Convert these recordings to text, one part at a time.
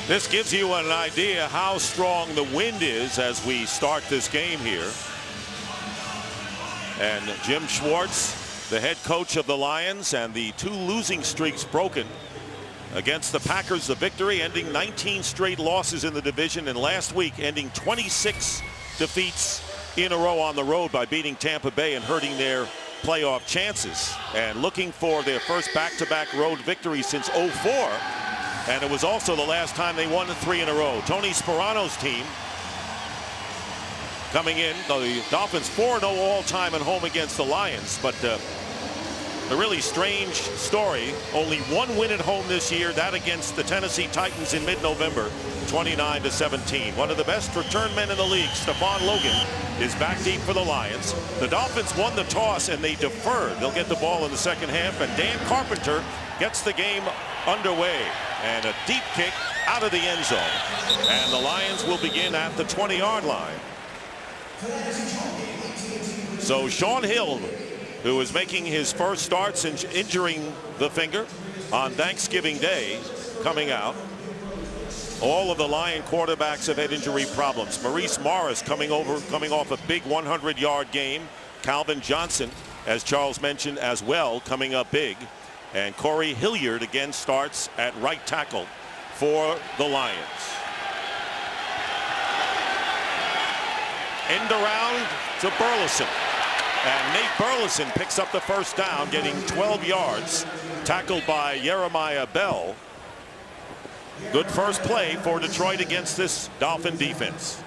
This gives you an idea how strong the wind is as we start this game here. And Jim Schwartz, the head coach of the Lions, and the 2 losing streaks broken against the Packers. The victory ending 19 straight losses in the division, and last week ending 26 defeats in a row on the road by beating Tampa Bay and hurting their playoff chances, and looking for their first back-to-back road victory since '04. And it was also the last time they won 3 in a row. Tony Sperano's team coming in, the Dolphins 4-0 all-time at home against the Lions, but a really strange story. Only 1 win at home this year, that against the Tennessee Titans in mid-November, 29-17. One of the best return men in the league, Stephon Logan, is back deep for the Lions. The Dolphins won the toss and they deferred. They'll get the ball in the second half, and Dan Carpenter gets the game underway. And a deep kick out of the end zone. And the Lions will begin at the 20-yard line. So Shaun Hill, who is making his first start since injuring the finger on Thanksgiving Day, coming out. All of the Lion quarterbacks have had injury problems. Maurice Morris coming off a big 100-yard game. Calvin Johnson, as Charles mentioned, as well, coming up big. And Corey Hilliard again starts at right tackle for the Lions. End around to Burleson. And Nate Burleson picks up the first down, getting 12 yards, tackled by Jeremiah Bell. Good first play for Detroit against this Dolphin defense.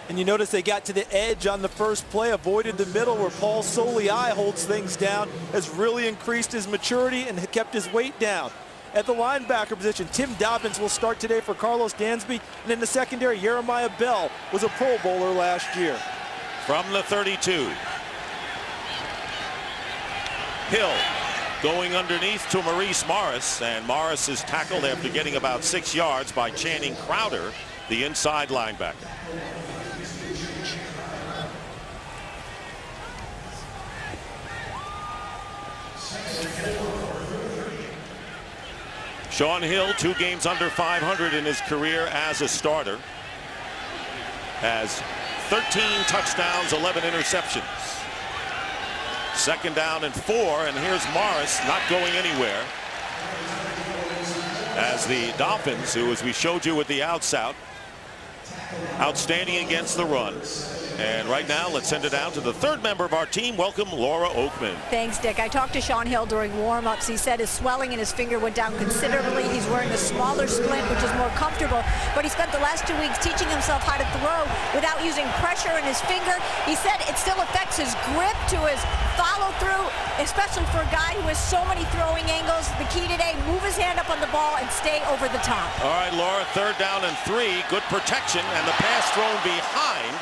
And you notice they got to the edge on the first play, avoided the middle where Paul Soliai holds things down, has really increased his maturity and kept his weight down. At the linebacker position, Tim Dobbins will start today for Carlos Dansby. And in the secondary, Jeremiah Bell was a Pro Bowler last year. From the 32. Hill going underneath to Maurice Morris, and Morris is tackled after getting about 6 yards by Channing Crowder, the inside linebacker. Shaun Hill, 2 games under 500 in his career as a starter, has 13 touchdowns, 11 interceptions. Second down and 4, and here's Morris not going anywhere. As the Dolphins, who, as we showed you with the outs out, outstanding against the run. And right now, let's send it out to the third member of our team. Welcome, Laura Oakman. Thanks, Dick. I talked to Shaun Hill during warm-ups. He said his swelling in his finger went down considerably. He's wearing a smaller splint, which is more comfortable. But he spent the last 2 weeks teaching himself how to throw without using pressure in his finger. He said it still affects his grip to his follow-through, especially for a guy who has so many throwing angles. The key today, move his hand up on the ball and stay over the top. All right, Laura, third down and 3. Good protection, and the pass thrown behind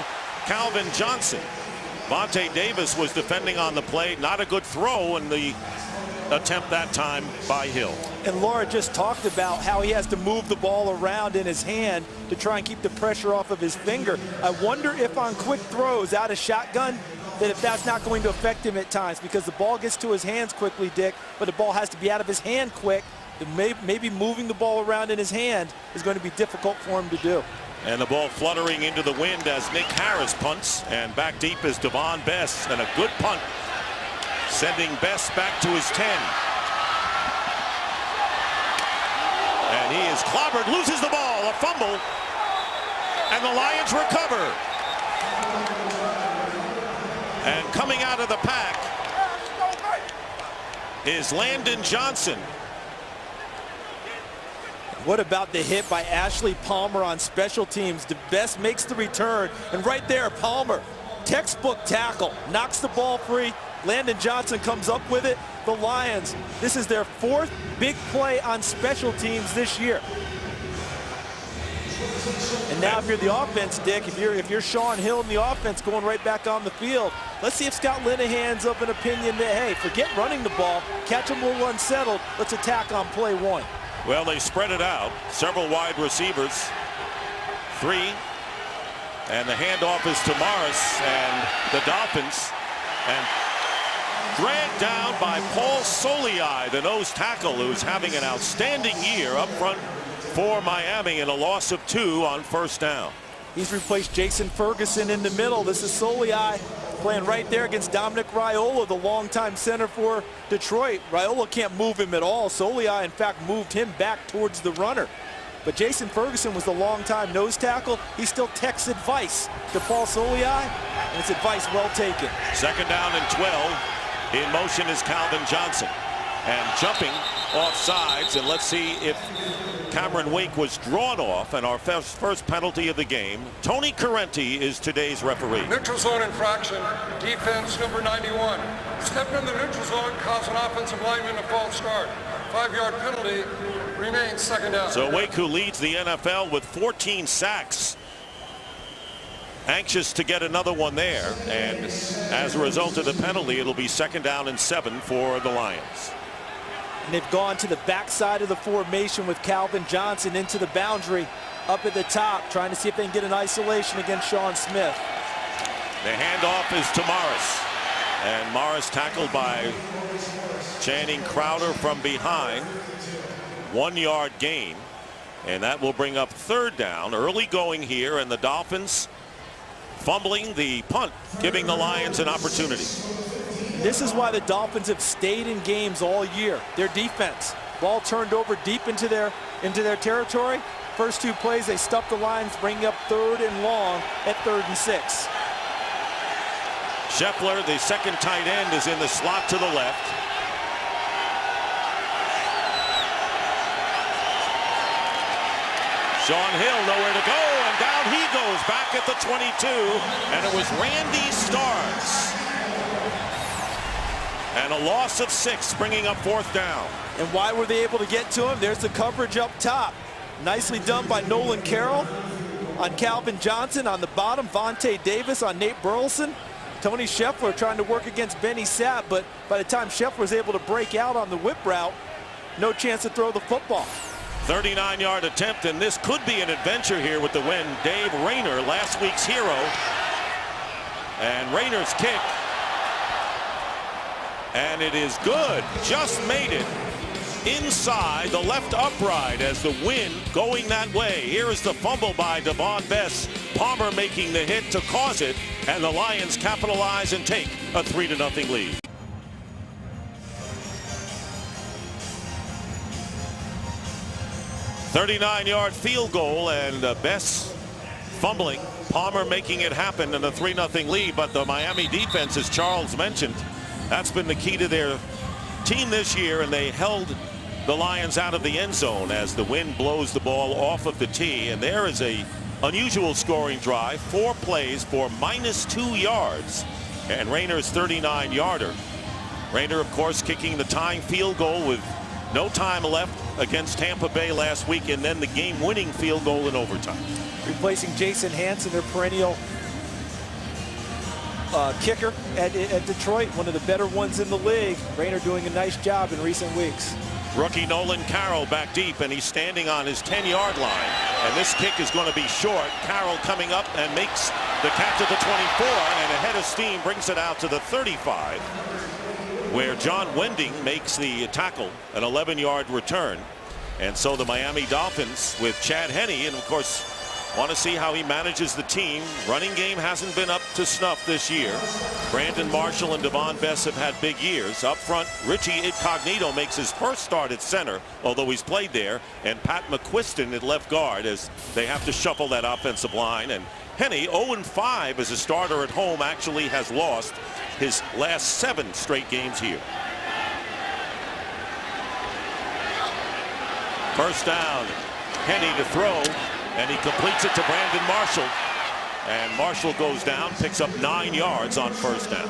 Calvin Johnson. Vontae Davis was defending on the play. Not a good throw in the attempt that time by Hill. And Laura just talked about how he has to move the ball around in his hand to try and keep the pressure off of his finger. I wonder if on quick throws out of shotgun, that if that's not going to affect him at times, because the ball gets to his hands quickly, Dick, but the ball has to be out of his hand quick. Maybe moving the ball around in his hand is going to be difficult for him to do. And the ball fluttering into the wind as Nick Harris punts, and back deep is Devon Best, and a good punt, sending Best back to his 10. And he is clobbered, loses the ball, a fumble, and the Lions recover. And coming out of the pack is Landon Johnson. What about the hit by Ashley Palmer on special teams? The Best makes the return, and right there, Palmer, textbook tackle, knocks the ball free. Landon Johnson comes up with it. The Lions, this is their 4th big play on special teams this year. And now if you're the offense, Dick, if you're Shaun Hill in the offense going right back on the field, let's see if Scott Linehan's of an opinion that, hey, forget running the ball, catch him a little unsettled, let's attack on play 1. Well, they spread it out. Several wide receivers. 3. And the handoff is to Morris and the Dolphins. And dragged down by Paul Soliai, the nose tackle, who's having an outstanding year up front for Miami and a loss of 2 on first down. He's replaced Jason Ferguson in the middle. This is Soliai playing right there against Dominic Raiola, the longtime center for Detroit. Raiola can't move him at all. Soliai, in fact, moved him back towards the runner. But Jason Ferguson was the longtime nose tackle. He still texts advice to Paul Soliai, and it's advice well taken. Second down and 12. In motion is Calvin Johnson. And jumping off sides, and let's see if Cameron Wake was drawn off, and our first penalty of the game. Tony Correnti is today's referee. Neutral zone infraction, defense number 91. Stepping in the neutral zone caused an offensive lineman a false start. 5-yard penalty, remains second down. So Wake, who leads the NFL with 14 sacks, anxious to get another one there, and as a result of the penalty, it'll be second down and 7 for the Lions. And they've gone to the backside of the formation with Calvin Johnson into the boundary up at the top, trying to see if they can get an isolation against Sean Smith. The handoff is to Morris, and Morris tackled by Channing Crowder from behind. 1-yard gain, and that will bring up third down. Early going here, and the Dolphins fumbling the punt, giving the Lions an opportunity. This is why the Dolphins have stayed in games all year. Their defense, ball turned over deep into their territory. First 2 plays, they stuff the Lions, bringing up 3rd and long at 3rd and 6. Scheffler, the second tight end, is in the slot to the left. Sean Hill nowhere to go, and down he goes back at the 22, and it was Randy Starnes. And a loss of 6, bringing up 4th down. And why were they able to get to him? There's the coverage up top. Nicely done by Nolan Carroll on Calvin Johnson. On the bottom, Vontae Davis on Nate Burleson. Tony Scheffler trying to work against Benny Sapp, but by the time Scheffler was able to break out on the whip route, no chance to throw the football. 39-yard attempt, and this could be an adventure here with the win. Dave Rayner, last week's hero. And Rayner's kick. And it is good. Just made it inside the left upright as the wind going that way. Here is the fumble by Devon Bess. Palmer making the hit to cause it, and the Lions capitalize and take a 3-0 lead. .39-yard field goal, and Bess fumbling. Palmer making it happen, and a 3-0 lead. But the Miami defense, as Charles mentioned, that's been the key to their team this year, and they held the Lions out of the end zone as the wind blows the ball off of the tee. And there is a unusual scoring drive, 4 plays for -2 yards, and Rayner's 39-yarder. Rayner, of course, kicking the tying field goal with no time left against Tampa Bay last week, and then the game-winning field goal in overtime. Replacing Jason Hanson, their perennial kicker at Detroit, one of the better ones in the league. Rayner doing a nice job in recent weeks. Rookie Nolan Carroll back deep, and he's standing on his 10-yard line. And this kick is going to be short. Carroll coming up and makes the catch at the 24, and a head of steam brings it out to the 35, where John Wending makes the tackle, an 11-yard return. And so the Miami Dolphins with Chad Henne, and of course want to see how he manages the team. Running game hasn't been up to snuff this year. Brandon Marshall and Devon Bess have had big years. Up front, Richie Incognito makes his first start at center, although he's played there, and Pat McQuiston at left guard as they have to shuffle that offensive line. And Henne, 0-5 as a starter at home, actually has lost his last 7 straight games here. First down, Henne to throw, and he completes it to Brandon Marshall. And Marshall goes down, picks up 9 yards on first down.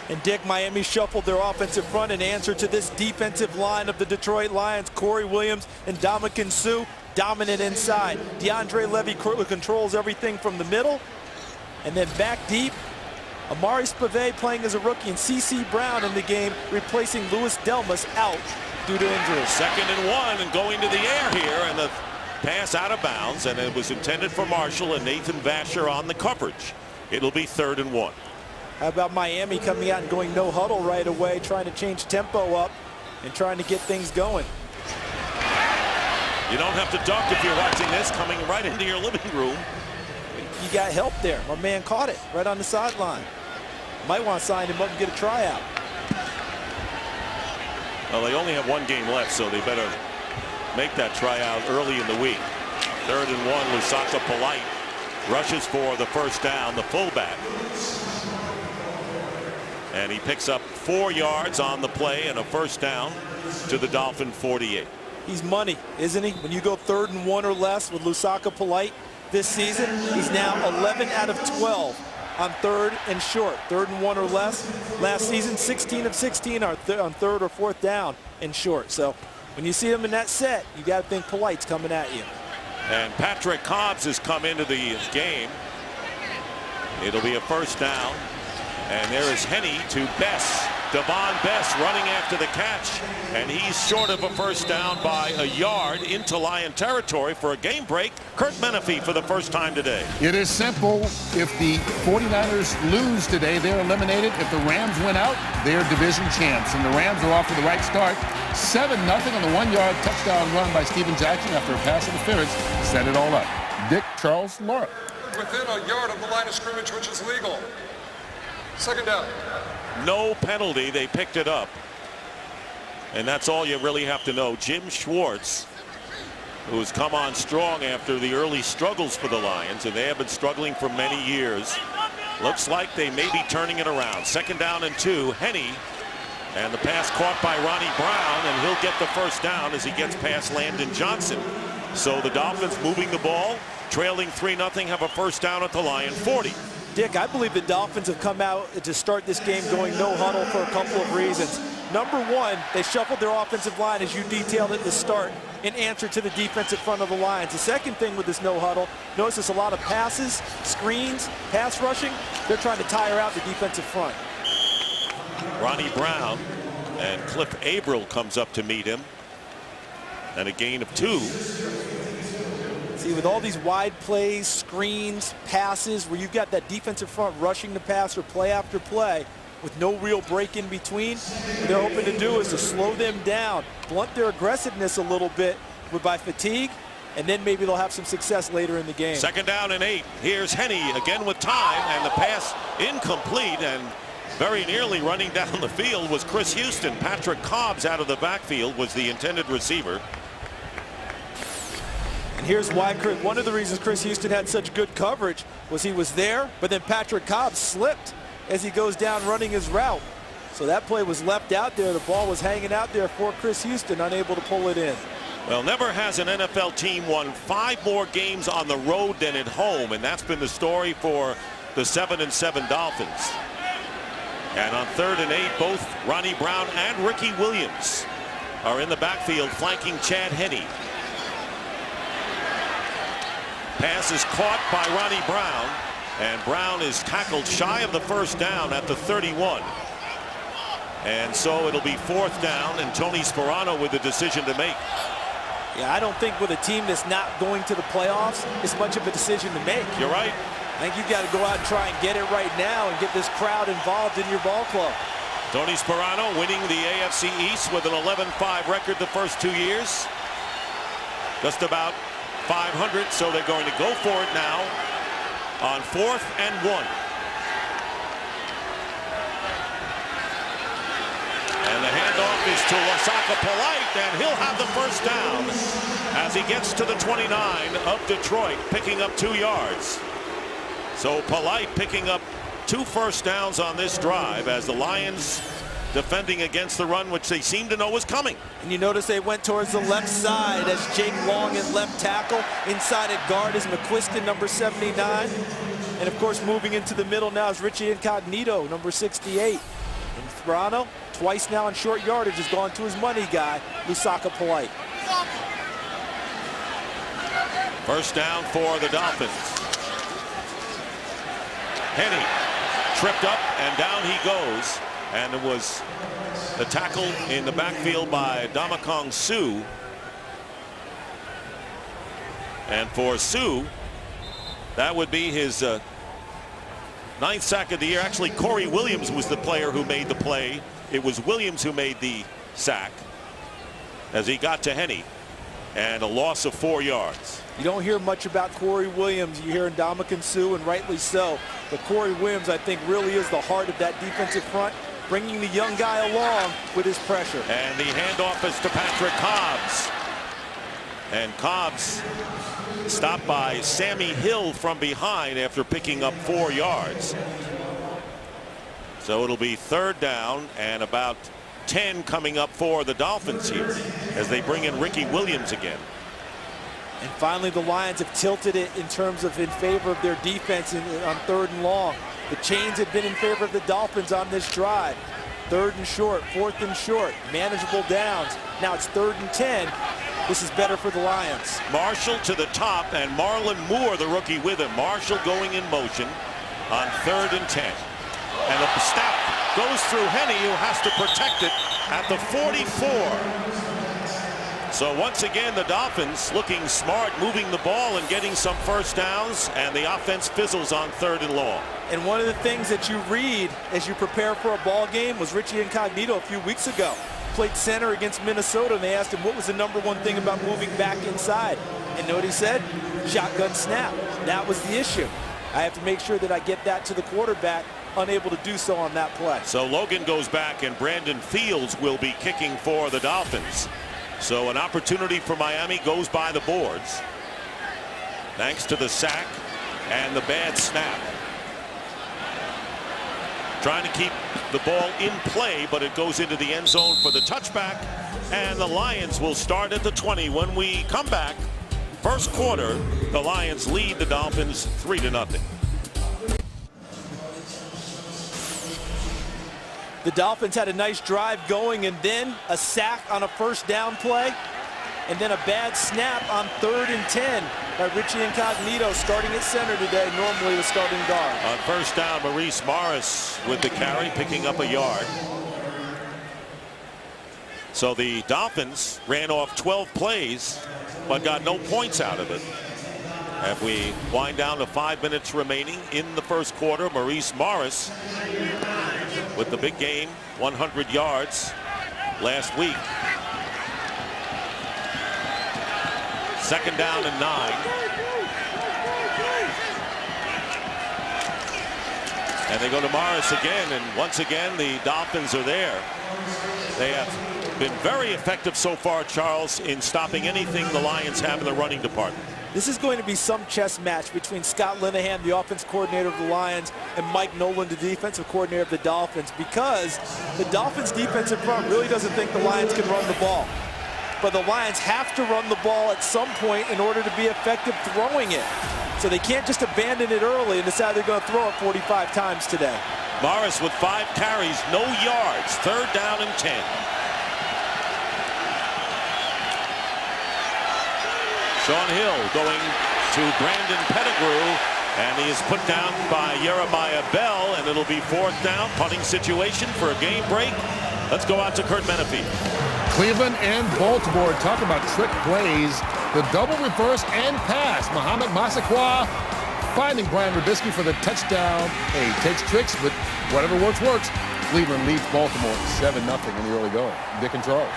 And Dick, Miami shuffled their offensive front in answer to this defensive line of the Detroit Lions. Corey Williams and Ndamukong Suh dominant inside. DeAndre Levy controls everything from the middle. And then back deep, Amari Spivey playing as a rookie, and C.C. Brown in the game, replacing Louis Delmas out due to injuries. 2nd and 1, and going to the air here, and the pass out of bounds, and it was intended for Marshall and Nathan Vasher on the coverage. It'll be 3rd and 1. How about Miami coming out and going no huddle right away, trying to change tempo up and trying to get things going. You don't have to duck if you're watching this, coming right into your living room. You got help there. My man caught it right on the sideline. Might want to sign him up and get a tryout. Well, they only have one game left, so they better make that tryout early in the week. 3rd and 1, Lusaka Polite rushes for the first down, the fullback. And he picks up 4 yards on the play and a first down to the Dolphin 48. He's money, isn't he? When you go 3rd and 1 or less with Lusaka Polite this season, he's now 11 out of 12 on 3rd and short. 3rd and 1 or less. Last season, 16 of 16 on 3rd or 4th down and short. So when you see him in that set, you got to think Polite's coming at you. And Patrick Cobbs has come into the game. It'll be a first down. And there is Henney to Bess. Devon Bess running after the catch. And he's short of a first down by a yard into Lion territory for a game break. Kurt Menefee for the first time today. It is simple. If the 49ers lose today, they're eliminated. If the Rams win out, they're division champs. And the Rams are off to the right start. 7-0 on the 1-yard touchdown run by Steven Jackson after a pass interference set it all up. Dick Charles Laura. Within a yard of the line of scrimmage, which is legal. 2nd down. No penalty. They picked it up. And that's all you really have to know. Jim Schwartz, who's come on strong after the early struggles for the Lions, and they have been struggling for many years. Looks like they may be turning it around. 2nd down and 2. Henney. And the pass caught by Ronnie Brown, and he'll get the first down as he gets past Landon Johnson. So the Dolphins moving the ball, trailing 3-0, have a first down at the Lion 40. Dick, I believe the Dolphins have come out to start this game going no huddle for a couple of reasons. Number one, they shuffled their offensive line, as you detailed at the start, in answer to the defensive front of the Lions. The second thing with this no huddle, notice there's a lot of passes, screens, pass rushing. They're trying to tire out the defensive front. Ronnie Brown and Cliff Avril comes up to meet him. And a gain of 2. See, with all these wide plays, screens, passes, where you've got that defensive front rushing the passer play after play with no real break in between, what they're hoping to do is to slow them down, blunt their aggressiveness a little bit by fatigue, and then maybe they'll have some success later in the game. 2nd down and 8. Here's Henney again with time, and the pass incomplete, and very nearly running down the field was Chris Houston. Patrick Cobbs out of the backfield was the intended receiver. And here's why, one of the reasons Chris Houston had such good coverage was he was there, but then Patrick Cobbs slipped as he goes down running his route. So that play was left out there. The ball was hanging out there for Chris Houston, unable to pull it in. Well, never has an NFL team won 5 more games on the road than at home, and that's been the story for the 7-7 Dolphins. And on 3rd and 8, both Ronnie Brown and Ricky Williams are in the backfield flanking Chad Henney. Pass is caught by Ronnie Brown, and Brown is tackled shy of the first down at the 31. And so it'll be 4th down, and Tony Sperano with the decision to make. Yeah, I don't think with a team that's not going to the playoffs, it's much of a decision to make. You're right. I think you've got to go out and try and get it right now and get this crowd involved in your ball club. Tony Sperano winning the AFC East with an 11-5 record the first 2 years. Just about 500, so they're going to go for it now on 4th and 1. And the handoff is to Lusaka Polite, and he'll have the first down as he gets to the 29 of Detroit, picking up 2 yards. So Polite picking up 2 first downs on this drive as the Lions defending against the run, which they seem to know was coming. And you notice they went towards the left side as Jake Long at left tackle. Inside at guard is McQuiston, number 79. And of course, moving into the middle now is Richie Incognito, number 68. And Sperano, twice now in short yardage, has gone to his money guy, Lusaka Polite. First down for the Dolphins. Henney tripped up, and down he goes. And it was the tackle in the backfield by Damakong Suh. And for Suh, that would be his 9th sack of the year. Actually, Corey Williams was the player who made the play. It was Williams who made the sack as he got to Henney. and a loss of 4 yards. You don't hear much about Corey Williams. You hear Ndamukong Suh, and rightly so. But Corey Williams, I think, really is the heart of that defensive front, bringing the young guy along with his pressure. And the handoff is to Patrick Cobbs. And Cobbs stopped by Sammy Hill from behind after picking up 4 yards. So it'll be 3rd down and about 10 coming up for the Dolphins here as they bring in Ricky Williams again. And finally, the Lions have tilted it in terms of in favor of their defense on 3rd and long. The chains have been in favor of the Dolphins on this drive. 3rd and short, 4th and short, manageable downs. Now it's 3rd and 10. This is better for the Lions. Marshall to the top, and Marlon Moore, the rookie, with him. Marshall going in motion on 3rd and 10. And the snap goes through Henne, who has to protect it at the 44. So once again, the Dolphins looking smart, moving the ball and getting some first downs, and the offense fizzles on 3rd and long. And one of the things that you read as you prepare for a ball game was Richie Incognito a few weeks ago. Played center against Minnesota, and they asked him what was the #1 thing about moving back inside. And know what he said? Shotgun snap. That was the issue. I have to make sure that I get that to the quarterback, unable to do so on that play. So Logan goes back, and Brandon Fields will be kicking for the Dolphins. So an opportunity for Miami goes by the boards, thanks to the sack and the bad snap. Trying to keep the ball in play, but it goes into the end zone for the touchback, and the Lions will start at the 20. When we come back, first quarter, the Lions lead the Dolphins 3-0. The Dolphins had a nice drive going, and then a sack on a 1st down play, and then a bad snap on 3rd and 10 by Richie Incognito, starting at center today, normally the starting guard. On 1st down, Maurice Morris with the carry, picking up a yard. So the Dolphins ran off 12 plays, but got no points out of it. As we wind down to 5 minutes remaining in the first quarter, Maurice Morris with the big game, 100 yards last week. 2nd down and 9. And they go to Morris again, and once again the Dolphins are there. They have been very effective so far, Charles, in stopping anything the Lions have in the running department. This is going to be some chess match between Scott Linehan, the offense coordinator of the Lions, and Mike Nolan, the defensive coordinator of the Dolphins, because the Dolphins defensive front really doesn't think the Lions can run the ball. But the Lions have to run the ball at some point in order to be effective throwing it. So they can't just abandon it early and decide they're going to throw it 45 times today. Morris with 5 carries, no yards, 3rd down and 10. Sean Hill going to Brandon Pettigrew, and he is put down by Jeremiah Bell, and it'll be 4th down, punting situation for a game break. Let's go out to Kurt Menefee. Cleveland and Baltimore, talk about trick plays. The double reverse and pass. Mohamed Massaquoi finding Brian Robisky for the touchdown. Hey, he takes tricks, but whatever works, works. Cleveland leads Baltimore 7-0 in the early going. Dick and Charles.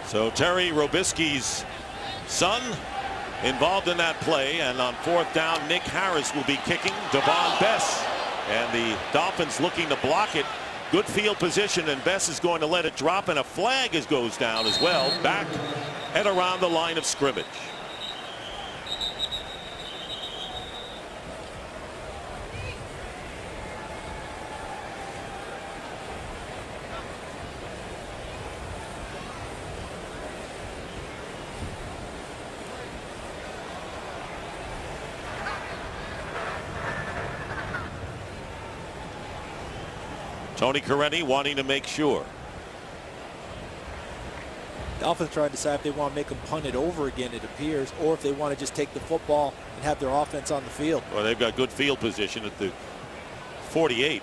So Terry Robisky's son involved in that play, and on 4th down, Nick Harris will be kicking. Devon Bess, and the Dolphins looking to block it. Good field position, and Bess is going to let it drop, and a flag goes down as well, back and around the line of scrimmage. Tony Correni wanting to make sure. Dolphins trying to decide if they want to make them punt it over again, it appears, or if they want to just take the football and have their offense on the field. Well, they've got good field position at the 48.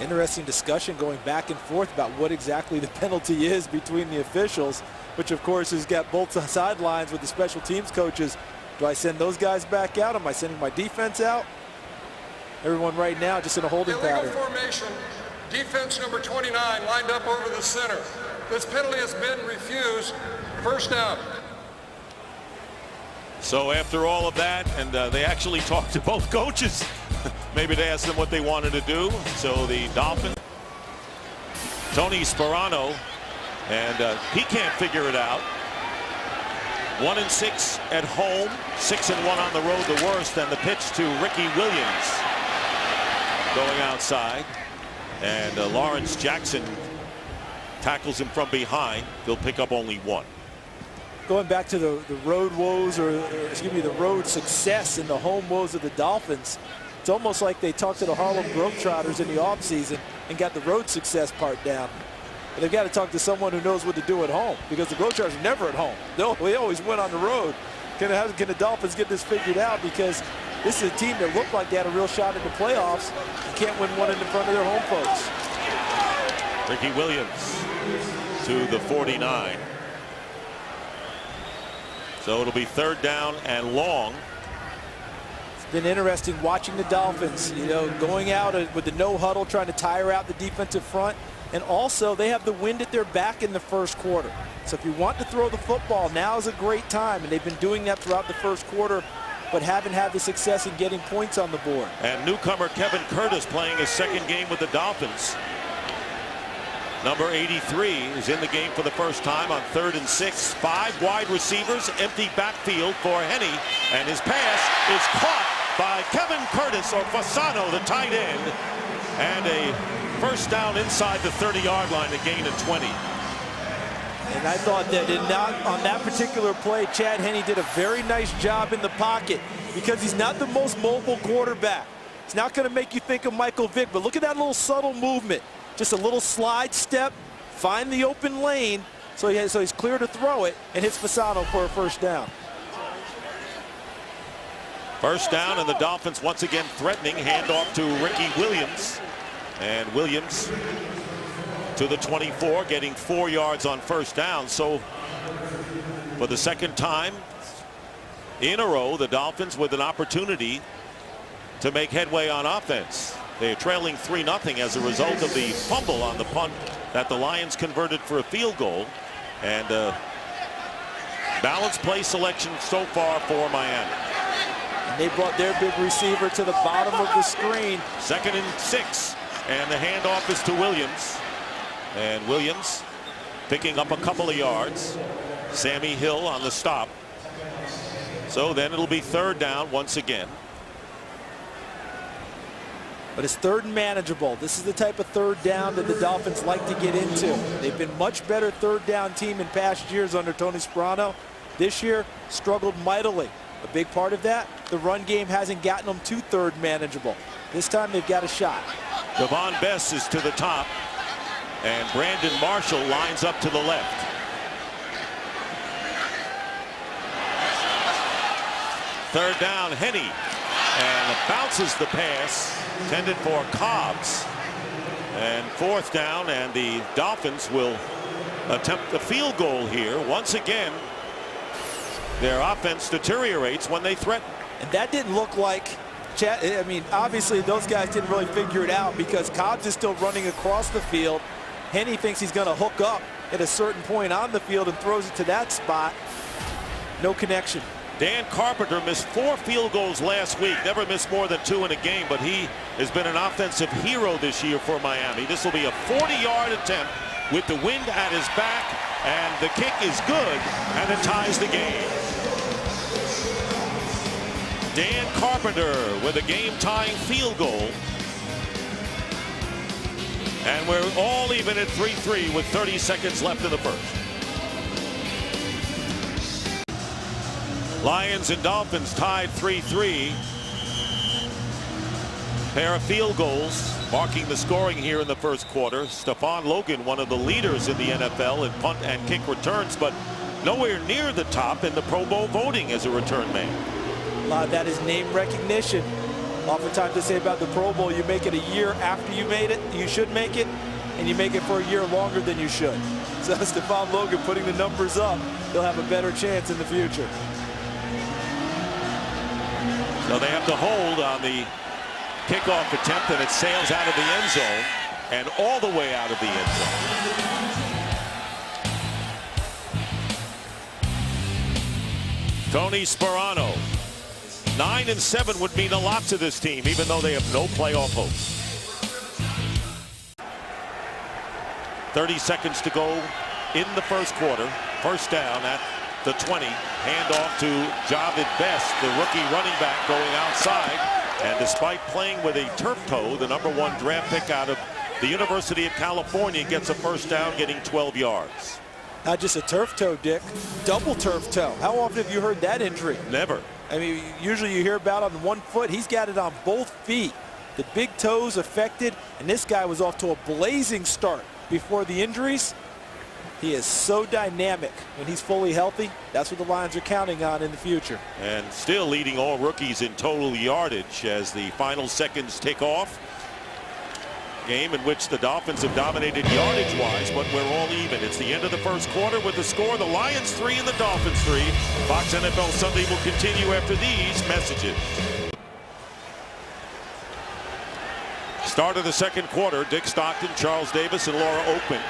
Interesting discussion going back and forth about what exactly the penalty is between the officials, which of course has got both sidelines with the special teams coaches Do I send those guys back out? Am I sending my defense out? Everyone right now just in a holding Illegal pattern. formation. Defense number 29 lined up over the center. This penalty has been refused. First down. So after all of that, and they actually talked to both coaches. Maybe they asked them what they wanted to do. So the Dolphins, Tony Sparano, and he can't figure it out. 1-6 at home, 6-1 on the road, the worst. And the pitch to Ricky Williams going outside. And Lawrence Jackson tackles him from behind. They'll pick up only one. Going back to the road woes, or excuse me, the road success and the home woes of the Dolphins, it's almost like they talked to the Harlem Globetrotters in the offseason and got the road success part down. But they've got to talk to someone who knows what to do at home, because the Globetrotters are never at home. They always win on the road. Can the Dolphins get this figured out? Because this is a team that looked like they had a real shot at the playoffs. You can't win one in front of their home folks. Ricky Williams to the 49. So it'll be third down and long. It's been interesting watching the Dolphins, you know, going out with the no huddle, trying to tire out the defensive front. And also, they have the wind at their back in the first quarter. So if you want to throw the football, now is a great time. And they've been doing that throughout the first quarter, but haven't had the success in getting points on the board. And newcomer Kevin Curtis playing his second game with the Dolphins. Number 83 is in the game for the first time on 3rd and 6. 5 wide receivers, empty backfield for Henne, and his pass is caught by Kevin Curtis, or Fasano, the tight end, and a first down inside the 30-yard line, a gain of 20. And I thought that on that particular play, Chad Henne did a very nice job in the pocket, because he's not the most mobile quarterback. It's not going to make you think of Michael Vick, but look at that little subtle movement. Just a little slide step, find the open lane, so he's clear to throw it, and hits Fasano for a first down. First down, and the Dolphins once again threatening. Handoff to Ricky Williams. And Williams to the 24, getting 4 yards on first down. So for the second time in a row, the Dolphins with an opportunity to make headway on offense. They're trailing 3-0 as a result of the fumble on the punt that the Lions converted for a field goal. And balanced play selection so far for Miami. And they brought their big receiver to the bottom of the screen. 2nd and 6, and the handoff is to Williams. And Williams picking up a couple of yards. Sammy Hill on the stop. So then it'll be third down once again. But it's third and manageable. This is the type of third down that the Dolphins like to get into. They've been much better third down team in past years under Tony Sparano. This year, struggled mightily. A big part of that, the run game hasn't gotten them to third manageable. This time they've got a shot. Devon Bess is to the top, and Brandon Marshall lines up to the left. Third down, Henne, and bounces the pass, intended for Cobbs. And fourth down, and the Dolphins will attempt the field goal here. Once again, their offense deteriorates when they threaten. And that didn't look like, I mean, obviously those guys didn't really figure it out, because Cobbs is still running across the field. Henne thinks he's going to hook up at a certain point on the field and throws it to that spot. No connection. Dan Carpenter missed 4 field goals last week. Never missed more than 2 in a game, but he has been an offensive hero this year for Miami. This will be a 40-yard attempt with the wind at his back, and the kick is good, and it ties the game. Dan Carpenter with a game-tying field goal. And we're all even at 3-3 with 30 seconds left in the first. Lions and Dolphins tied 3-3. Pair of field goals marking the scoring here in the first quarter. Stephon Logan, one of the leaders in the NFL in punt and kick returns, but nowhere near the top in the Pro Bowl voting as a return man. A lot of that is name recognition. Oftentimes they say about the Pro Bowl, you make it a year after you made it, you should make it, and you make it for a year longer than you should. So Stephon Logan putting the numbers up, he'll have a better chance in the future. So they have to hold on the kickoff attempt, and it sails out of the end zone and all the way out of the end zone. Tony Sperano. 9-7 would mean a lot to this team, even though they have no playoff hopes. 30 seconds to go in the first quarter. First down at the 20. Handoff to Javid Best, the rookie running back, going outside. And despite playing with a turf toe, the #1 draft pick out of the University of California gets a first down, getting 12 yards. Not just a turf toe, Dick. Double turf toe. How often have you heard that injury? Never. I mean, usually you hear about on one foot. He's got it on both feet. The big toes affected, and this guy was off to a blazing start before the injuries. He is so dynamic when he's fully healthy. That's what the Lions are counting on in the future. And still leading all rookies in total yardage as the final seconds tick off. Game in which the Dolphins have dominated yardage-wise, but we're all even. It's the end of the first quarter with the score: the Lions 3 and the Dolphins 3. Fox NFL Sunday will continue after these messages. Start of the second quarter. Dick Stockton, Charles Davis, and Laura Oakman.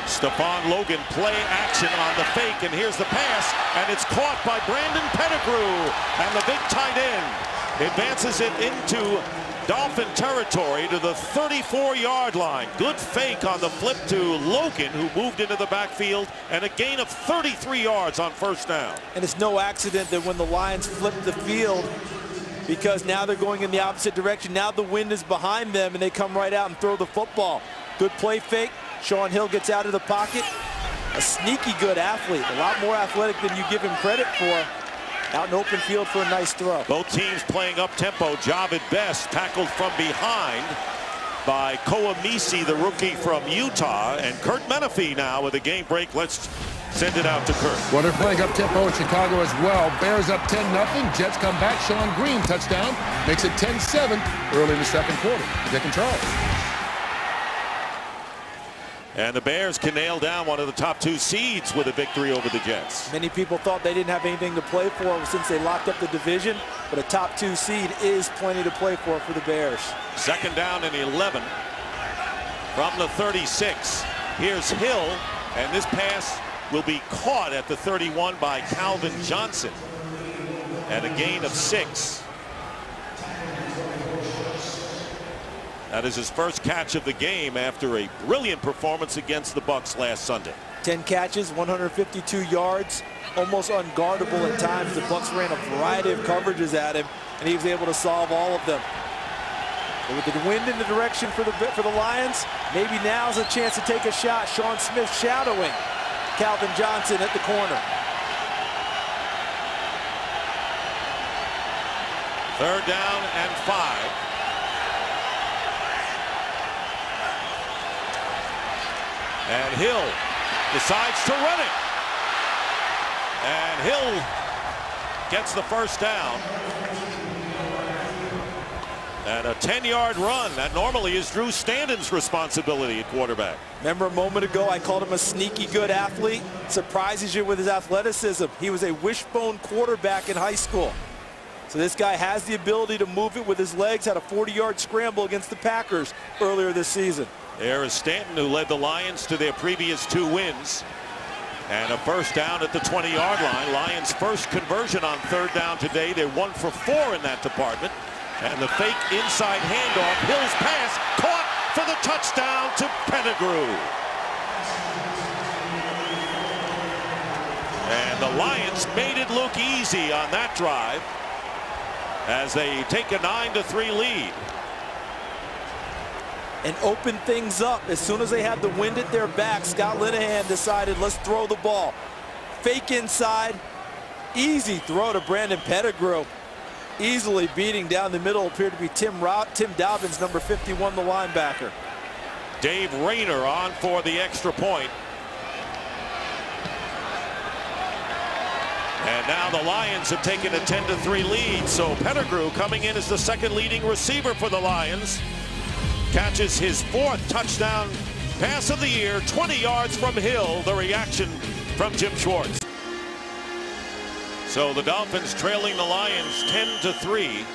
Stephon Logan play action on the fake, and here's the pass, and it's caught by Brandon Pettigrew, and the big tight end advances it into Dolphin territory to the 34-yard line. Good fake on the flip to Logan, who moved into the backfield, and a gain of 33 yards on first down. And it's no accident that when the Lions flip the field, because now they're going in the opposite direction. Now the wind is behind them, and they come right out and throw the football. Good play fake. Shaun Hill gets out of the pocket. A sneaky good athlete. A lot more athletic than you give him credit for. Out in open field for a nice throw. Both teams playing up-tempo. Javid Best tackled from behind by Koamisi, the rookie from Utah. And Kurt Menefee now with a game break. Let's send it out to Kurt. Well, they're playing up-tempo in Chicago as well. Bears up 10-0. Jets come back. Sean Green, touchdown. Makes it 10-7 early in the second quarter. Dick and Charles. And the Bears can nail down one of the top 2 seeds with a victory over the Jets. Many people thought they didn't have anything to play for since they locked up the division, but a top 2 seed is plenty to play for the Bears. Second down and 11 from the 36. Here's Hill, and this pass will be caught at the 31 by Calvin Johnson, and a gain of 6. That is his first catch of the game after a brilliant performance against the Bucs last Sunday. 10 catches, 152 yards, almost unguardable at times. The Bucs ran a variety of coverages at him, and he was able to solve all of them. But with the wind in the direction for the Lions, maybe now's a chance to take a shot. Sean Smith shadowing Calvin Johnson at the corner. Third down and 5. And Hill decides to run it. And Hill gets the first down. And a 10-yard run. That normally is Drew Stanton's responsibility at quarterback. Remember a moment ago I called him a sneaky good athlete? Surprises you with his athleticism. He was a wishbone quarterback in high school. So this guy has the ability to move it with his legs. Had a 40-yard scramble against the Packers earlier this season. There is Stanton, who led the Lions to their previous 2 wins. And a first down at the 20-yard line. Lions' first conversion on third down today. They're 1 for 4 in that department. And the fake inside handoff. Hill's pass caught for the touchdown to Pettigrew. And the Lions made it look easy on that drive as they take a 9-3 lead. And open things up. As soon as they had the wind at their back, Scott Linehan decided, let's throw the ball. Fake inside. Easy throw to Brandon Pettigrew. Easily beating down the middle appeared to be Tim Dobbins, number 51, the linebacker. Dave Rayner on for the extra point. And now the Lions have taken a 10-3 lead. So Pettigrew coming in as the second leading receiver for the Lions. Catches his 4th touchdown pass of the year, 20 yards from Hill. The reaction from Jim Schwartz. So the Dolphins trailing the Lions 10-3.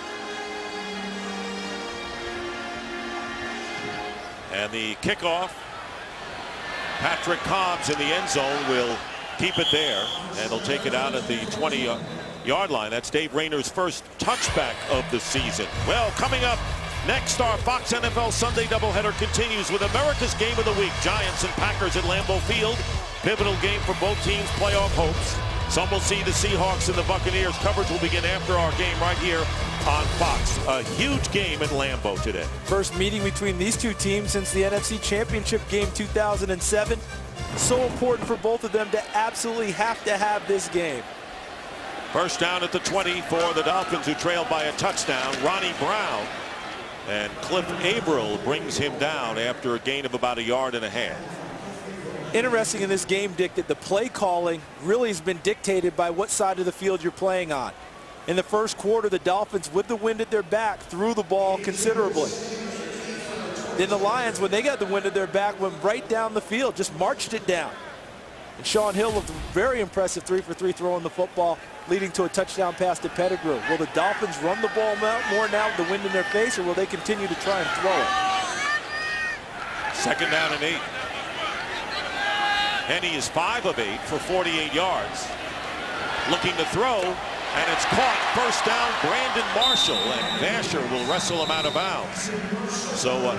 And the kickoff, Patrick Cobbs in the end zone will keep it there, and he'll take it out at the 20-yard line. That's Dave Rayner's first touchback of the season. Well, coming up next, our Fox NFL Sunday doubleheader continues with America's Game of the Week. Giants and Packers at Lambeau Field. Pivotal game for both teams' playoff hopes. Some will see the Seahawks and the Buccaneers. Coverage will begin after our game right here on Fox. A huge game at Lambeau today. First meeting between these two teams since the NFC Championship game 2007. So important for both of them to absolutely have to have this game. First down at the 20 for the Dolphins, who trailed by a touchdown. Ronnie Brown, and Cliff Averill brings him down after a gain of about 1.5 yards. Interesting in this game, Dick, that the play calling really has been dictated by what side of the field you're playing on. In the first quarter, the Dolphins, with the wind at their back, threw the ball considerably. Then the Lions, when they got the wind at their back, went right down the field, just marched it down. And Shaun Hill looked very impressive, 3 for 3 throwing the football, leading to a touchdown pass to Pettigrew. Will the Dolphins run the ball more now with the wind in their face, or will they continue to try and throw it? Second down and 8. Henne is 5 of 8 for 48 yards. Looking to throw, and it's caught. First down, Brandon Marshall, and Vasher will wrestle him out of bounds. So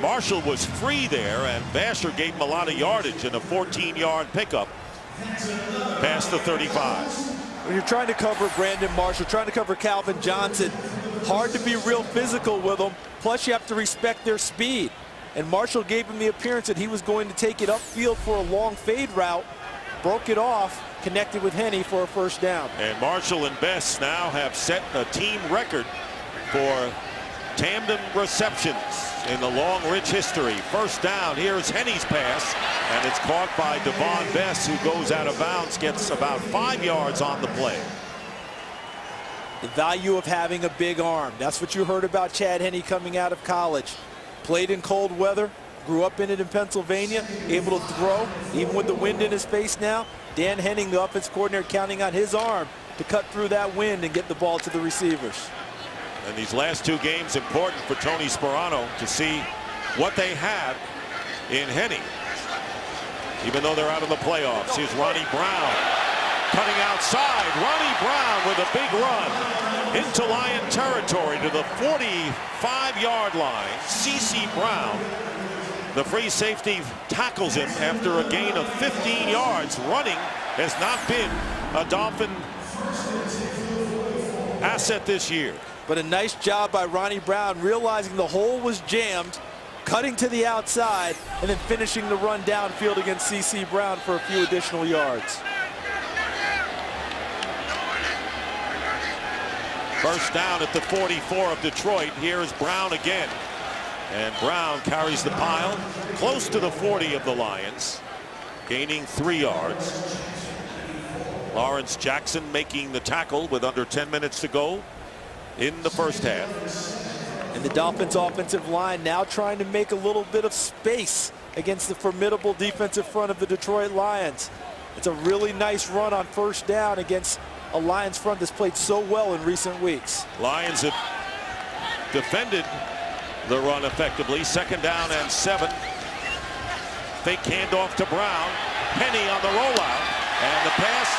Marshall was free there, and Vasher gave him a lot of yardage in a 14-yard pickup past the 35. When you're trying to cover Brandon Marshall, trying to cover Calvin Johnson, hard to be real physical with them. Plus, you have to respect their speed. And Marshall gave him the appearance that he was going to take it upfield for a long fade route, broke it off, connected with Henne for a first down. And Marshall and Bess now have set a team record for tandem receptions in the long, rich history. First down, here's Henne's pass, and it's caught by Devon Bess, who goes out of bounds, gets about 5 yards on the play. The value of having a big arm. That's what you heard about Chad Henne coming out of college. Played in cold weather, grew up in it in Pennsylvania, able to throw, even with the wind in his face now. Dan Henning, the offense coordinator, counting on his arm to cut through that wind and get the ball to the receivers. And these last 2 games important for Tony Sperano to see what they have in Henne. Even though they're out of the playoffs. Here's Ronnie Brown cutting outside. Ronnie Brown with a big run into Lion territory to the 45-yard line. C.C. Brown, the free safety, tackles him after a gain of 15 yards. Running has not been a Dolphin asset this year. But a nice job by Ronnie Brown, realizing the hole was jammed, cutting to the outside, and then finishing the run downfield against C.C. Brown for a few additional yards. First down at the 44 of Detroit. Here is Brown again. And Brown carries the pile close to the 40 of the Lions, gaining 3 yards. Lawrence Jackson making the tackle with under 10 minutes to go in the first half. And the Dolphins offensive line now trying to make a little bit of space against the formidable defensive front of the Detroit Lions. It's a really nice run on first down against a Lions front that's played so well in recent weeks. Lions have defended the run effectively. Second down and 7. Fake handoff to Brown. Henne on the rollout, and the pass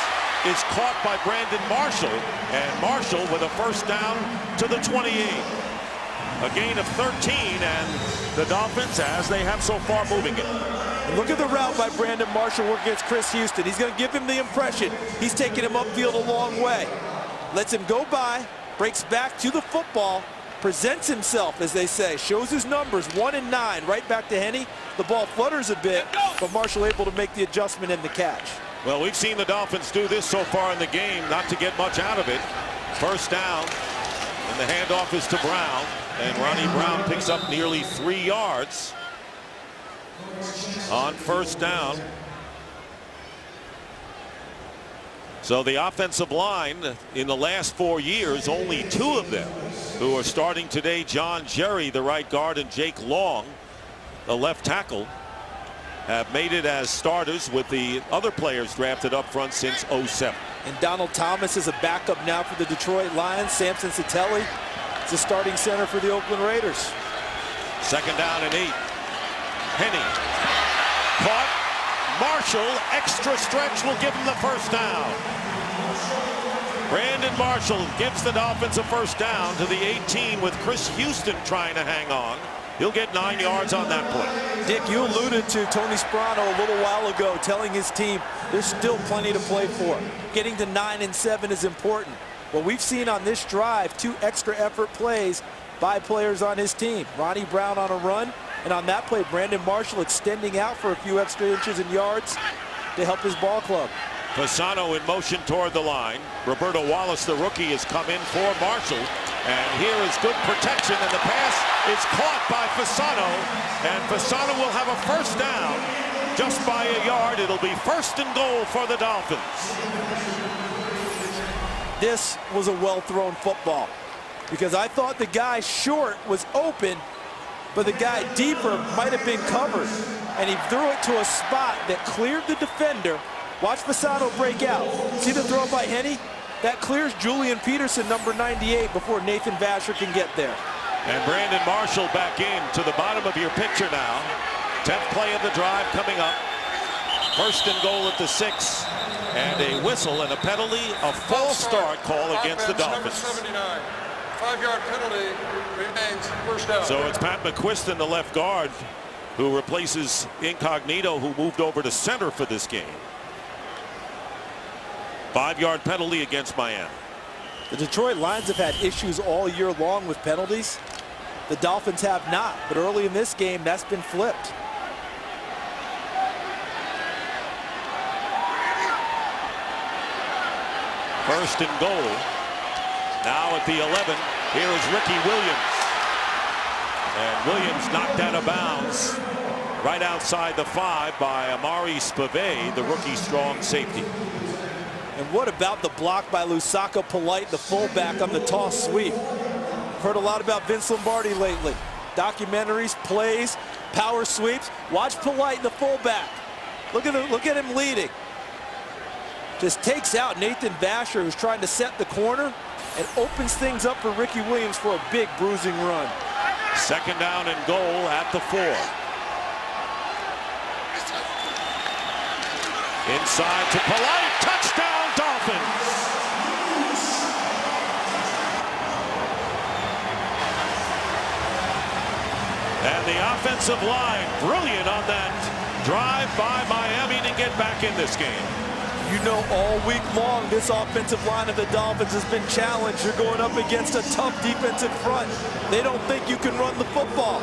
is caught by Brandon Marshall, and Marshall with a first down to the 28. A gain of 13, and the Dolphins, as they have so far, moving it. Look at the route by Brandon Marshall working against Chris Houston. He's going to give him the impression he's taking him upfield a long way. Lets him go by, breaks back to the football, presents himself, as they say, shows his numbers, 1 and 9, right back to Henne. The ball flutters a bit, but Marshall able to make the adjustment in the catch. Well, we've seen the Dolphins do this so far in the game, not to get much out of it. First down, and the handoff is to Brown, and Ronnie Brown picks up nearly 3 yards on first down. So the offensive line in the last 4 years, only 2 of them who are starting today, John Jerry, the right guard, and Jake Long, the left tackle, have made it as starters, with the other players drafted up front since '07. And Donald Thomas is a backup now for the Detroit Lions. Samson Satelli is the starting center for the Oakland Raiders. 2nd down and 8. Henny caught. Marshall, extra stretch, will give him the first down. Brandon Marshall gives the Dolphins a first down to the 18 with Chris Houston trying to hang on. He'll get 9 yards on that play. Dick, you alluded to Tony Sparano a little while ago, telling his team there's still plenty to play for. Getting to 9 and 7 is important. Well, we've seen on this drive 2 extra effort plays by players on his team. Ronnie Brown on a run, and on that play, Brandon Marshall extending out for a few extra inches and yards to help his ball club. Fasano in motion toward the line. Roberto Wallace, the rookie, has come in for Marshall. And here is good protection, and the pass is caught by Fasano. And Fasano will have a first down just by a yard. It'll be 1st and goal for the Dolphins. This was a well-thrown football because I thought the guy short was open, but the guy deeper might have been covered. And he threw it to a spot that cleared the defender. Watch Fasano break out. See the throw by Henny? That clears Julian Peterson, number 98, before Nathan Vasher can get there. And Brandon Marshall back in to the bottom of your picture now. 10th play of the drive coming up. 1st and goal at the 6. And a whistle and a penalty, a false start call against the Dolphins. Number 79. 5-yard penalty, remains first down. So it's Pat McQuiston, the left guard, who replaces Incognito, who moved over to center for this game. 5-yard penalty against Miami. The Detroit Lions have had issues all year long with penalties. The Dolphins have not, but early in this game, that's been flipped. First and goal. Now at the 11, here is Ricky Williams. And Williams knocked out of bounds right outside the 5 by Amari Spivey, the rookie strong safety. And what about the block by Lusaka Polite, the fullback, on the toss sweep? I've heard a lot about Vince Lombardi lately. Documentaries, plays, power sweeps. Watch Polite, the fullback. Look at him leading. Just takes out Nathan Vasher, who's trying to set the corner, and opens things up for Ricky Williams for a big bruising run. 2nd down and goal at the 4. Inside to Polite, touchdown Dolphins. And the offensive line, brilliant on that drive by Miami to get back in this game. You know, all week long, this offensive line of the Dolphins has been challenged. You're going up against a tough defensive front. They don't think you can run the football.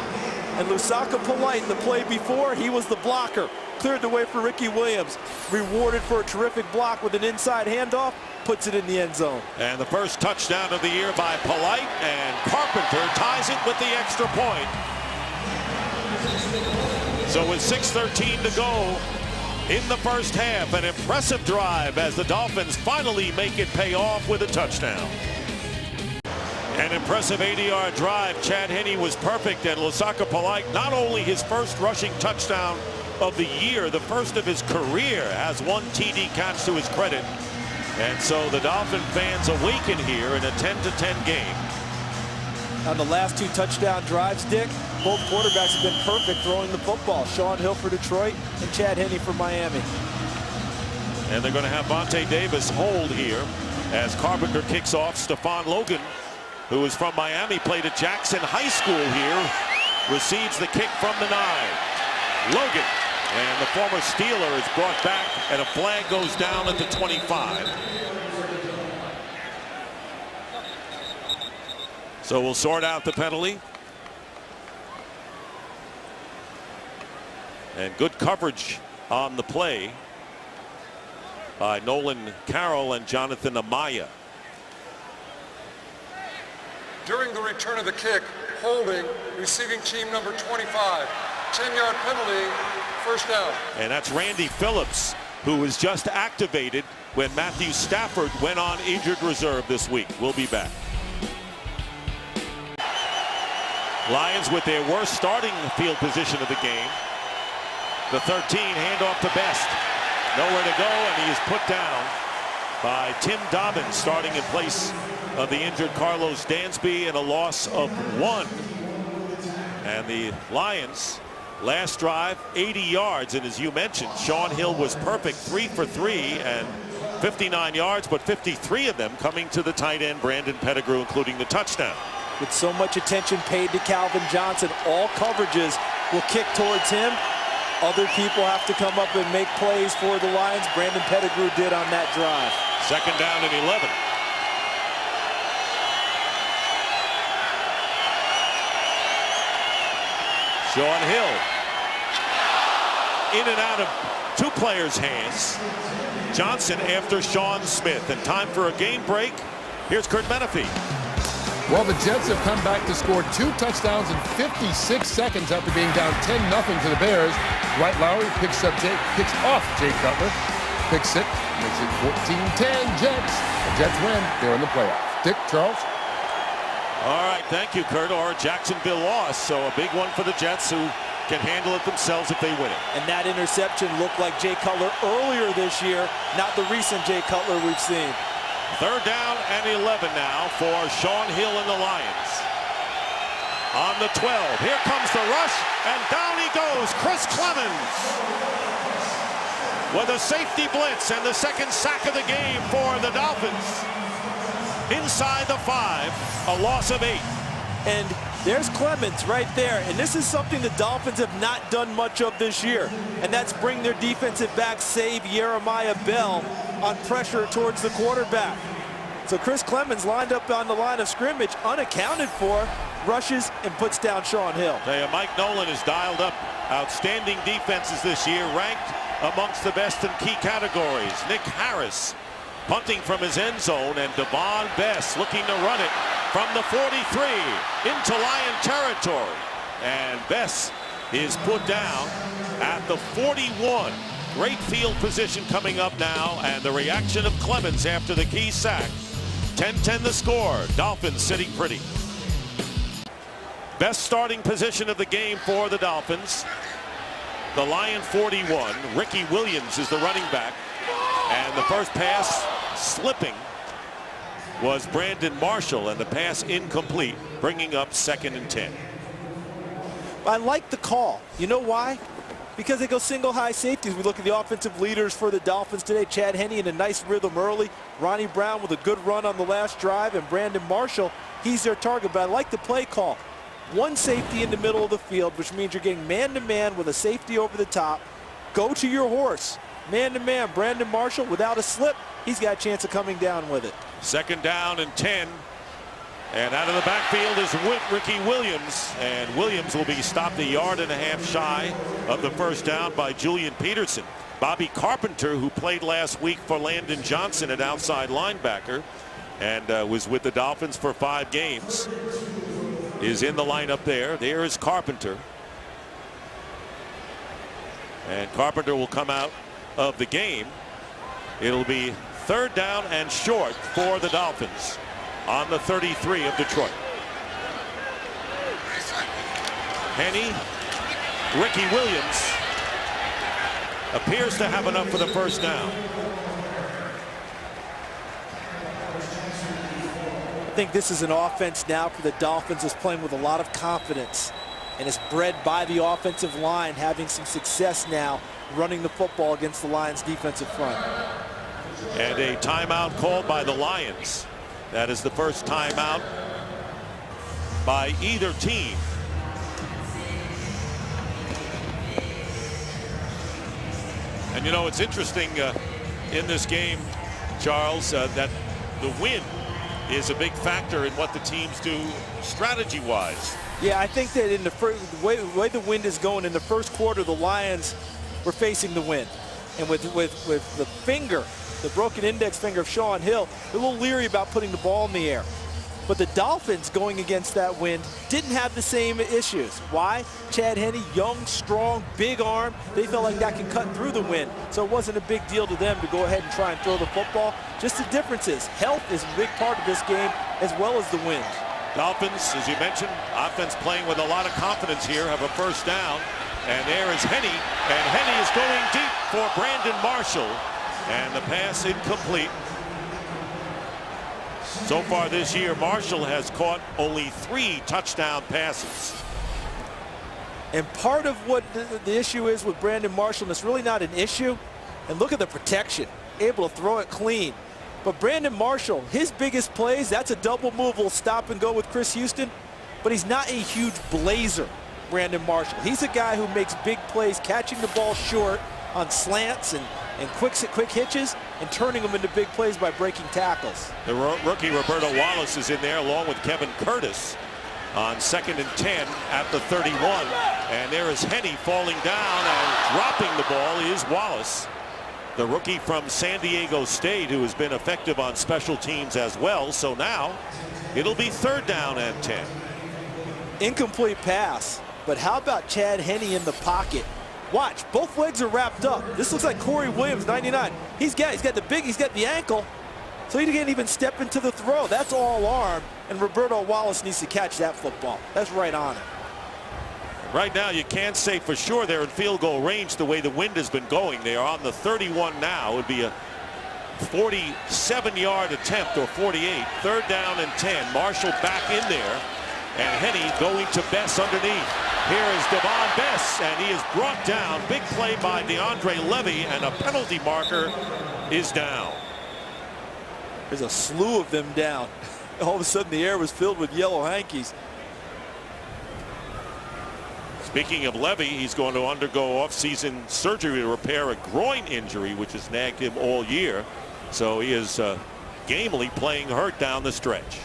And Lusaka Polite, the play before, he was the blocker. Cleared the way for Ricky Williams. Rewarded for a terrific block with an inside handoff. Puts it in the end zone. And the first touchdown of the year by Polite, and Carpenter ties it with the extra point. So with 6:13 to go in the first half, an impressive drive as the Dolphins finally make it pay off with a touchdown. An impressive 80-yard drive. Chad Henne was perfect, and Lusaka Polite, not only his first rushing touchdown of the year, the first of his career, has 1 TD catch to his credit. And so the Dolphin fans awaken here in a 10-10 game. On the last 2 touchdown drives, Dick, both quarterbacks have been perfect throwing the football. Sean Hill for Detroit and Chad Henne for Miami. And they're going to have Vontae Davis hold here as Carpenter kicks off. Stephon Logan, who is from Miami, played at Jackson High School here, receives the kick from the 9. Logan, and the former Steeler, is brought back, and a flag goes down at the 25. So we'll sort out the penalty. And good coverage on the play by Nolan Carroll and Jonathan Amaya. During the return of the kick, holding, receiving team number 25. 10-yard penalty, first down. And that's Randy Phillips, who was just activated when Matthew Stafford went on injured reserve this week. We'll be back. Lions with their worst starting field position of the game. The 13, handoff to Best. Nowhere to go, and he is put down. by Tim Dobbins, starting in place of the injured Carlos Dansby, and a loss of 1. And the Lions, last drive, 80 yards. And as you mentioned, Sean Hill was perfect, 3 for 3 and 59 yards, but 53 of them coming to the tight end, Brandon Pettigrew, including the touchdown. With so much attention paid to Calvin Johnson, all coverages will kick towards him. Other people have to come up and make plays for the Lions. Brandon Pettigrew did on that drive. Second down and 11. Sean Hill in and out of 2 players' hands. Johnson after Sean Smith, and time for a game break. Here's Kurt Menefee. Well, the Jets have come back to score 2 touchdowns in 56 seconds after being down 10-0 to the Bears. Dwight Lowry picks off Jay Cutler, picks it, makes it 14-10 Jets. The Jets win. They're in the playoffs. Dick, Charles. All right, thank you, Kurt. Or Jacksonville lost, so a big one for the Jets, who can handle it themselves if they win it. And that interception looked like Jay Cutler earlier this year, not the recent Jay Cutler we've seen. Third down and 11 now for Sean Hill and the Lions. On the 12, here comes the rush, and down he goes, Chris Clemens, with a safety blitz and the second sack of the game for the Dolphins. Inside the 5, a loss of 8. And there's Clemens right there. And this is something the Dolphins have not done much of this year. And that's bring their defensive back, save Jeremiah Bell on pressure towards the quarterback. So Chris Clemens lined up on the line of scrimmage, unaccounted for, rushes and puts down Sean Hill. Mike Nolan has dialed up outstanding defenses this year, ranked amongst the best in key categories. Nick Harris punting from his end zone, and Devon Bess looking to run it from the 43 into Lion territory. And Bess is put down at the 41. Great field position coming up now, and the reaction of Clemens after the key sack. 10-10 the score. Dolphins sitting pretty. Best starting position of the game for the Dolphins. The Lion 41. Ricky Williams is the running back. And the first pass slipping was Brandon Marshall, and the pass incomplete, bringing up 2nd and 10. I like the call. You know why? Because they go single high safeties. We look at the offensive leaders for the Dolphins today. Chad Henne in a nice rhythm early. Ronnie Brown with a good run on the last drive. And Brandon Marshall, he's their target. But I like the play call. One safety in the middle of the field, which means you're getting man-to-man with a safety over the top. Go to your horse. Man-to-man, Brandon Marshall, without a slip, he's got a chance of coming down with it. 2nd down and 10. And out of the backfield is Ricky Williams. And Williams will be stopped 1.5 yards shy of the first down by Julian Peterson. Bobby Carpenter, who played last week for Landon Johnson at outside linebacker and was with the Dolphins for 5 games, is in the lineup there. There is Carpenter. And Carpenter will come out of the game. It'll be 3rd down and short for the Dolphins on the 33 of Detroit. Henne, Ricky Williams appears to have enough for the first down. I think this is an offense now for the Dolphins that's playing with a lot of confidence, and it's bred by the offensive line having some success now running the football against the Lions defensive front. And a timeout called by the Lions. That is the first timeout by either team. And you know, it's interesting in this game, Charles, that the wind is a big factor in what the teams do strategy-wise. Yeah, I think that in the way the wind is going in the first quarter, the Lions were facing the wind. And with the finger, the broken index finger of Sean Hill, they're a little leery about putting the ball in the air. But the Dolphins, going against that wind, didn't have the same issues. Why? Chad Henne, young, strong, big arm. They felt like that can cut through the wind. So it wasn't a big deal to them to go ahead and try and throw the football. Just the difference is health is a big part of this game as well as the wind. Dolphins, as you mentioned, offense playing with a lot of confidence here, have a first down. And there is Henne, and Henne is going deep for Brandon Marshall. And the pass incomplete. So far this year, Marshall has caught only 3 touchdown passes. And part of what the issue is with Brandon Marshall, and it's really not an issue, and look at the protection, able to throw it clean. But Brandon Marshall, his biggest plays, that's a double move, will stop and go with Chris Houston, but he's not a huge blazer, Brandon Marshall. He's a guy who makes big plays, catching the ball short on slants and quick hitches and turning them into big plays by breaking tackles. The rookie Roberto Wallace is in there along with Kevin Curtis on 2nd and 10 at the 31. And there is Henney falling down, and dropping the ball is Wallace, the rookie from San Diego State, who has been effective on special teams as well. So now it'll be 3rd down and 10. Incomplete pass, but how about Chad Henne in the pocket? Watch, both legs are wrapped up. This looks like Corey Williams, 99. He's got the ankle, so he didn't even step into the throw. That's all arm, and Roberto Wallace needs to catch that football. That's right on it. Right now, you can't say for sure they're in field goal range the way the wind has been going. They are on the 31 now. It would be a 47-yard attempt, or 48. 3rd down and 10. Marshall back in there, and Henne going to Bess underneath. Here is Devon Bess, and he is brought down. Big play by DeAndre Levy, and a penalty marker is down. There's a slew of them down. All of a sudden, the air was filled with yellow hankies. Speaking of Levy, he's going to undergo off-season surgery to repair a groin injury, which has nagged him all year. So he is gamely playing hurt down the stretch.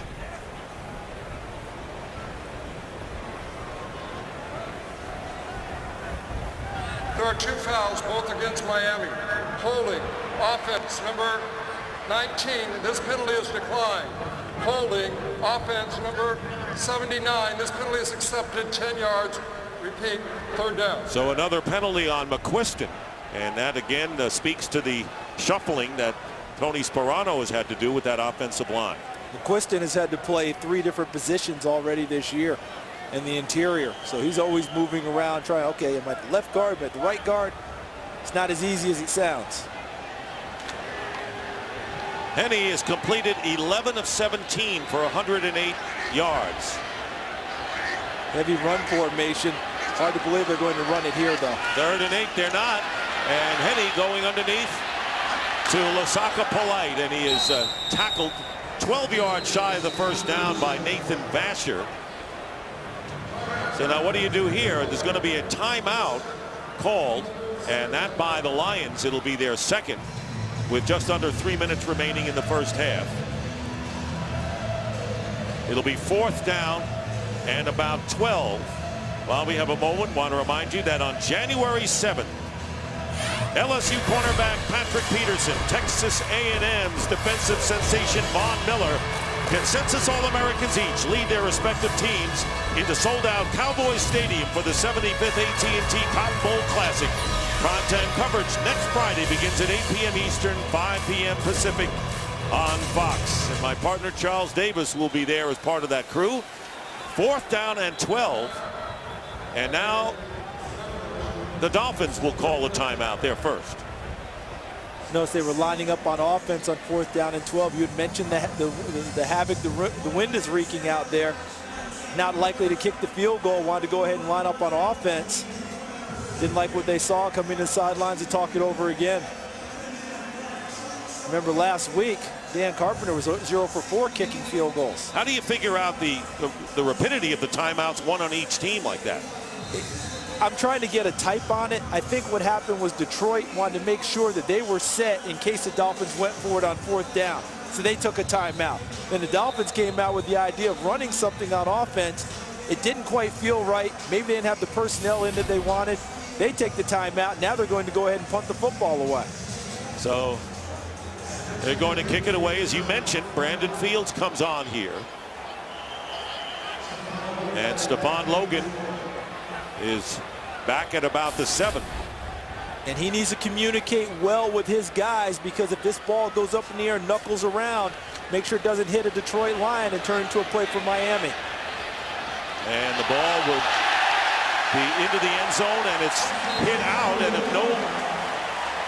There are 2 fouls, both against Miami. Holding, offense number 19. This penalty is declined. Holding, offense number 79. This penalty is accepted, 10 yards. Repeat, 3rd down. So another penalty on McQuiston, and that again speaks to the shuffling that Tony Sperano has had to do with that offensive line. McQuiston has had to play 3 different positions already this year in the interior, so he's always moving around trying, okay, am I at the left guard, am I at the right guard? It's not as easy as it sounds. Henne has completed 11 of 17 for 108 yards. Heavy run formation. Hard to believe they're going to run it here, though. 3rd and 8, they're not. And Henne going underneath to Lasaka Polite, and he is tackled 12 yards shy of the 1st down by Nathan Vasher. So now what do you do here? There's going to be a timeout called, and that by the Lions. It'll be their 2nd with just under 3 minutes remaining in the 1st half. It'll be 4th down and about 12. While we have a moment, want to remind you that on January 7th, LSU cornerback Patrick Peterson, Texas A&M's defensive sensation Von Miller, consensus All-Americans each lead their respective teams into sold-out Cowboys Stadium for the 75th AT&T Cotton Bowl Classic. Primetime coverage next Friday begins at 8 p.m. Eastern, 5 p.m. Pacific on Fox. And my partner Charles Davis will be there as part of that crew. 4th down and 12. And now the Dolphins will call a timeout there first. Notice they were lining up on offense on 4th down and 12. You had mentioned the havoc the wind is wreaking out there. Not likely to kick the field goal. Wanted to go ahead and line up on offense. Didn't like what they saw, coming to the sidelines to talk it over again. Remember last week, Dan Carpenter was 0 for 4 kicking field goals. How do you figure out the rapidity of the timeouts, one on each team like that? I'm trying to get a type on it. I think what happened was Detroit wanted to make sure that they were set in case the Dolphins went for it on 4th down. So they took a timeout. Then the Dolphins came out with the idea of running something on offense. It didn't quite feel right. Maybe they didn't have the personnel in that they wanted. They take the timeout. Now they're going to go ahead and punt the football away. So they're going to kick it away. As you mentioned, Brandon Fields comes on here. And Stephon Logan is back at about the 7. And he needs to communicate well with his guys, because if this ball goes up in the air and knuckles around, make sure it doesn't hit a Detroit Lion and turn into a play for Miami. And the ball will be into the end zone, and it's hit out. And if no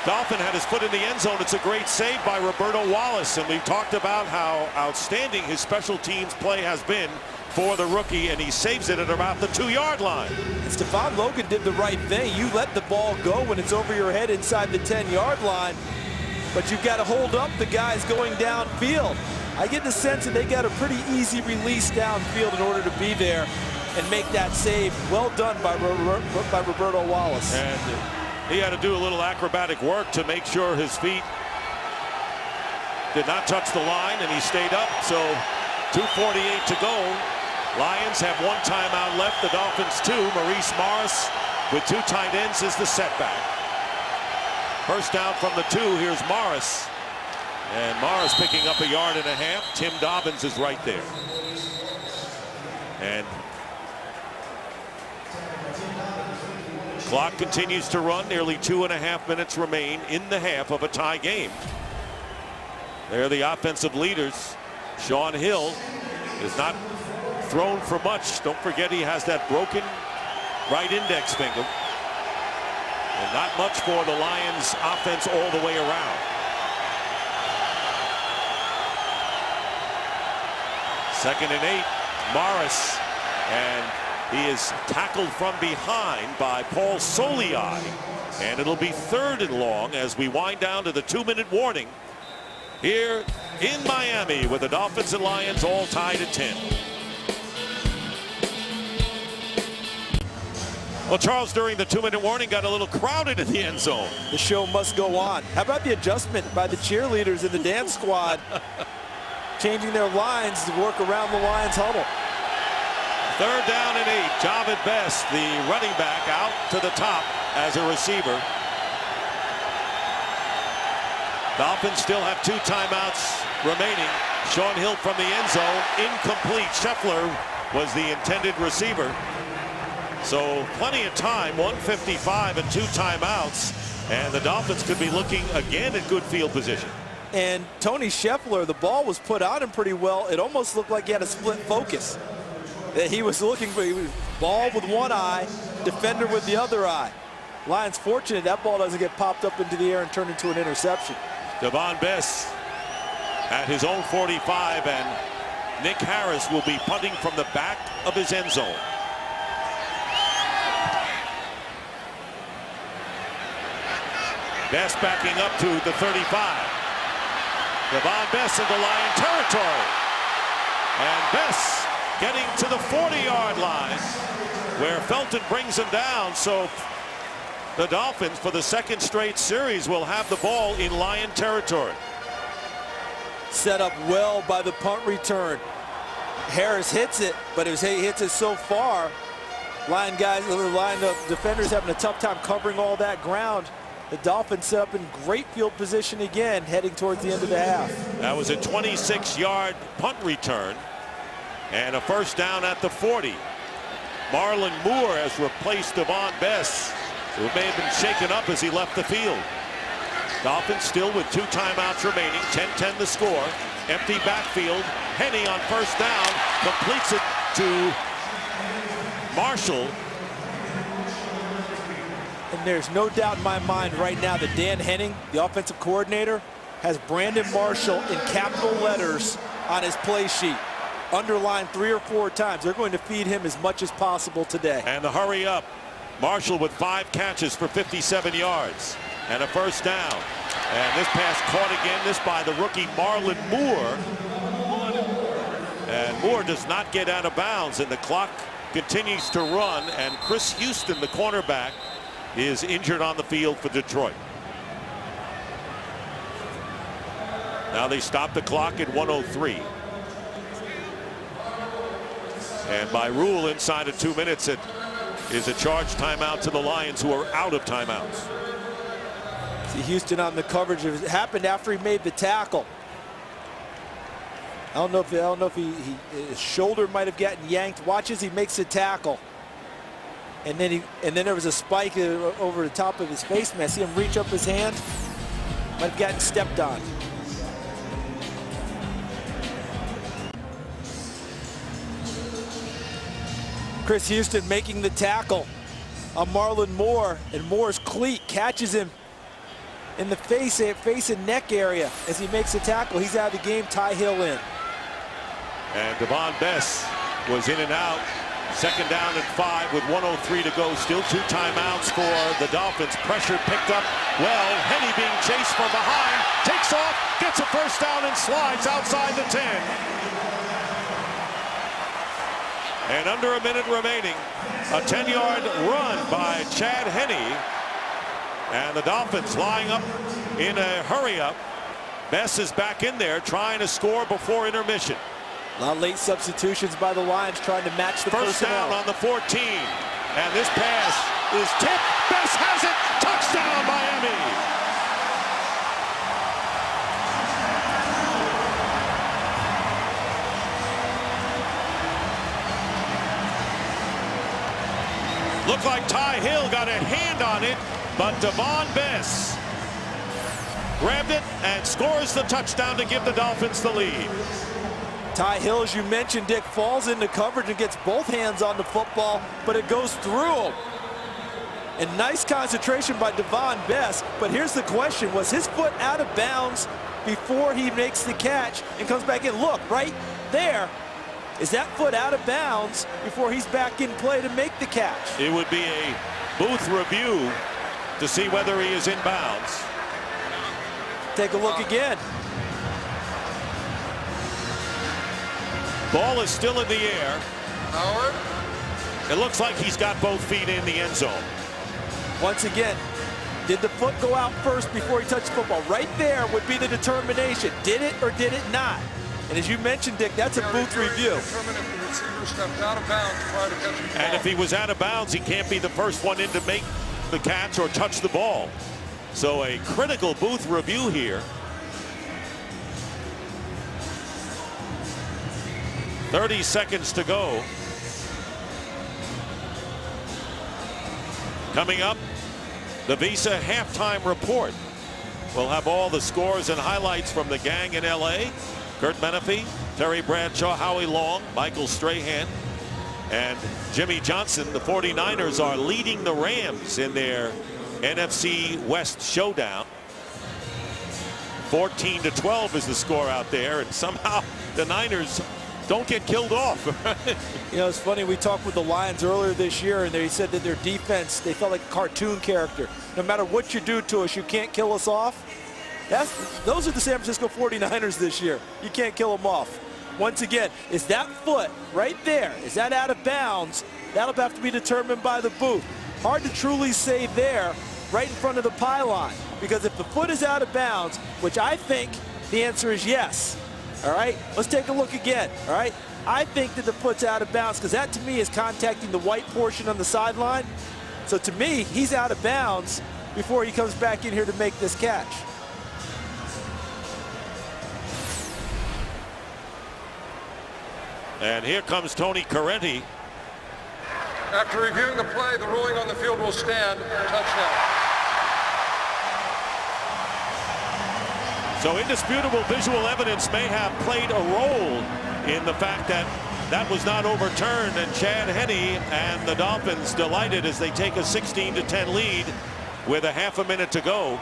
Dolphin had his foot in the end zone. It's a great save by Roberto Wallace, and we've talked about how outstanding his special teams play has been for the rookie, and he saves it at about the 2-yard line. Stephon Logan did the right thing. You let the ball go when it's over your head inside the 10-yard line, but you've got to hold up the guys going downfield. I get the sense that they got a pretty easy release downfield in order to be there and make that save. Well done by Roberto Wallace. And he had to do a little acrobatic work to make sure his feet did not touch the line, and he stayed up. So 2:48 to go. Lions have 1 timeout left. The Dolphins 2. Maurice Morris with 2 tight ends is the setback. First down from the 2. Here's Morris. And Morris picking up 1.5 yards. Tim Dobbins is right there. And clock continues to run. Nearly 2.5 minutes remain in the half of a tie game. They're the offensive leaders. Shaun Hill is not thrown for much. Don't forget he has that broken right index finger. And not much for the Lions offense all the way around. Second and 8. Morris, and he is tackled from behind by Paul Soliai, and it'll be 3rd and long as we wind down to the 2-minute warning here in Miami, with the Dolphins and Lions all tied at 10. Well, Charles, during the 2-minute warning, got a little crowded in the end zone. The show must go on. How about the adjustment by the cheerleaders in the dance squad, changing their lines to work around the Lions huddle. 3rd down and 8. Javid Best, the running back, out to the top as a receiver. Dolphins still have 2 timeouts remaining. Shaun Hill from the end zone, incomplete. Scheffler was the intended receiver. So plenty of time, 1:55 and 2 timeouts, and the Dolphins could be looking again at good field position. And Tony Scheffler, the ball was put on him pretty well. It almost looked like he had a split focus. That he was looking for ball with one eye, defender with the other eye. Lions fortunate that ball doesn't get popped up into the air and turned into an interception. Devon Bess at his own 45, and Nick Harris will be punting from the back of his end zone. Bess backing up to the 35. Devon Bess into Lion territory. And Bess getting to the 40-yard line, where Felton brings him down. So the Dolphins, for the 2nd straight series, will have the ball in Lion territory. Set up well by the punt return. Harris hits it, but he hits it so far. Lion defenders having a tough time covering all that ground. The Dolphins set up in great field position again, heading towards the end of the half. That was a 26-yard punt return and a first down at the 40. Marlon Moore has replaced Devon Bess, who may have been shaken up as he left the field. Dolphins still with 2 timeouts remaining, 10-10 the score. Empty backfield. Henne on first down, completes it to Marshall. And there's no doubt in my mind right now that Dan Henning, the offensive coordinator, has Brandon Marshall in capital letters on his play sheet. Underlined 3 or 4 times. They're going to feed him as much as possible today. And the hurry up. Marshall with 5 catches for 57 yards and a first down. And this pass caught again, this by the rookie Marlon Moore. And Moore does not get out of bounds, and the clock continues to run, and Chris Houston, the cornerback, is injured on the field for Detroit. Now they stop the clock at 1:03. And by rule, inside of 2 minutes, it is a charge timeout to the Lions, who are out of timeouts. See Houston on the coverage. It happened after he made the tackle. I don't know if his shoulder might have gotten yanked. Watch as he makes the tackle. And then there was a spike over the top of his face mask. See him reach up his hand. Might have gotten stepped on. Chris Houston making the tackle on Marlon Moore, and Moore's cleat catches him in the face and neck area as he makes a tackle. He's out of the game. Ty Hill in. And Devon Bess was in and out. Second down and 5 with 1:03 to go. Still 2 timeouts for the Dolphins. Pressure picked up well. Henne being chased from behind. Takes off, gets a first down and slides outside the 10. And under a minute remaining, a 10-yard run by Chad Henne. And the Dolphins lying up in a hurry-up. Bess is back in there trying to score before intermission. A lot of late substitutions by the Lions trying to match the First personnel. down on the 14. And this pass is tipped. Bess has it. Touchdown, Miami. Looked like Ty Hill got a hand on it, but Devon Bess grabbed it and scores the touchdown to give the Dolphins the lead. Ty Hill, as you mentioned, Dick, falls into coverage and gets both hands on the football, but it goes through him. And nice concentration by Devon Bess, but here's the question. Was his foot out of bounds before he makes the catch and comes back in? Look, right there. Is that foot out of bounds before he's back in play to make the catch? It would be a booth review to see whether he is in bounds. Take a look again. Ball is still in the air. Howard. It looks like he's got both feet in the end zone. Once again, did the foot go out first before he touched the football? Right there would be the determination. Did it or did it not? And as you mentioned, Dick, that's a booth review. Determine if the receiver stepped out of bounds prior to catching the ball. And if he was out of bounds, he can't be the first one in to make the catch or touch the ball. So a critical booth review here. 30 seconds to go. Coming up, the Visa halftime report. We'll have all the scores and highlights from the gang in LA. Kurt Menefee, Terry Bradshaw, Howie Long, Michael Strahan, and Jimmy Johnson. The 49ers are leading the Rams in their NFC West showdown. 14-12 is the score out there, and somehow the Niners don't get killed off. You know, it's funny, we talked with the Lions earlier this year, and they said that their defense, they felt like a cartoon character. No matter what you do to us, you can't kill us off. Those are the San Francisco 49ers this year. You can't kill them off. Once again, is that foot right there, is that out of bounds? That'll have to be determined by the booth. Hard to truly say there, right in front of the pylon, because if the foot is out of bounds, which I think the answer is yes. All right, let's take a look again. All right, I think that the foot's out of bounds because that to me is contacting the white portion on the sideline. So to me, he's out of bounds before he comes back in here to make this catch. And here comes Tony Correnti. After reviewing the play, the ruling on the field will stand. Touchdown. So indisputable visual evidence may have played a role in the fact that that was not overturned, and Chad Henne and the Dolphins delighted as they take a 16-10 lead with a half a minute to go.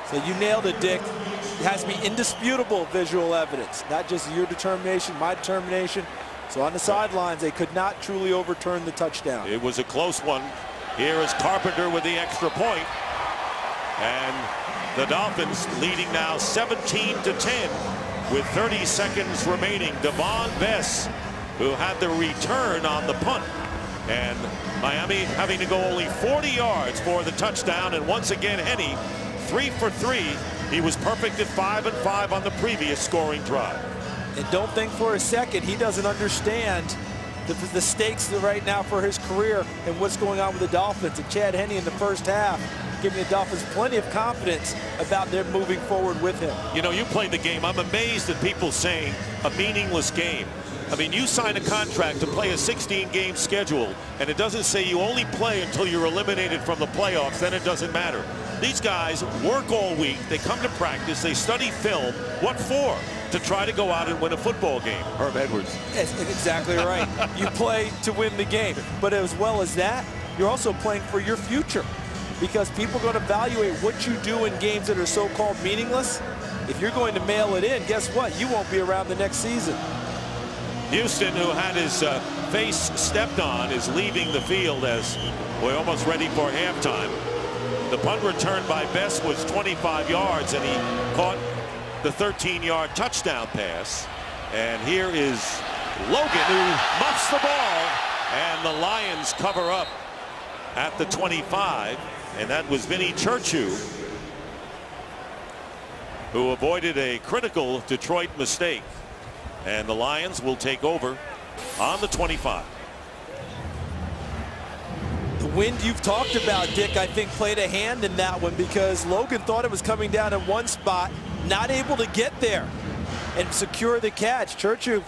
So you nailed it, Dick. It has to be indisputable visual evidence, not just your determination, my determination. So on the sidelines, they could not truly overturn the touchdown. It was a close one. Here is Carpenter with the extra point. And the Dolphins leading now 17-10 with 30 seconds remaining. Devon Bess, who had the return on the punt. And Miami having to go only 40 yards for the touchdown. And once again, Henne, 3 for 3. He was perfect at 5-5 on the previous scoring drive. And don't think for a second he doesn't understand the stakes right now for his career and what's going on with the Dolphins. And Chad Henne in the first half giving the Dolphins plenty of confidence about them moving forward with him. You know, you played the game. I'm amazed at people saying a meaningless game. I mean, you sign a contract to play a 16-game schedule, and it doesn't say you only play until you're eliminated from the playoffs. Then it doesn't matter. These guys work all week. They come to practice. They study film. What for? To try to go out and win a football game. Herb Edwards. That's exactly right. You play to win the game. But as well as that, you're also playing for your future. because people are going to evaluate what you do in games that are so-called meaningless. If you're going to mail it in, guess what? You won't be around the next season. Houston, who had his face stepped on, is leaving the field as we're almost ready for halftime. The punt return by Best was 25 yards, and he caught the 13-yard touchdown pass. And here is Logan, who muffs the ball, and the Lions cover up at the 25, and that was Vinny Churchu, who avoided a critical Detroit mistake. And the Lions will take over on the 25. The wind you've talked about, Dick, I think played a hand in that one, because Logan thought it was coming down in one spot, not able to get there and secure the catch. Churchu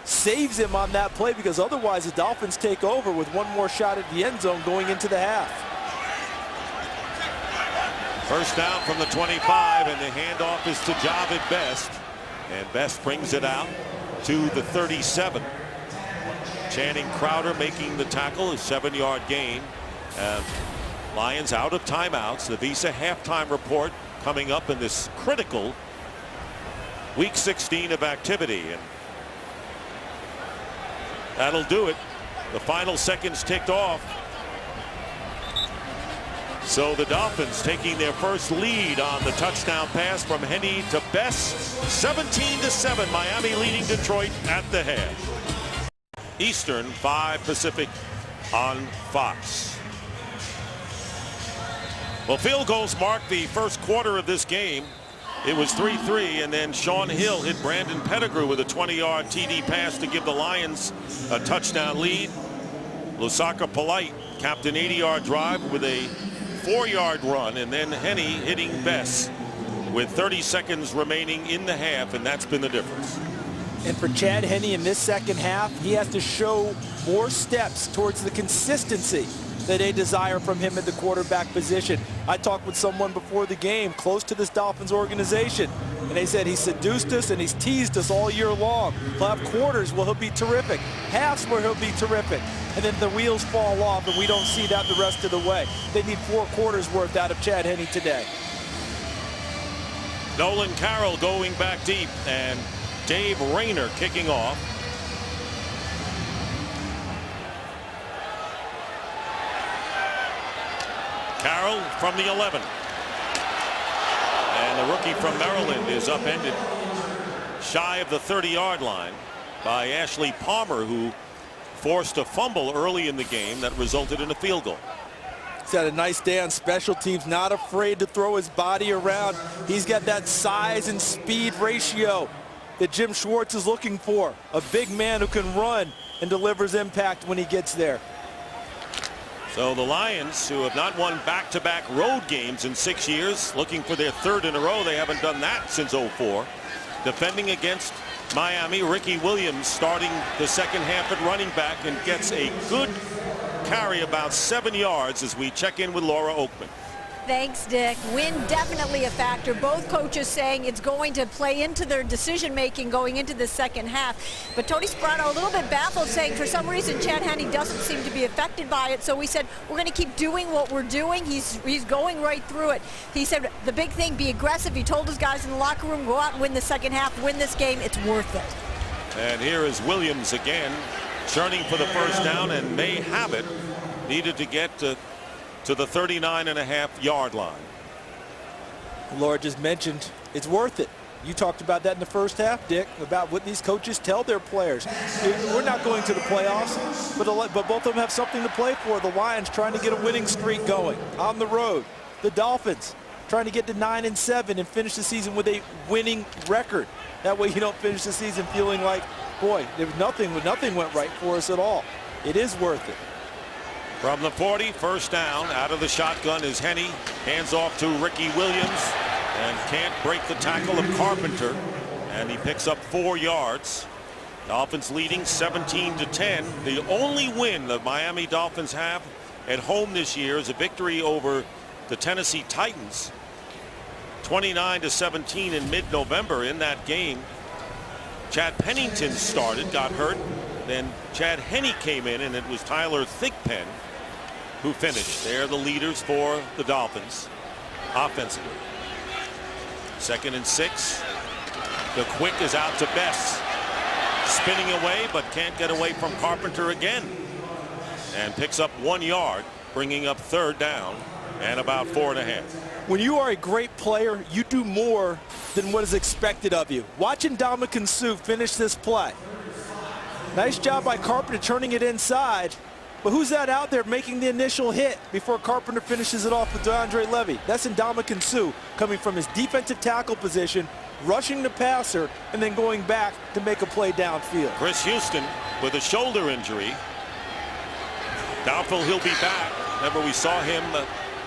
saves him on that play, because otherwise the Dolphins take over with one more shot at the end zone going into the half. First down from the 25, and the handoff is to Javid Best. And Best brings it out to the 37. Channing Crowder making the tackle, a 7-yard gain. Lions out of timeouts. The Visa halftime report coming up in this critical week 16 of activity. And that'll do it. The final seconds ticked off. So the Dolphins taking their first lead on the touchdown pass from Henne to Best. 17-7, Miami leading Detroit at the half. Eastern, 5 Pacific on Fox. Well, field goals marked the first quarter of this game. It was 3-3, and then Sean Hill hit Brandon Pettigrew with a 20-yard TD pass to give the Lions a touchdown lead. Lusaka Polite capped an 80-yard drive with a 4-yard run, and then Henne hitting Best with 30 seconds remaining in the half, and that's been the difference. And for Chad Henne in this second half, he has to show more steps towards the consistency that they desire from him at the quarterback position. I talked with someone before the game close to this Dolphins organization, and they said he seduced us and he's teased us all year long. He'll have quarters where he'll be terrific, halves where he'll be terrific, and then the wheels fall off and we don't see that the rest of the way. They need 4 quarters worth out of Chad Henne today. Nolan Carroll going back deep, and Dave Rayner kicking off. Carroll from the 11. And the rookie from Maryland is upended shy of the 30-yard line by Ashley Palmer, who forced a fumble early in the game that resulted in a field goal. He's had a nice day on special teams, not afraid to throw his body around. He's got that size and speed ratio that Jim Schwartz is looking for. A big man who can run and delivers impact when he gets there. So the Lions, who have not won back-to-back road games in 6 years, looking for their 3rd in a row. They haven't done that since '04. Defending against Miami, Ricky Williams starting the second half at running back and gets a good carry, about 7 yards, as we check in with Laura Oakman. Thanks, Dick. Wind definitely a factor. Both coaches saying it's going to play into their decision-making going into the second half. But Tony Sparano a little bit baffled, saying for some reason Chad Henne doesn't seem to be affected by it. So we said, we're going to keep doing what we're doing. He's going right through it. He said the big thing, be aggressive. He told his guys in the locker room, go out and win the second half, win this game. It's worth it. And here is Williams again, churning for the first down, and may have it. Needed to get to the 39.5-yard line. Laura just mentioned it's worth it. You talked about that in the first half, Dick, about what these coaches tell their players. We're not going to the playoffs, but both of them have something to play for. The Lions trying to get a winning streak going on the road. The Dolphins trying to get to 9-7 and finish the season with a winning record. That way you don't finish the season feeling like, boy, nothing went right for us at all. It is worth it. From the 40, first down, out of the shotgun is Henne. Hands off to Ricky Williams, and can't break the tackle of Carpenter, and he picks up 4 yards. Dolphins leading 17-10. The only win the Miami Dolphins have at home this year is a victory over the Tennessee Titans, 29-17 in mid-November. In that game, Chad Pennington started, got hurt. Then Chad Henne came in, and it was Tyler Thigpen who finished. They're the leaders for the Dolphins offensively. 2nd and 6. The quick is out to Best. Spinning away, but can't get away from Carpenter again. And picks up 1 yard, bringing up 3rd down and about 4.5. When you are a great player, you do more than what is expected of you. Watching Ndamukong Suh finish this play. Nice job by Carpenter turning it inside. But who's that out there making the initial hit before Carpenter finishes it off with DeAndre Levy? That's Ndamukong Suh coming from his defensive tackle position, rushing the passer, and then going back to make a play downfield. Chris Houston with a shoulder injury. Doubtful he'll be back. Remember, we saw him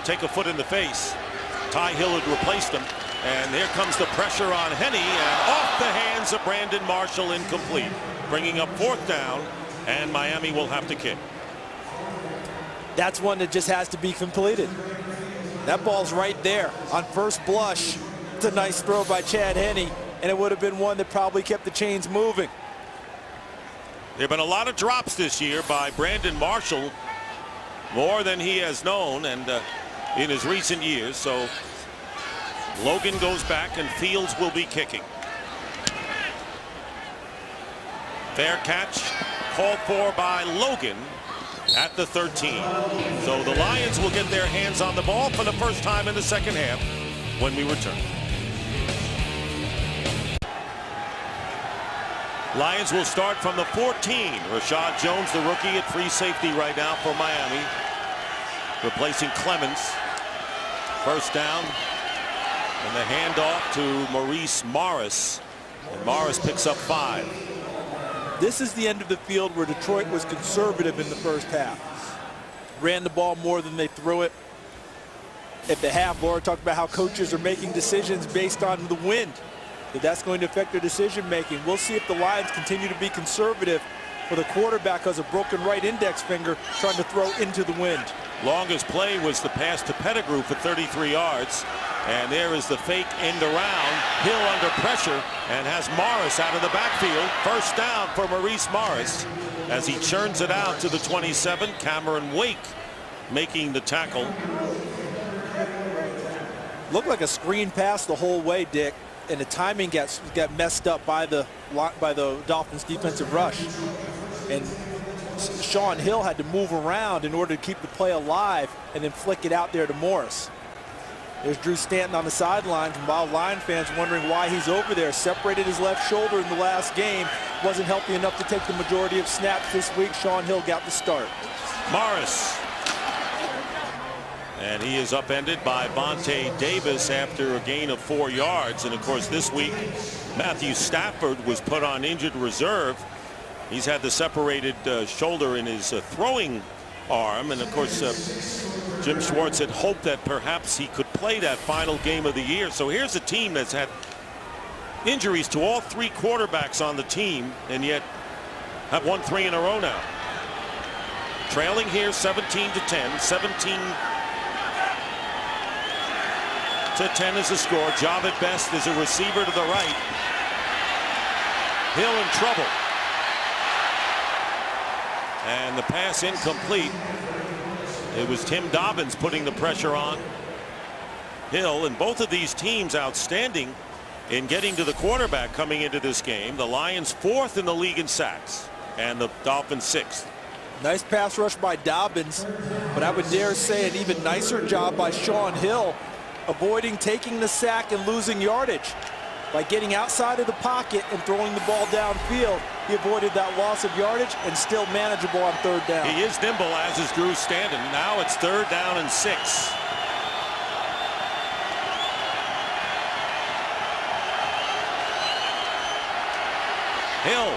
take a foot in the face. Ty Hill had replaced him. And here comes the pressure on Henne, and off the hands of Brandon Marshall, incomplete. Bringing up 4th down, and Miami will have to kick. That's one that just has to be completed. That ball's right there on first blush. It's a nice throw by Chad Henne, and it would have been one that probably kept the chains moving. There have been a lot of drops this year by Brandon Marshall, more than he has known and in his recent years. So Logan goes back, and Fields will be kicking. Fair catch called for by Logan at the 13. So the Lions will get their hands on the ball for the first time in the 2nd half when we return. Lions will start from the 14. Rashad Jones, the rookie, at free safety right now for Miami, replacing Clemens. 1st down, and the handoff to Maurice Morris, and Morris picks up 5. This is the end of the field where Detroit was conservative in the first half. Ran the ball more than they threw it. At the half, Laura talked about how coaches are making decisions based on the wind. That's going to affect their decision making. We'll see if the Lions continue to be conservative for the quarterback has a broken right index finger trying to throw into the wind. Longest play was the pass to Pettigrew for 33 yards. And there is the fake end around. Hill under pressure and has Morris out of the backfield. 1st down for Maurice Morris as he churns it out to the 27. Cameron Wake making the tackle. Looked like a screen pass the whole way, Dick. And the timing got messed up by the Dolphins defensive rush. And Shaun Hill had to move around in order to keep the play alive and then flick it out there to Morris. There's Drew Stanton on the sideline, while Lion fans wondering why he's over there. Separated his left shoulder in the last game. Wasn't healthy enough to take the majority of snaps this week. Shaun Hill got the start. Morris. And he is upended by Vontae Davis after a gain of 4 yards. And of course this week Matthew Stafford was put on injured reserve. He's had the separated shoulder in his throwing arm, and of course Jim Schwartz had hoped that perhaps he could play that final game of the year. So here's a team that's had injuries to all 3 quarterbacks on the team and yet have won 3 in a row now. Trailing here 17-10. 17-10 is the score. Javid Best is a receiver to the right. Hill in trouble. And the pass incomplete. It was Tim Dobbins putting the pressure on Hill, and both of these teams outstanding in getting to the quarterback coming into this game. The Lions 4th in the league in sacks, and the Dolphins 6th. Nice pass rush by Dobbins, but I would dare say an even nicer job by Shaun Hill, avoiding taking the sack and losing yardage. By getting outside of the pocket and throwing the ball downfield, he avoided that loss of yardage and still manageable on 3rd down. He is nimble, as is Drew Stanton. Now it's 3rd down and 6. Hill.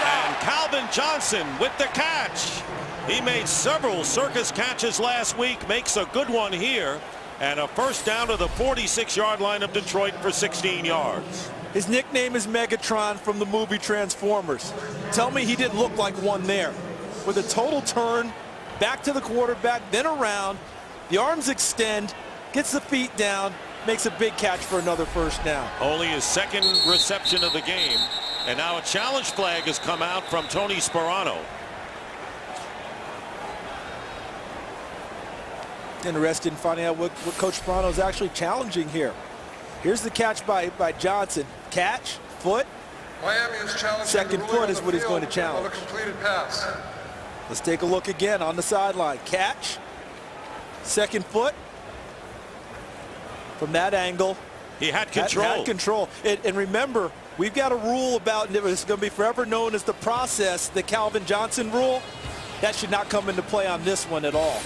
And Calvin Johnson with the catch. He made several circus catches last week, makes a good one here. And a 1st down to the 46-yard line of Detroit for 16 yards. His nickname is Megatron from the movie Transformers. Tell me he didn't look like one there. With a total turn, back to the quarterback, then around. The arms extend, gets the feet down, makes a big catch for another 1st down. Only his 2nd reception of the game. And now a challenge flag has come out from Tony Sperano. Interested in finding out what Coach Sparano is actually challenging here. Here's the catch by Johnson. Catch, foot. Miami is challenging Second the ruling foot on is the what he's field going to challenge. on a completed pass. Let's take a look again on the sideline. Catch, second foot. From that angle, he had control. Had control. And remember, we've got a rule about, and it's going to be forever known as the process, the Calvin Johnson rule. That should not come into play on this one at all.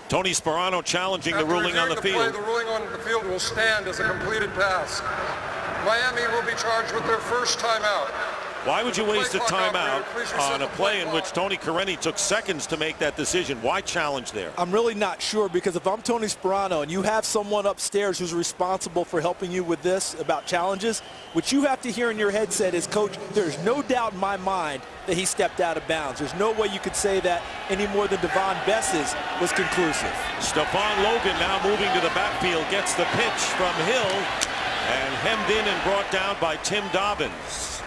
Tony Sparano challenging the ruling on the field. The ruling on the field will stand as a completed pass. Miami will be charged with their first timeout. Why would you waste a timeout on a play in which Tony Correni took seconds to make that decision? Why challenge there? I'm really not sure, because if I'm Tony Sparano and you have someone upstairs who's responsible for helping you with this about challenges, what you have to hear in your headset is, Coach, there's no doubt in my mind that he stepped out of bounds. There's no way you could say that any more than Devon Bess's was conclusive. Stephon Logan now moving to the backfield, gets the pitch from Hill, and hemmed in and brought down by Tim Dobbins.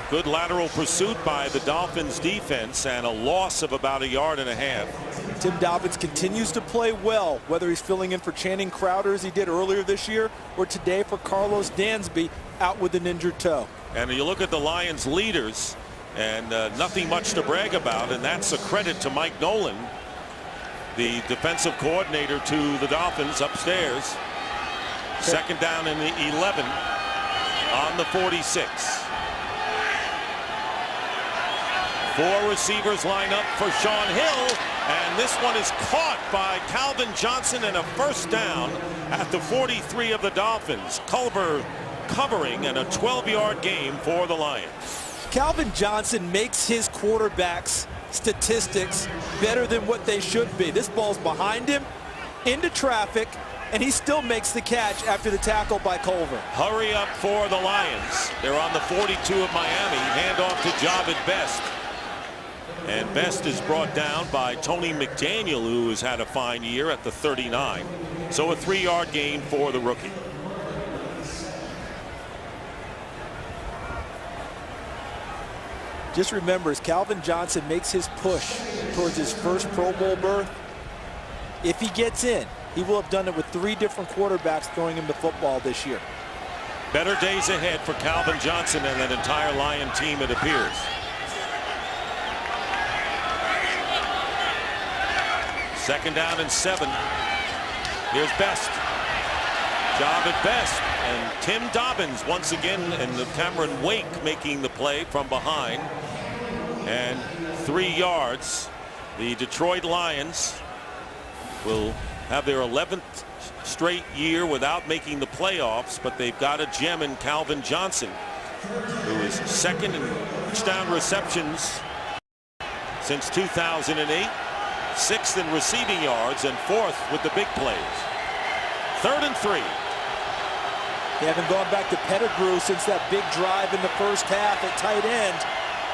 Good lateral pursuit by the Dolphins defense, and a loss of about 1.5 yards. Tim Dobbins continues to play well, whether he's filling in for Channing Crowder as he did earlier this year, or today for Carlos Dansby out with an injured toe. And you look at the Lions leaders, and nothing much to brag about, and that's a credit to Mike Nolan, the defensive coordinator to the Dolphins upstairs. Second down in the 11 on the 46. 4 receivers line up for Sean Hill, and this one is caught by Calvin Johnson, and a first down at the 43 of the Dolphins. Culver covering, and a 12-yard gain for the Lions. Calvin Johnson makes his quarterbacks statistics better than what they should be. This ball's behind him, into traffic, and he still makes the catch after the tackle by Culver. Hurry up for the Lions. They're on the 42 of Miami. Handoff to Javid Best. And Best is brought down by Tony McDaniel, who has had a fine year at the 39. So a 3-yard gain for the rookie. Just remember, as Calvin Johnson makes his push towards his first Pro Bowl berth, if he gets in, he will have done it with 3 different quarterbacks throwing him the football this year. Better days ahead for Calvin Johnson and that entire Lion team, it appears. Second down and 7. Here's Best. Job at Best. And Tim Dobbins once again, and the Cameron Wake making the play from behind. And 3 yards. The Detroit Lions will have their 11th straight year without making the playoffs, but they've got a gem in Calvin Johnson, who is second in touchdown receptions since 2008. 6th in receiving yards, and 4th with the big plays. 3rd and 3. They haven't gone back to Pettigrew since that big drive in the first half at tight end.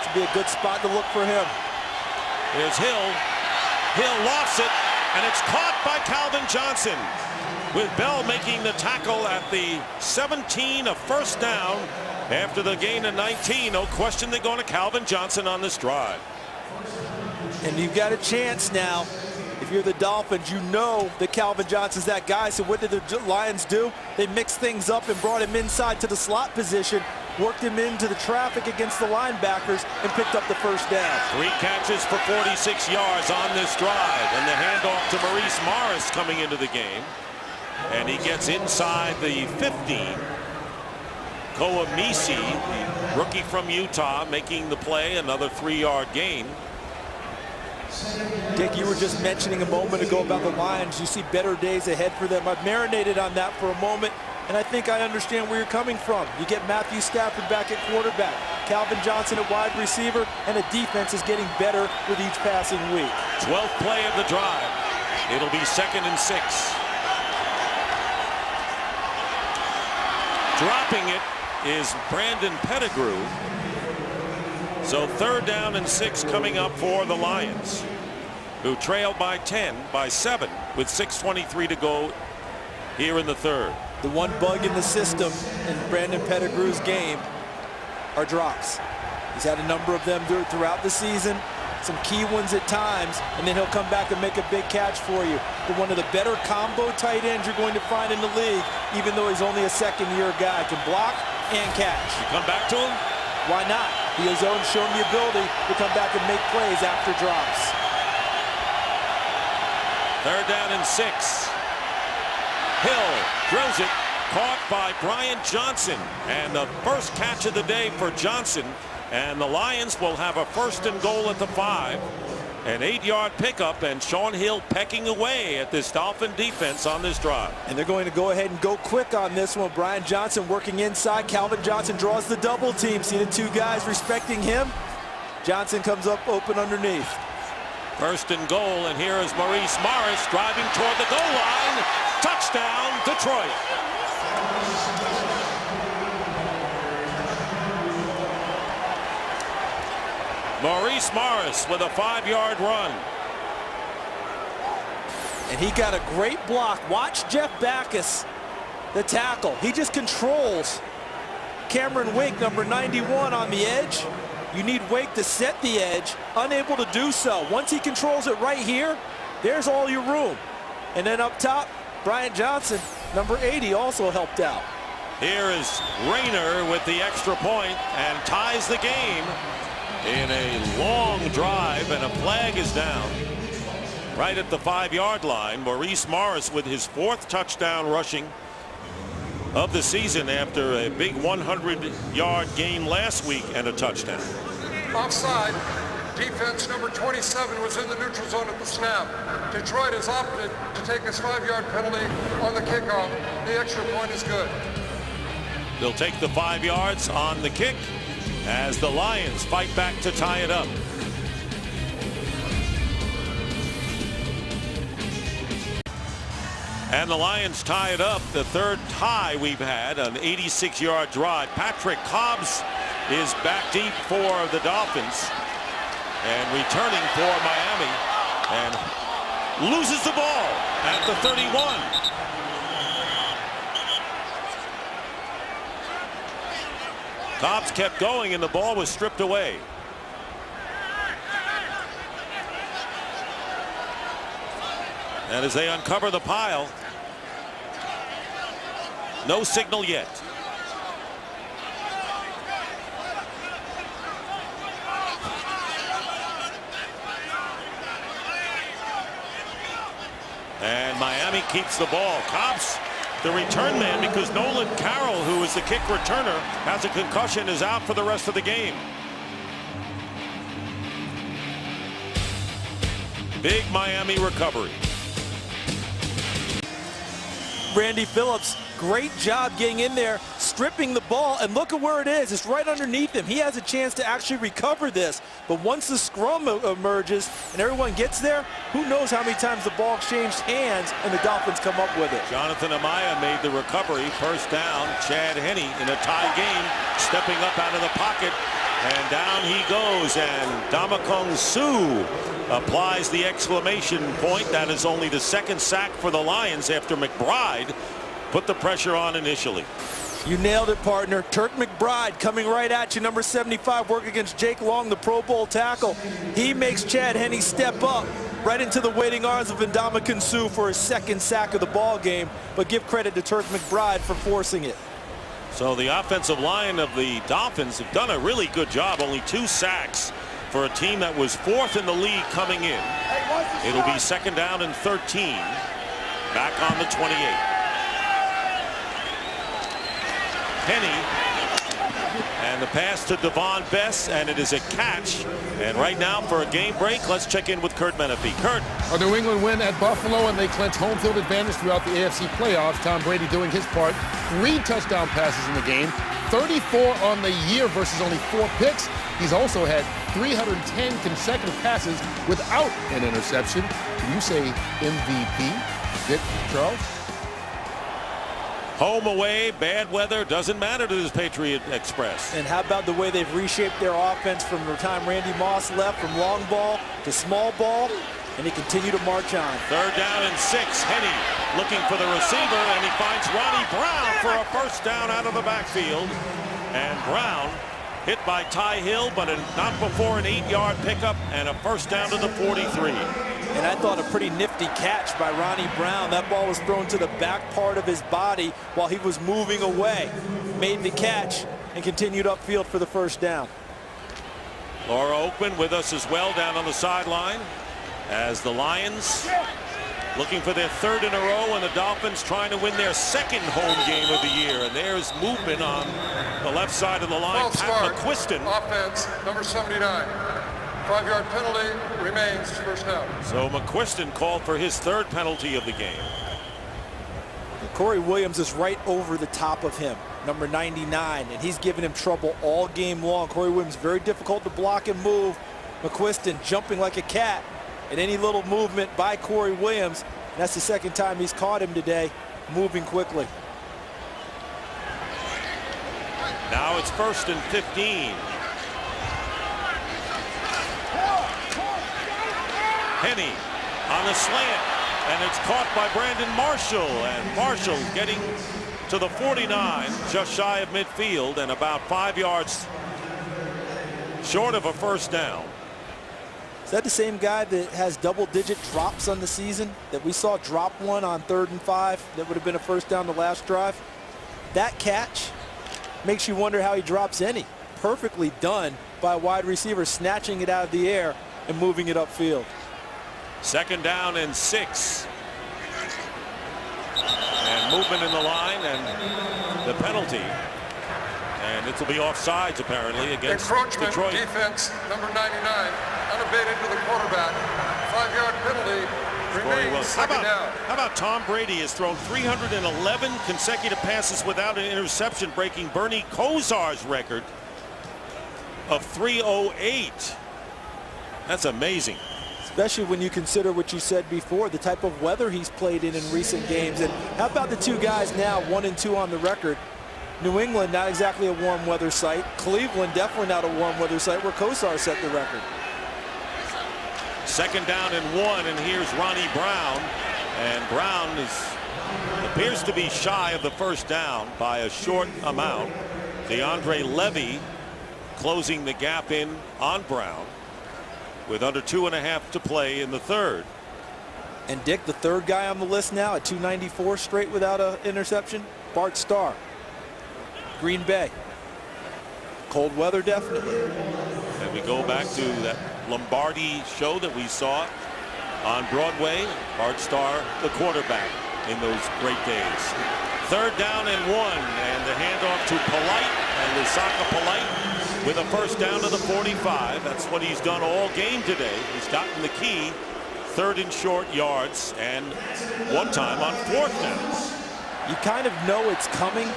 Should be a good spot to look for him. Here's Hill. Hill lofts it, and it's caught by Calvin Johnson, with Bell making the tackle at the 17, a first down after the gain of 19. No question they're going to Calvin Johnson on this drive. And you've got a chance now. If you're the Dolphins, you know that Calvin Johnson's that guy. So what did the Lions do? They mixed things up and brought him inside to the slot position, worked him into the traffic against the linebackers, and picked up the first down. 3 catches for 46 yards on this drive, and the handoff to Maurice Morris coming into the game. And he gets inside the 15. Koamisi, the rookie from Utah, making the play, another 3-yard gain. Dick, you were just mentioning a moment ago about the Lions. You see better days ahead for them. I've marinated on that for a moment, and I think I understand where you're coming from. You get Matthew Stafford back at quarterback, Calvin Johnson at wide receiver, and the defense is getting better with each passing week. 12th play of the drive. It'll be 2nd and 6. Dropping it is Brandon Pettigrew. So 3rd down and 6 coming up for the Lions, who trail by 7 with 6:23 to go here in the 3rd. The one bug in the system in Brandon Pettigrew's game are drops. He's had a number of them throughout the season. some key ones at times, and then he'll come back and make a big catch for you. But one of the better combo tight ends you're going to find in the league, even though he's only a second-year guy. Can block and catch. You come back to him? Why not? He has shown the ability to come back and make plays after drops. 3rd down and 6. Hill drills it, caught by Brian Johnson, and the first catch of the day for Johnson, and the Lions will have a 1st and goal at the 5. An 8-yard pickup, and Sean Hill pecking away at this Dolphin defense on this drive. And they're going to go ahead and go quick on this one. Brian Johnson working inside. Calvin Johnson draws the double team. See the two guys respecting him. Johnson comes up open underneath. 1st and goal, and here is Maurice Morris driving toward the goal line. Touchdown, Detroit. Maurice Morris with a 5-yard run. And he got a great block. Watch Jeff Backus, the tackle. He just controls Cameron Wake, number 91, on the edge. You need Wake to set the edge, unable to do so. Once he controls it right here, there's all your room. And then up top, Brian Johnson, number 80, also helped out. Here is Rayner with the extra point and ties the game in a long drive, and a flag is down right at the 5-yard line. Maurice Morris with his 4th touchdown rushing of the season after a big 100-yard game last week and a touchdown. Offside. Defense number 27 was in the neutral zone at the snap. Detroit has opted to take his 5-yard penalty on the kickoff. The extra point is good. They'll take the 5 yards on the kick as the Lions fight back to tie it up. And the Lions tie it up, the 3rd tie we've had, an 86-yard drive. Patrick Cobbs is back deep for the Dolphins and returning for Miami, and loses the ball at the 31. Cobbs kept going, and the ball was stripped away. And as they uncover the pile, no signal yet. And Miami keeps the ball. Cobbs, the return man, because Nolan Carroll, who is the kick returner, has a concussion, is out for the rest of the game. Big Miami recovery. Randy Phillips, great job getting in there, stripping the ball, and look at where it is. It's right underneath him. He has a chance to actually recover this, but once the scrum emerges and everyone gets there, who knows how many times the ball exchanged hands and the Dolphins come up with it. Jonathan Amaya made the recovery. 1st down. Chad Henne in a tie game, stepping up out of the pocket, and down he goes, and Damakong Suh applies the exclamation point. That is only the 2nd sack for the Lions after McBride put the pressure on initially. You nailed it, partner. Turk McBride coming right at you, number 75, working against Jake Long, the Pro Bowl tackle. He makes Chad Henne step up right into the waiting arms of Ndamukong Suh for his 2nd sack of the ball game, but give credit to Turk McBride for forcing it. So the offensive line of the Dolphins have done a really good job. Only 2 sacks for a team that was 4th in the league coming in. It'll be 2nd down and 13. Back on the 28. Henne, and the pass to Devon Bess, and it is a catch. And right now for a game break, let's check in with Kurt Menefee. Kurt. A New England win at Buffalo, and they clinch home field advantage throughout the AFC playoffs. Tom Brady doing his part. 3 touchdown passes in the game. 34 on the year versus only 4 picks. He's also had 310 consecutive passes without an interception. Can you say MVP, Dick Charles? Home, away, bad weather, doesn't matter to this Patriot Express. And how about the way they've reshaped their offense from the time Randy Moss left, from long ball to small ball, and they continue to march on. 3rd down and 6. Henne looking for the receiver, and he finds Ronnie Brown for a 1st down out of the backfield. And Brown hit by Ty Hill, but not before an 8-yard pickup and a first down to the 43. And I thought a pretty nifty catch by Ronnie Brown. That ball was thrown to the back part of his body while he was moving away. Made the catch and continued upfield for the first down. Laura Oakman with us as well down on the sideline as the Lions looking for their 3rd in a row, and the Dolphins trying to win their 2nd home game of the year. And there's movement on the left side of the line. Pat McQuiston. Offense, number 79. 5-yard penalty remains first down. So McQuiston called for his 3rd penalty of the game. Corey Williams is right over the top of him, number 99, and he's giving him trouble all game long. Corey Williams very difficult to block and move. McQuiston jumping like a cat, and any little movement by Corey Williams, that's the 2nd time he's caught him today, moving quickly. Now it's 1st and 15. Henny on the slant, and it's caught by Brandon Marshall, and Marshall getting to the 49, just shy of midfield and about 5 yards short of a first down. Is that the same guy that has double-digit drops on the season that we saw drop one on 3rd and 5 that would have been a first down the last drive? That catch makes you wonder how he drops any. Perfectly done by a wide receiver, snatching it out of the air and moving it upfield. 2nd down and 6. And movement in the line and the penalty. And it will be offsides apparently against Encroachment, Detroit. defense, number 99, unabated to the quarterback. 5-yard penalty remains second down. How about Tom Brady has thrown 311 consecutive passes without an interception, breaking Bernie Kosar's record of 308. That's amazing. Especially when you consider what you said before, the type of weather he's played in recent games. And how about the 2 guys now, 1 and 2 on the record? New England, not exactly a warm weather site. Cleveland, definitely not a warm weather site where Kosar set the record. 2nd down and 1, and here's Ronnie Brown. And Brown appears to be shy of the first down by a short amount. DeAndre Levy closing the gap in on Brown with under 2.5 to play in the 3rd. And Dick, the 3rd guy on the list now at 294 straight without an interception, Bart Starr, Green Bay. Cold weather, definitely. And we go back to that Lombardi show that we saw on Broadway. Bart Starr, the quarterback in those great days. 3rd down and 1, and the handoff to Polite, and Lusaka Polite with a first down to the 45. That's what he's done all game today. He's gotten the key, 3rd and short yards, and one time on 4th down. You kind of know it's coming,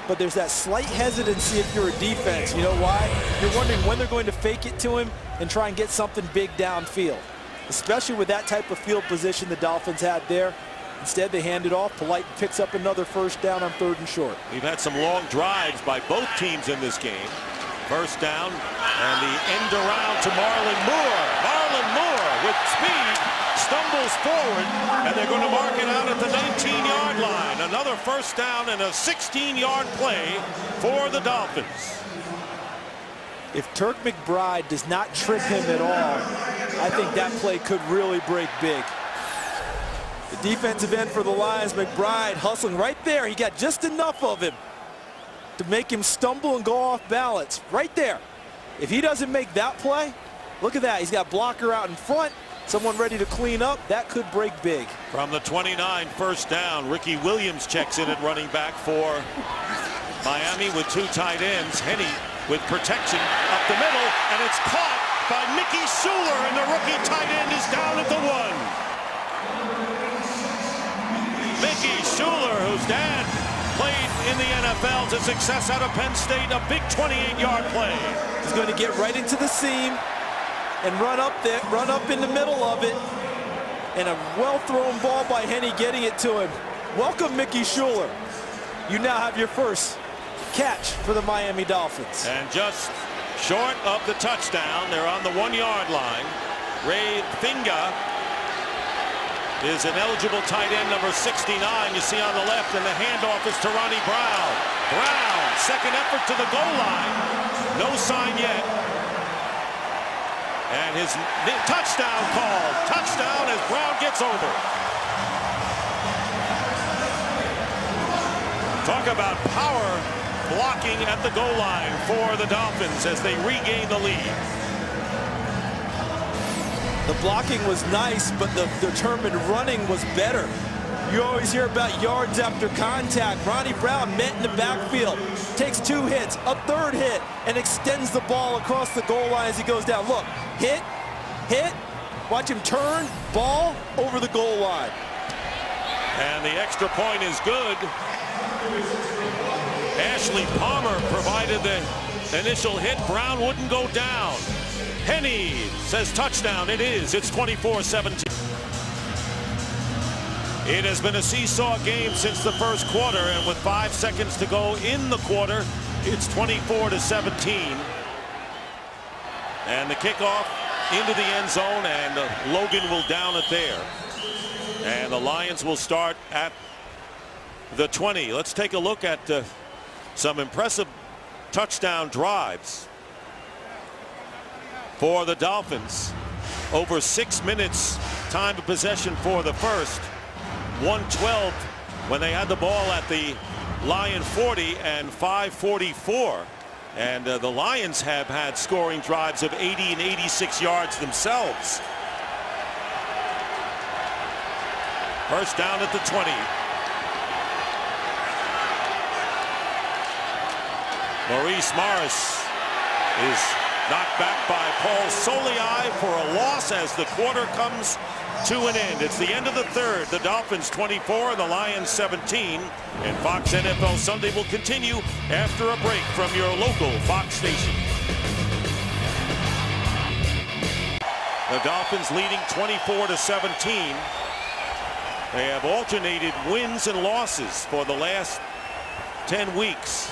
but there's that slight hesitancy if you're a defense. You know why? You're wondering when they're going to fake it to him and try and get something big downfield, especially with that type of field position the Dolphins had there. Instead, they hand it off. Polite picks up another first down on 3rd and short. We've had some long drives by both teams in this game. First down, and the end around to Marlon Moore. Marlon Moore with speed stumbles forward, and they're going to mark it out at the 19-yard line. Another first down and a 16-yard play for the Dolphins. If Turk McBride does not trip him at all, I think that play could really break big. The defensive end for the Lions, McBride, hustling right there. He got just enough of him to make him stumble and go off balance. Right there. If he doesn't make that play, look at that. He's got blocker out in front. Someone ready to clean up. That could break big. From the 29, first down. Ricky Williams checks in at running back for Miami with 2 tight ends. Henny with protection up the middle, and it's caught by Mickey Schuler, and the rookie tight end is down at the 1. Mickey Schuler, whose dad played in the NFL to success out of Penn State, a big 28-yard play. He's going to get right into the seam and run up there, run up in the middle of it, and a well-thrown ball by Henny getting it to him. Welcome, Mickey Schuler. You now have your first catch for the Miami Dolphins. And just short of the touchdown, they're on the 1-yard line. Ray Finga is an eligible tight end, number 69, you see on the left, and the handoff is to Ronnie Brown. Brown, second effort to the goal line, No sign yet. And his touchdown called. Touchdown as Brown gets over. Talk about power blocking at the goal line for the Dolphins as they regain the lead. The blocking was nice, but the determined running was better. You always hear about yards after contact. Ronnie Brown met in the backfield, takes 2 hits, a 3rd hit, and extends the ball across the goal line as he goes down. Look, hit, watch him turn, ball over the goal line. And the extra point is good. Ashley Palmer provided the initial hit. Brown wouldn't go down. Henny says touchdown. It is. It's 24-17. It has been a seesaw game since the first quarter, and with 5 seconds to go in the quarter, it's 24-17. And the kickoff into the end zone, and Logan will down it there. And the Lions will start at the 20. Let's take a look at some impressive touchdown drives for the Dolphins. Over 6 minutes time of possession for the first. 1:12 when they had the ball at the Lion 40, and 5:44. And the Lions have had scoring drives of 80 and 86 yards themselves. First down at the 20. Maurice Morris is knocked back by Paul Soliai for a loss as the quarter comes to an end. It's the end of the third. The Dolphins 24 and the Lions 17. And Fox NFL Sunday will continue after a break from your local Fox station. The Dolphins leading 24-17. They have alternated wins and losses for the last 10 weeks.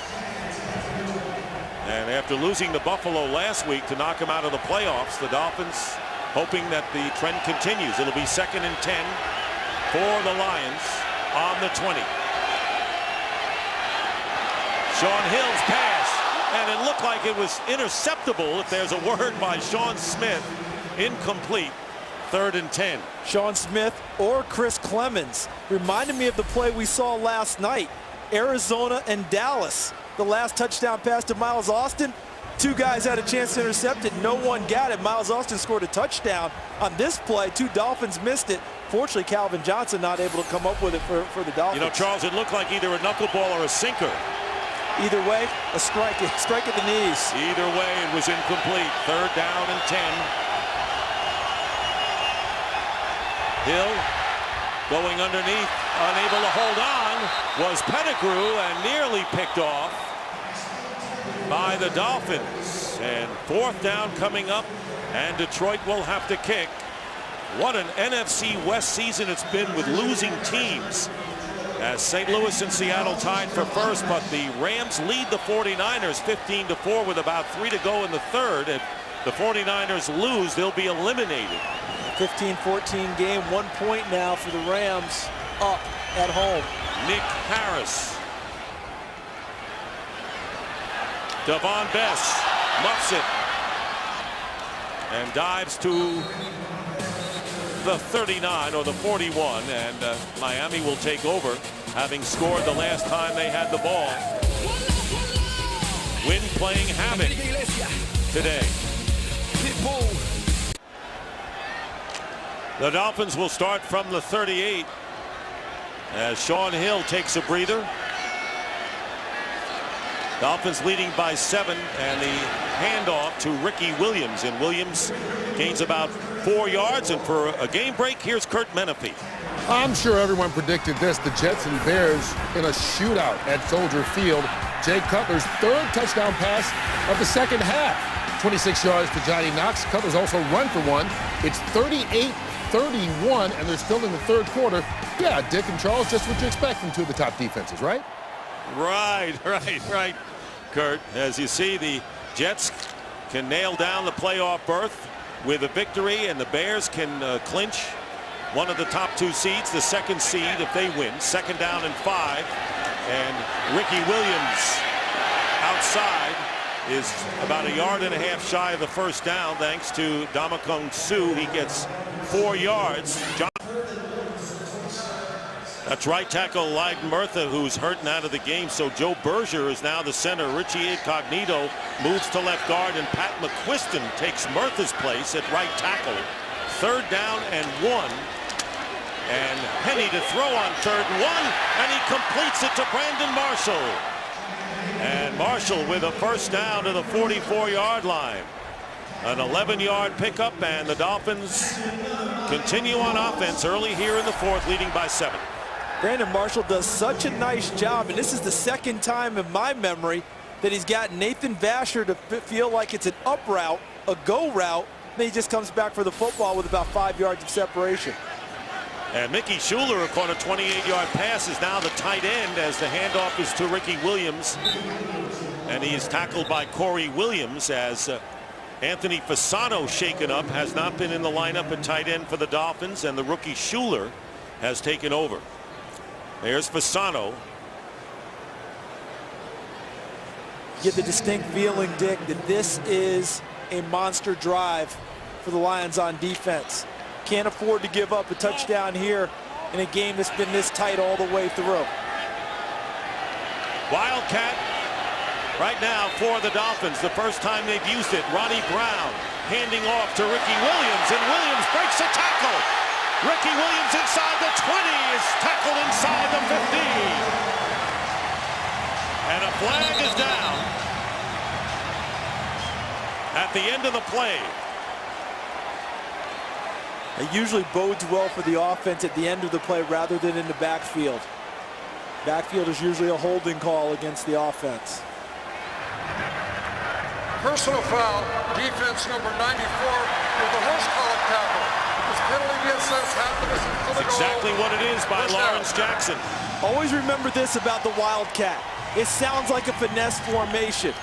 And after losing to Buffalo last week to knock them out of the playoffs, the Dolphins hoping that the trend continues. It'll be 2nd and 10 for the Lions on the 20. Sean Hill's pass, and it looked like it was interceptable, if there's a word, by Sean Smith. Incomplete. 3rd and 10. Sean Smith or Chris Clemens reminded me of the play we saw last night. Arizona and Dallas. The last touchdown pass to Miles Austin. 2 guys had a chance to intercept it. No one got it. Miles Austin scored a touchdown. On this play, 2 Dolphins missed it. Fortunately, Calvin Johnson not able to come up with it for the Dolphins. You know, Charles, it looked like either a knuckleball or a sinker. Either way, a strike at the knees. Either way, it was incomplete. 3rd down and 10. Hill going underneath, unable to hold on, was Pettigrew, and nearly picked off by the Dolphins. And 4th down coming up, and Detroit will have to kick. What an NFC West season it's been with losing teams, as St. Louis and Seattle tied for first, but the Rams lead the 49ers 15-4 with about 3 to go in the third. If the 49ers lose, they'll be eliminated. 15-14 game, 1 point now for the Rams up at home. Nick Harris. Devon Bess muffs it and dives to the 39 or the 41, and Miami will take over, having scored the last time they had the ball. Wind playing havoc today. The Dolphins will start from the 38 as Sean Hill takes a breather. Dolphins leading by 7, and the handoff to Ricky Williams, and Williams gains about 4 yards. And for a game break, here's Kurt Menefee. I'm sure everyone predicted this. The Jets and Bears in a shootout at Soldier Field. Jay Cutler's 3rd touchdown pass of the second half. 26 yards to Johnny Knox. Cutler's also run for 1. It's 38-31, and they're still in the 3rd quarter. Yeah, Dick and Charles, just what you expect from 2 of the top defenses, right? Right, Kurt. As you see, the Jets can nail down the playoff berth with a victory, and the Bears can clinch one of the top 2 seeds, the 2nd seed, if they win. 2nd down and 5, and Ricky Williams outside is about 1.5 yards shy of the first down thanks to Damakung Su. He gets 4 yards. That's right tackle Leiden Murtha, who's hurting out of the game. So Joe Berger is now the center. Richie Incognito moves to left guard, and Pat McQuiston takes Murtha's place at right tackle. 3rd down and 1. And Penny to throw on 3rd and 1, and he completes it to Brandon Marshall. And Marshall with a first down to the 44-yard line. An 11-yard pickup, and the Dolphins continue on offense early here in the 4th, leading by 7. Brandon Marshall does such a nice job, and this is the 2nd time in my memory that he's got Nathan Vasher to feel like it's an up route, a go route, and then he just comes back for the football with about 5 yards of separation. And Mickey Schuler, who caught a 28-yard pass, is now the tight end as the handoff is to Ricky Williams. And he is tackled by Corey Williams as Anthony Fasano, shaken up, has not been in the lineup at tight end for the Dolphins, and the rookie Schuler has taken over. There's Fasano. You get the distinct feeling, Dick, that this is a monster drive for the Lions on defense. Can't afford to give up a touchdown here in a game that's been this tight all the way through. Wildcat right now for the Dolphins. The first time they've used it. Ronnie Brown handing off to Ricky Williams, and Williams breaks a tackle. Ricky Williams inside the 20 is tackled inside the 15. And a flag is down at the end of the play. It usually bodes well for the offense at the end of the play rather than in the backfield. Backfield is usually a holding call against the offense. Personal foul, defense number 94 with the horse collar tackle. This penalty against us happened. That's exactly what it is by Lawrence Jackson. Always remember this about the Wildcat. It sounds like a finesse formation.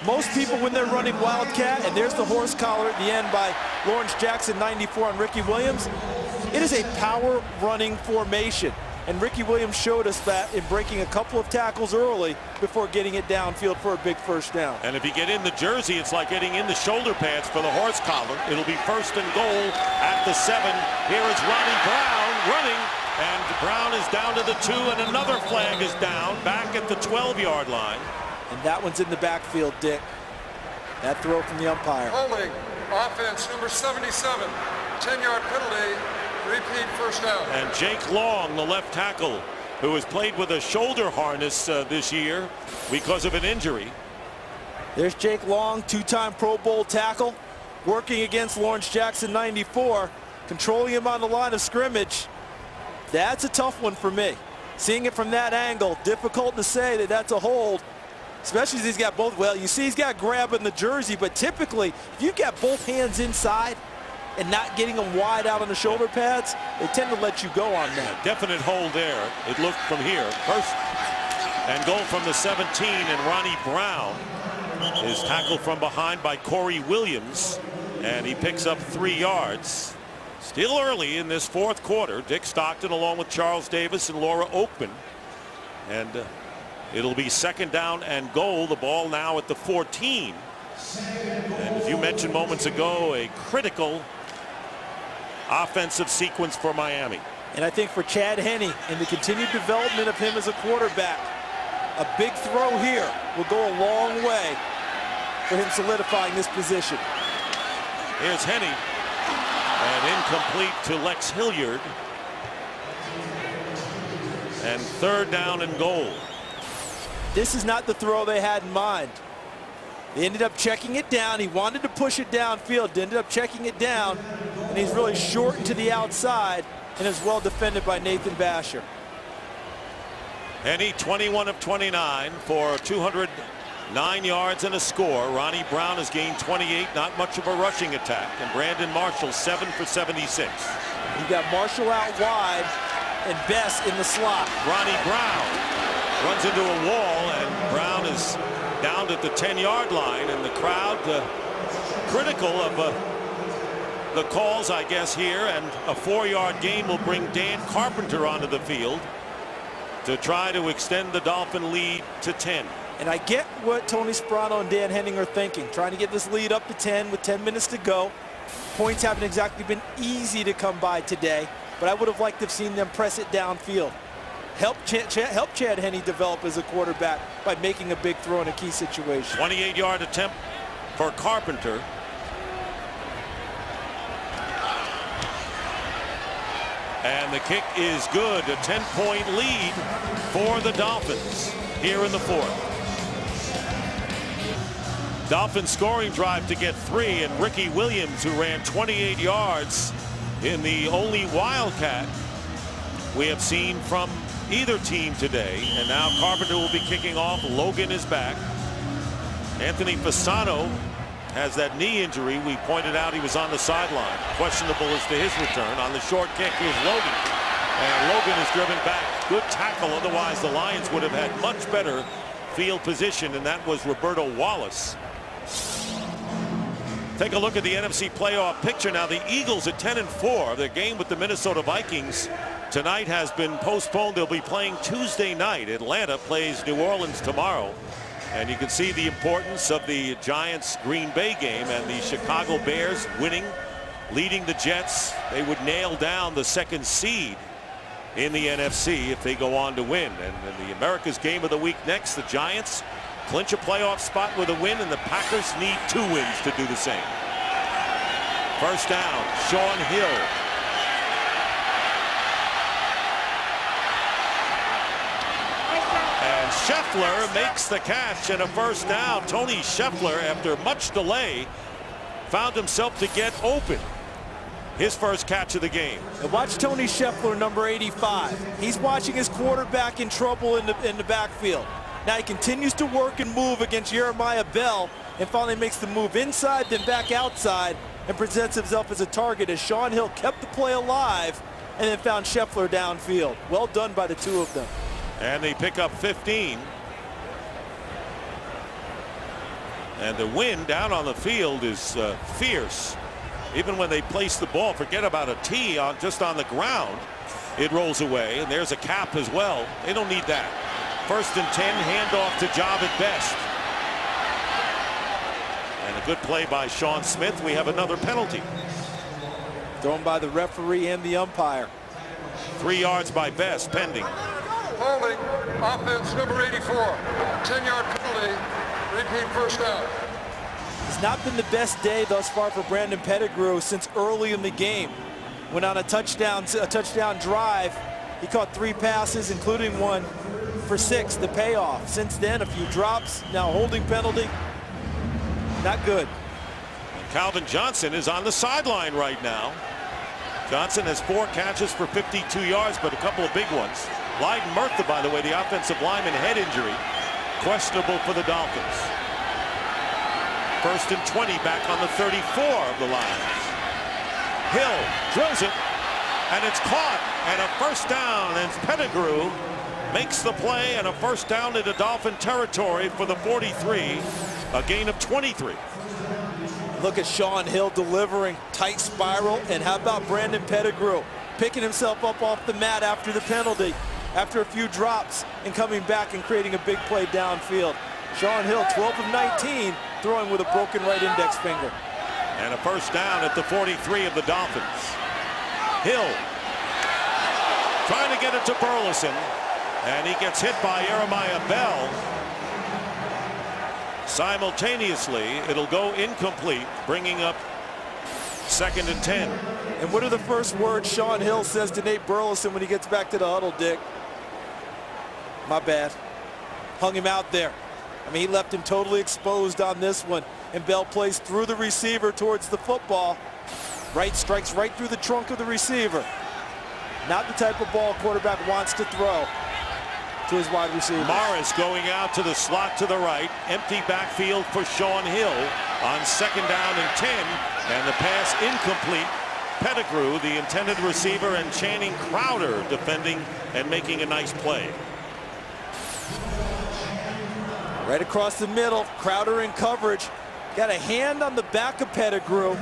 Most people, when they're running Wildcat, and there's the horse collar at the end by Lawrence Jackson, 94 on Ricky Williams, it is a power running formation. And Ricky Williams showed us that in breaking a couple of tackles early before getting it downfield for a big first down. And if you get in the jersey, it's like getting in the shoulder pads for the horse collar. It'll be 1st and goal at the 7. Here is Ronnie Brown running, and Brown is down to the 2, and another flag is down back at the 12-yard line. And that one's in the backfield, Dick. That throw from the umpire. Holding, offense number 77, 10-yard penalty, repeat first down. And Jake Long, the left tackle, who has played with a shoulder harness this year because of an injury. There's Jake Long, 2-time Pro Bowl tackle, working against Lawrence Jackson, 94, controlling him on the line of scrimmage. That's a tough one for me. Seeing it from that angle, difficult to say that that's a hold. Especially as he's got both. Well, you see he's got grab in the jersey, but typically if you've got both hands inside and not getting them wide out on the shoulder pads, they tend to let you go on that. Definite hold there. It looked from here. 1st and goal from the 17, and Ronnie Brown is tackled from behind by Corey Williams, and he picks up 3 yards. Still early in this 4th quarter. Dick Stockton along with Charles Davis and Laura Oakman. And it'll be 2nd down and goal. The ball now at the 14. And as you mentioned moments ago, a critical offensive sequence for Miami. And I think for Chad Henne and the continued development of him as a quarterback, a big throw here will go a long way for him solidifying this position. Here's Henne, and incomplete to Lex Hilliard. And 3rd down and goal. This is not the throw they had in mind. They ended up checking it down. He wanted to push it downfield, ended up checking it down, and he's really shortened to the outside and is well defended by Nathan Vasher. Henne 21 of 29 for 209 yards and a score. Ronnie Brown has gained 28, not much of a rushing attack. And Brandon Marshall 7 for 76. You got Marshall out wide and Bess in the slot. Ronnie Brown runs into a wall, and Brown is down at the 10-yard line, and the crowd critical of the calls, I guess, here. And a 4-yard gain will bring Dan Carpenter onto the field to try to extend the Dolphin lead to 10. And I get what Tony Sperano and Dan Henning are thinking, trying to get this lead up to 10 with 10 minutes to go. Points haven't exactly been easy to come by today, but I would have liked to have seen them press it downfield. Help Chad Henne develop as a quarterback by making a big throw in a key situation. 28-yard attempt for Carpenter. And the kick is good. A 10-point lead for the Dolphins here in the fourth. Dolphins scoring drive to get 3, and Ricky Williams, who ran 28 yards in the only Wildcat we have seen from either team today. And now Carpenter will be kicking off. Logan is back. Anthony Fasano has that knee injury. We pointed out he was on the sideline. Questionable as to his return. On the short kick is Logan. And Logan is driven back. Good tackle. Otherwise, the Lions would have had much better field position, and that was Roberto Wallace. Take a look at the NFC playoff picture now. The Eagles at 10-4. Their game with the Minnesota Vikings tonight has been postponed. They'll be playing Tuesday night. Atlanta plays New Orleans tomorrow. And you can see the importance of the Giants-Green Bay game, and the Chicago Bears winning, leading the Jets. They would nail down the second seed in the NFC if they go on to win. And in the America's game of the week next, the Giants clinch a playoff spot with a win, and the Packers need 2 wins to do the same. First down, Shaun Hill. And Scheffler makes the catch, and a first down. Tony Scheffler, after much delay, found himself to get open. His first catch of the game. And watch Tony Scheffler, number 85. He's watching his quarterback in trouble in the backfield. Now he continues to work and move against Jeremiah Bell, and finally makes the move inside, then back outside, and presents himself as a target as Shaun Hill kept the play alive and then found Scheffler downfield. Well done by the 2 of them. And they pick up 15. And the wind down on the field is fierce. Even when they place the ball, forget about a tee just on the ground, it rolls away. And there's a cap as well. They don't need that. First and 10, handoff to Job at best. And a good play by Sean Smith. We have another penalty. Thrown by the referee and the umpire. 3 yards by Best pending. Holding, offense number 84. 10-yard penalty, repeat first down. It's not been the best day thus far for Brandon Pettigrew since early in the game. When on a touchdown drive, he caught 3 passes, including one for 6, the payoff. Since then, a few drops, now holding penalty. Not good. And Calvin Johnson is on the sideline right now. Johnson has 4 catches for 52 yards, but a couple of big ones. Lyden Murtha, by the way, the offensive lineman, head injury, questionable for the Dolphins. First and 20, back on the 34 of the Lions. Hill drills it, and it's caught, and a first down, and Pettigrew makes the play, and a first down into Dolphin territory for the 43, a gain of 23. Look at Shaun Hill delivering, tight spiral, and how about Brandon Pettigrew picking himself up off the mat after the penalty, after a few drops, and coming back and creating a big play downfield. Shaun Hill, 12 of 19, throwing with a broken right index finger. And a first down at the 43 of the Dolphins. Hill trying to get it to Burleson, and he gets hit by Jeremiah Bell. Simultaneously, it'll go incomplete, bringing up 2nd and 10. And what are the first words Shaun Hill says to Nate Burleson when he gets back to the huddle, Dick? My bad. Hung him out there. I mean, he left him totally exposed on this one. And Bell plays through the receiver towards the football. Right, strikes right through the trunk of the receiver. Not the type of ball quarterback wants to throw to his wide receiver. Morris going out to the slot to the right. Empty backfield for Shaun Hill on 2nd down and 10. And the pass incomplete. Pettigrew, the intended receiver, and Channing Crowder defending and making a nice play. Right across the middle, Crowder in coverage. Got a hand on the back of Pettigrew.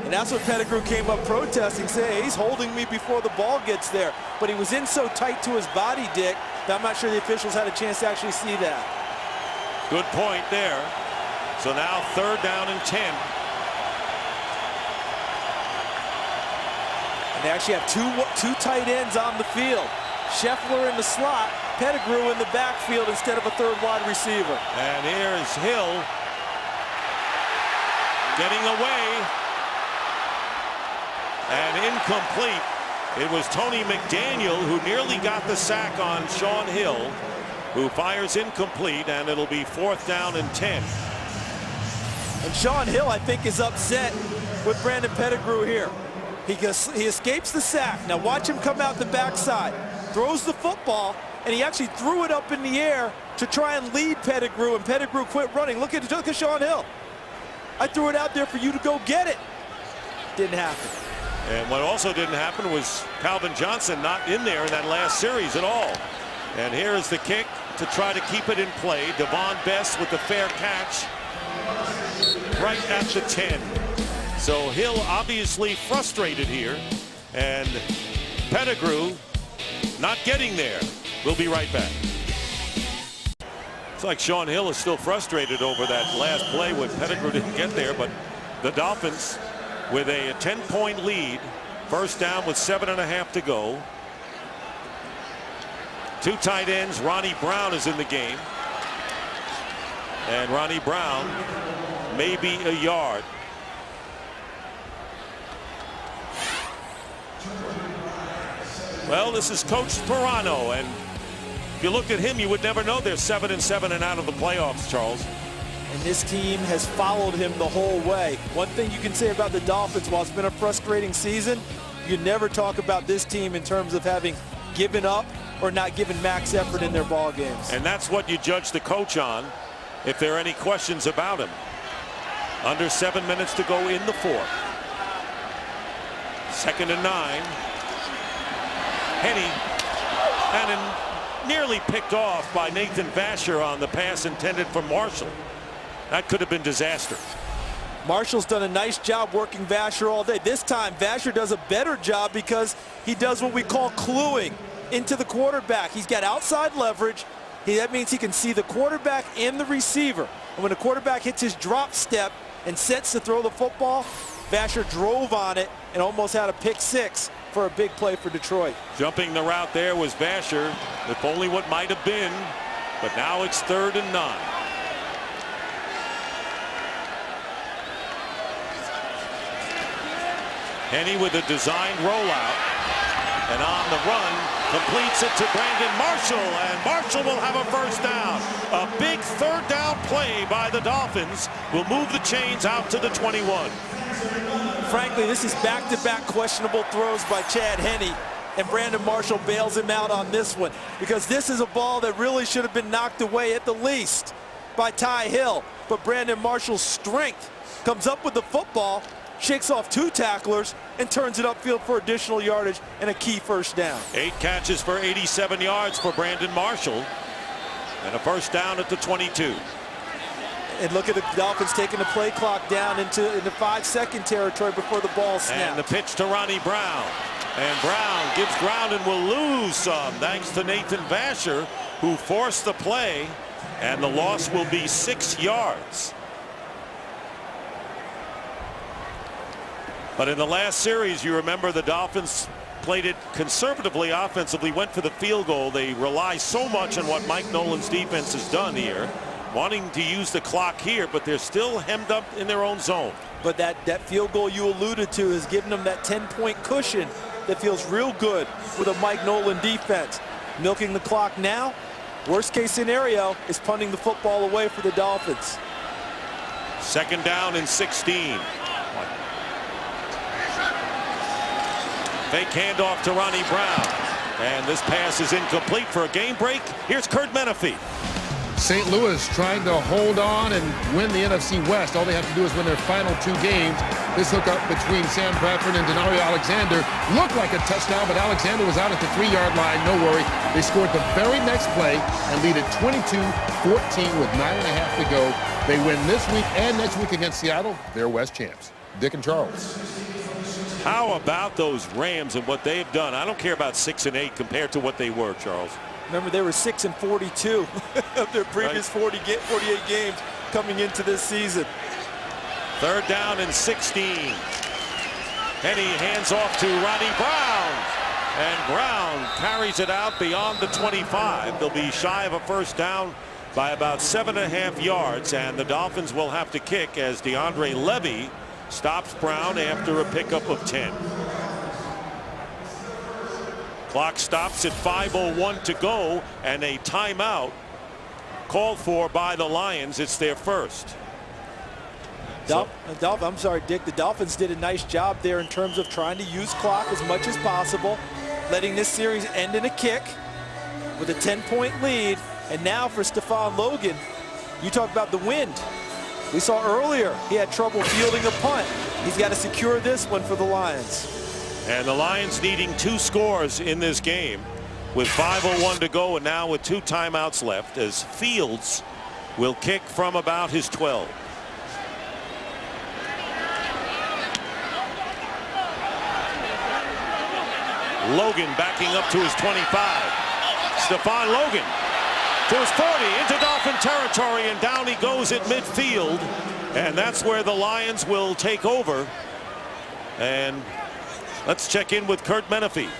And that's what Pettigrew came up protesting, saying, hey, he's holding me before the ball gets there. But he was in so tight to his body, Dick, that I'm not sure the officials had a chance to actually see that. Good point there. So now 3rd down and 10. They actually have two tight ends on the field. Scheffler in the slot, Pettigrew in the backfield instead of a 3rd wide receiver. And here's Hill getting away. And incomplete. It was Tony McDaniel who nearly got the sack on Shaun Hill, who fires incomplete, and it'll be 4th down and 10. And Shaun Hill, I think, is upset with Brandon Pettigrew here. He escapes the sack. Now watch him come out the backside, throws the football, and he actually threw it up in the air to try and lead Pettigrew, and Pettigrew quit running. Look at Shaun Hill. I threw it out there for you to go get it. Didn't happen. And what also didn't happen was Calvin Johnson not in there in that last series at all. And here is the kick to try to keep it in play. Devon Best with the fair catch right at the 10. So Hill obviously frustrated here, and Pettigrew not getting there. We'll be right back. It's like Shaun Hill is still frustrated over that last play when Pettigrew didn't get there, but the Dolphins with a 10-point lead, 1st down with 7.5 to go. 2 tight ends. Ronnie Brown is in the game, and Ronnie Brown maybe a yard. Well, this is Coach Sperano, and if you looked at him, you would never know they're 7-7 and out of the playoffs, Charles. And this team has followed him the whole way. One thing you can say about the Dolphins, while it's been a frustrating season, you never talk about this team in terms of having given up or not given max effort in their ball games. And that's what you judge the coach on, if there are any questions about him. Under 7 minutes to go in the 4th. 2nd and 9. Henny, and nearly picked off by Nathan Vasher on the pass intended for Marshall. That could have been disaster. Marshall's done a nice job working Vasher all day. This time, Vasher does a better job because he does what we call cluing into the quarterback. He's got outside leverage. That means he can see the quarterback and the receiver. And when the quarterback hits his drop step and sets to throw the football, Vasher drove on it and almost had a pick 6 for a big play for Detroit. Jumping the route there was Vasher, if only what might have been, but now it's 3rd and 9. Henny with a designed rollout, and on the run completes it to Brandon Marshall, and Marshall will have a 1st down. A big 3rd down play by the Dolphins will move the chains out to the 21. Frankly, this is back-to-back questionable throws by Chad Henne, and Brandon Marshall bails him out on this one because this is a ball that really should have been knocked away at the least by Ty Hill. But Brandon Marshall's strength comes up with the football, shakes off 2 tacklers, and turns it upfield for additional yardage and a key 1st down. 8 catches for 87 yards for Brandon Marshall, and a 1st down at the 22. And look at the Dolphins taking the play clock down into 5-second territory before the ball snaps. And the pitch to Ronnie Brown. And Brown gives ground and will lose some thanks to Nathan Vasher, who forced the play, and the loss will be 6 yards. But in the last series, you remember the Dolphins played it conservatively offensively, went for the field goal. They rely so much on what Mike Nolan's defense has done here, wanting to use the clock here, but they're still hemmed up in their own zone. But that field goal you alluded to is giving them that 10-point cushion that feels real good with a Mike Nolan defense. Milking the clock now, worst case scenario is punting the football away for the Dolphins. 2nd down and 16. Fake handoff to Ronnie Brown. And this pass is incomplete for a game break. Here's Kurt Menefee. St. Louis trying to hold on and win the NFC West. All they have to do is win their final 2 games. This hookup between Sam Bradford and Denario Alexander looked like a touchdown, but Alexander was out at the 3-yard line. No worry. They scored the very next play and lead at 22-14 with 9.5 to go. They win this week and next week against Seattle. They're West champs. Dick and Charles. How about those Rams and what they've done? I don't care about 6 and 8 compared to what they were, Charles. Remember, they were 6-42 of their previous 48 games coming into this season. 3rd down and 16. Henny hands off to Ronnie Brown. And Brown carries it out beyond the 25. They'll be shy of a first down by about 7.5 yards. And the Dolphins will have to kick as DeAndre Levy stops Brown after a pickup of 10. Clock stops at 5:01 to go, and a timeout called for by the Lions. It's their first. I'm sorry, Dick. The Dolphins did a nice job there in terms of trying to use clock as much as possible, letting this series end in a kick with a 10-point lead. And now for Stephon Logan, you talk about the wind. We saw earlier he had trouble fielding a punt. He's got to secure this one for the Lions. And the Lions needing 2 scores in this game with 5:01 to go, and now with 2 timeouts left, as Fields will kick from about his 12. Logan backing up to his 25. Stephon Logan to his 40 into Dolphin territory, and down he goes at midfield, and that's where the Lions will take over. And let's check in with Kurt Menefee.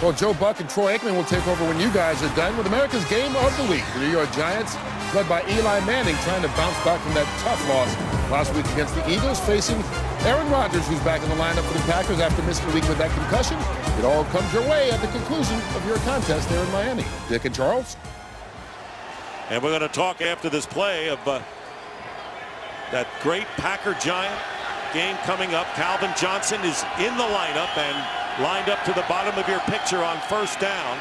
Well, Joe Buck and Troy Aikman will take over when you guys are done with America's Game of the Week. The New York Giants, led by Eli Manning, trying to bounce back from that tough loss last week against the Eagles, facing Aaron Rodgers, who's back in the lineup for the Packers after missing a week with that concussion. It all comes your way at the conclusion of your contest there in Miami. Dick and Charles. And we're going to talk after this play of that great Packer-Giant game coming up. Calvin Johnson is in the lineup and lined up to the bottom of your picture on first down.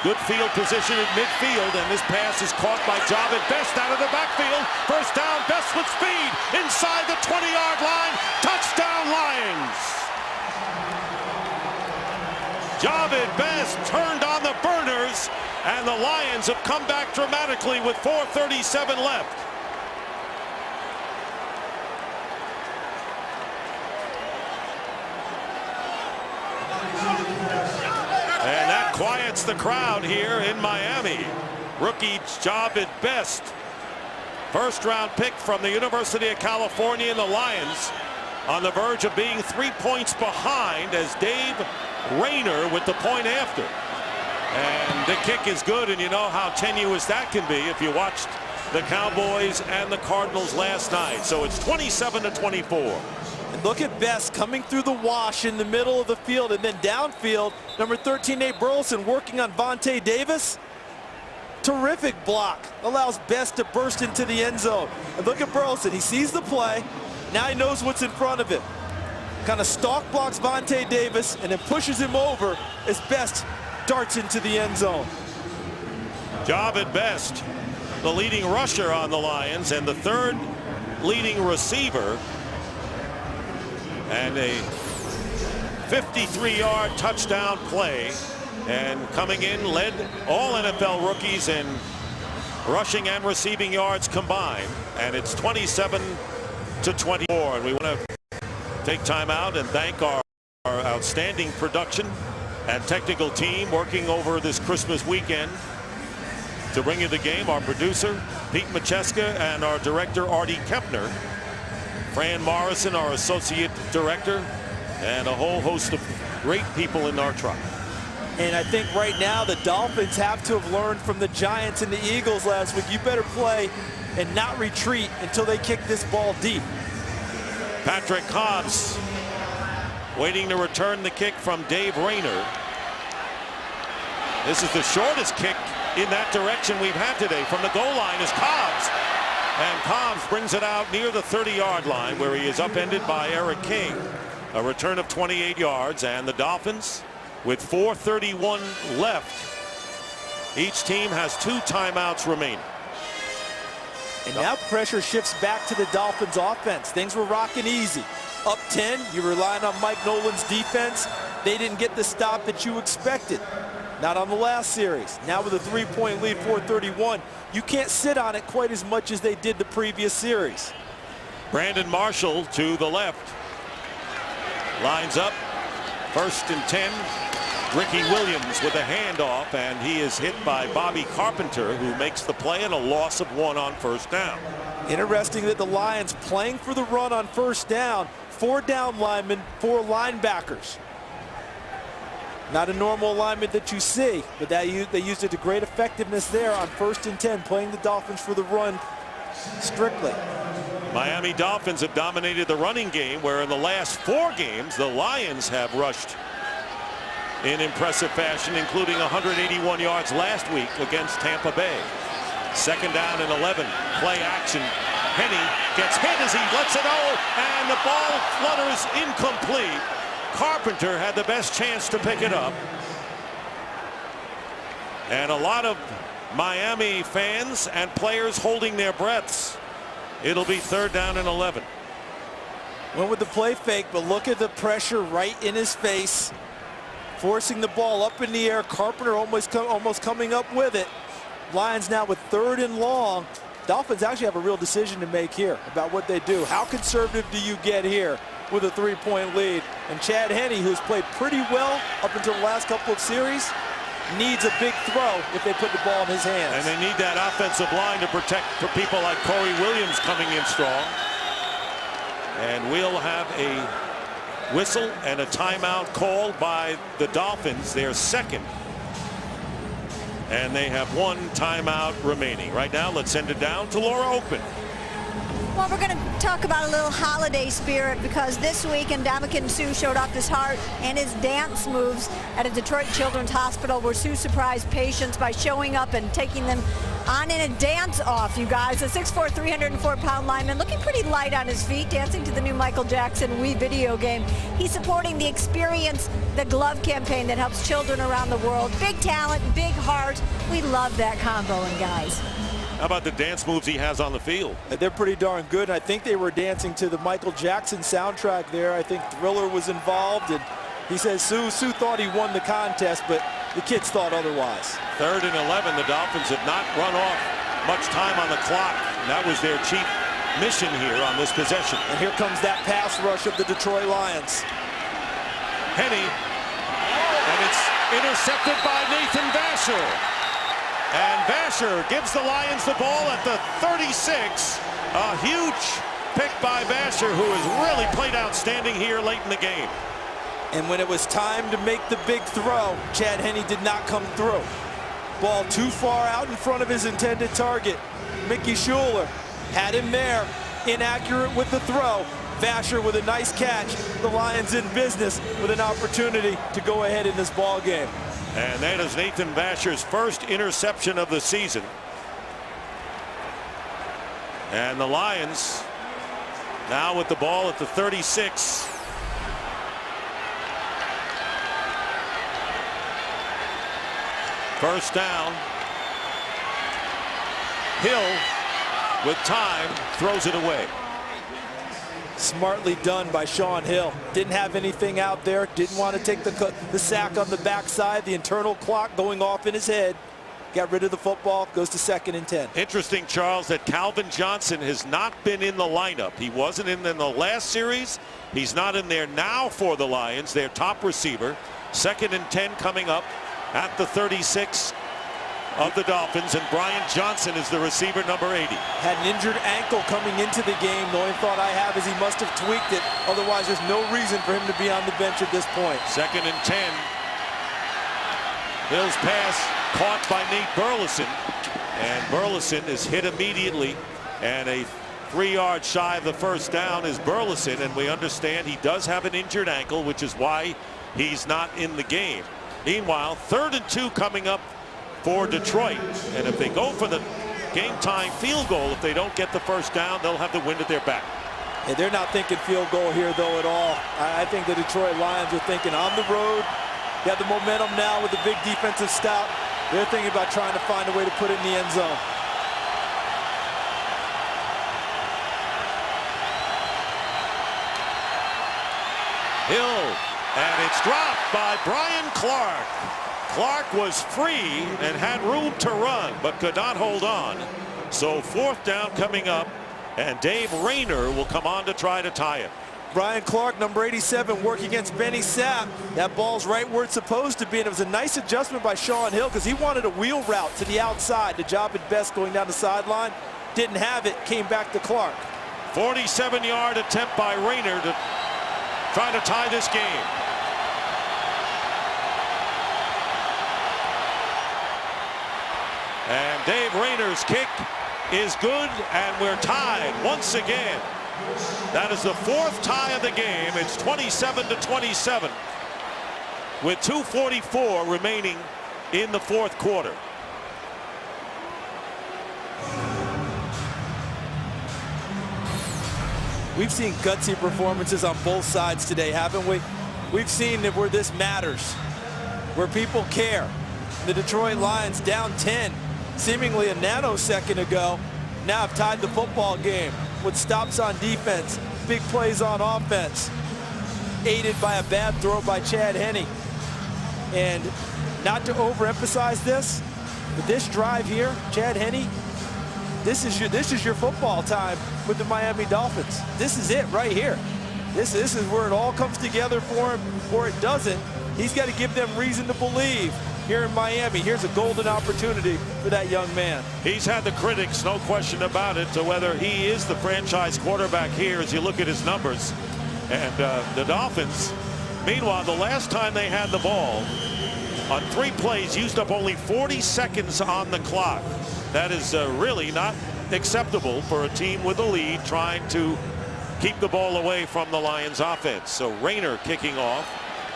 Good field position at midfield, and this pass is caught by Javid Best out of the backfield. First down, Best with speed inside the 20-yard line. Touchdown, Lions. Javid Best turned on the burners, and the Lions have come back dramatically with 4:37 left. And that quiets the crowd here in Miami. Rookie Javid Best, first-round pick from the University of California, and the Lions on the verge of being 3 points behind as Dave Rayner with the point after. And the kick is good, and you know how tenuous that can be if you watched the Cowboys and the Cardinals last night. So it's 27-24. And look at Best coming through the wash in the middle of the field, and then downfield, number 13, Nate Burleson working on Vontae Davis. Terrific block. Allows Best to burst into the end zone. And look at Burleson. He sees the play. Now he knows what's in front of him. Kind of stalk blocks Vontae Davis and then pushes him over as Best darts into the end zone. Javid Best, the leading rusher on the Lions and the 3rd leading receiver. And a 53-yard touchdown play. And coming in, led all NFL rookies in rushing and receiving yards combined. And it's 27-24. And we want to take time out and thank our outstanding production and technical team working over this Christmas weekend to bring you the game. Our producer, Pete Macheska, and our director, Artie Kepner. Fran Morrison, our associate director, and a whole host of great people in our tribe. And I think right now the Dolphins have to have learned from the Giants and the Eagles last week. You better play and not retreat until they kick this ball deep. Patrick Cobbs waiting to return the kick from Dave Rayner. This is the shortest kick in that direction we've had today. From the goal line is Cobbs. And Cobbs brings it out near the 30-yard line, where he is upended by Eric King. A return of 28 yards, and the Dolphins, with 4:31 left, each team has 2 timeouts remaining. And now pressure shifts back to the Dolphins offense. Things were rocking easy. Up 10, you're relying on Mike Nolan's defense. They didn't get the stop that you expected. Not on the last series. Now with a 3-point lead, 4:31, you can't sit on it quite as much as they did the previous series. Brandon Marshall to the left. Lines up. 1st and 10. Ricky Williams with a handoff, and he is hit by Bobby Carpenter, who makes the play, and a loss of 1 on first down. Interesting that the Lions playing for the run on first down. 4 down linemen, 4 linebackers. Not a normal alignment that you see, but they used it to great effectiveness there on 1st and 10, playing the Dolphins for the run strictly. Miami Dolphins have dominated the running game, where in the last 4 games, the Lions have rushed in impressive fashion, including 181 yards last week against Tampa Bay. 2nd down and 11. Play action. Henne gets hit as he lets it go, and the ball flutters incomplete. Carpenter had the best chance to pick it up. And a lot of Miami fans and players holding their breaths. It'll be 3rd down and 11. Went with the play fake, but look at the pressure right in his face. Forcing the ball up in the air. Carpenter almost coming up with it. Lions now with 3rd and long. Dolphins actually have a real decision to make here about what they do. How conservative do you get here with a 3-point lead? And Chad Henne, who's played pretty well up until the last couple of series, needs a big throw if they put the ball in his hands. And they need that offensive line to protect for people like Corey Williams coming in strong. And we'll have a whistle and a timeout called by the Dolphins, their 2nd. And they have 1 timeout remaining. Right now, let's send it down to Laura Oakman. Well, we're going to talk about a little holiday spirit, because this week Ndamukong Suh showed off his heart and his dance moves at a Detroit Children's Hospital, where Suh surprised patients by showing up and taking them on in a dance off, you guys. A 6'4", 304-pound lineman, looking pretty light on his feet, dancing to the new Michael Jackson Wii video game. He's supporting the Experience the Glove campaign that helps children around the world. Big talent, big heart. We love that combo, and guys. How about the dance moves he has on the field? They're pretty darn good. I think they were dancing to the Michael Jackson soundtrack there. I think Thriller was involved, and he says Suh thought he won the contest, but the kids thought otherwise. 3rd and 11. The Dolphins have not run off much time on the clock. And that was their chief mission here on this possession. And here comes that pass rush of the Detroit Lions. Henne, and it's intercepted by Nathan Vasher. And Vasher gives the Lions the ball at the 36. A huge pick by Vasher, who has really played outstanding here late in the game. And when it was time to make the big throw, Chad Henne did not come through. Ball too far out in front of his intended target. Mickey Schuler had him there, inaccurate with the throw. Vasher with a nice catch. The Lions in business with an opportunity to go ahead in this ball game. And that is Nathan Vasher's 1st interception of the season. And the Lions now with the ball at the 36. First down. Hill with time throws it away. Smartly done by Shaun Hill. Didn't have anything out there. Didn't want to take the sack on the backside. The internal clock going off in his head. Got rid of the football. Goes to 2nd and 10. Interesting, Charles, that Calvin Johnson has not been in the lineup. He wasn't in the last series. He's not in there now for the Lions, their top receiver. 2nd and 10 coming up at the 36 of the Dolphins, and Brian Johnson is the receiver, number 80. Had an injured ankle coming into the game. The only thought I have is he must have tweaked it. Otherwise, there's no reason for him to be on the bench at this point. 2nd and 10. Hill's pass caught by Nate Burleson, and Burleson is hit immediately, and a 3-yard shy of the first down is Burleson, and we understand he does have an injured ankle, which is why he's not in the game. Meanwhile, 3rd and 2 coming up for Detroit, and if they go for the game-time field goal, if they don't get the first down, they'll have the wind at their back. Yeah, they're not thinking field goal here, though, at all. I think the Detroit Lions are thinking on the road. They have the momentum now with the big defensive stop. They're thinking about trying to find a way to put it in the end zone. Hill, and it's dropped by Brian Clark. Clark was free and had room to run, but could not hold on. So 4th down coming up, and Dave Rayner will come on to try to tie it. Brian Clark, number 87, working against Benny Sapp. That ball's right where it's supposed to be, and it was a nice adjustment by Sean Hill because he wanted a wheel route to the outside. The job at best going down the sideline. Didn't have it, came back to Clark. 47-yard attempt by Rayner to try to tie this game. And Dave Rayner's kick is good, and we're tied once again. That is the fourth tie of the game. It's 27-27 with 2:44 remaining in the fourth quarter. We've seen gutsy performances on both sides today, haven't we? We've seen that where this matters, where people care. The Detroit Lions down 10, seemingly a nanosecond ago, now have tied the football game with stops on defense, big plays on offense, aided by a bad throw by Chad Henne. And not to overemphasize this, but this drive here, Chad Henne, this is your football time with the Miami Dolphins. This is it right here. This is where it all comes together for him, or it doesn't. He's got to give them reason to believe here in Miami. Here's a golden opportunity for that young man. He's had the critics, no question about it, to whether he is the franchise quarterback here as you look at his numbers. And the Dolphins, meanwhile, the last time they had the ball, on 3 plays, used up only 40 seconds on the clock. That is really not acceptable for a team with a lead trying to keep the ball away from the Lions offense. So Rayner kicking off.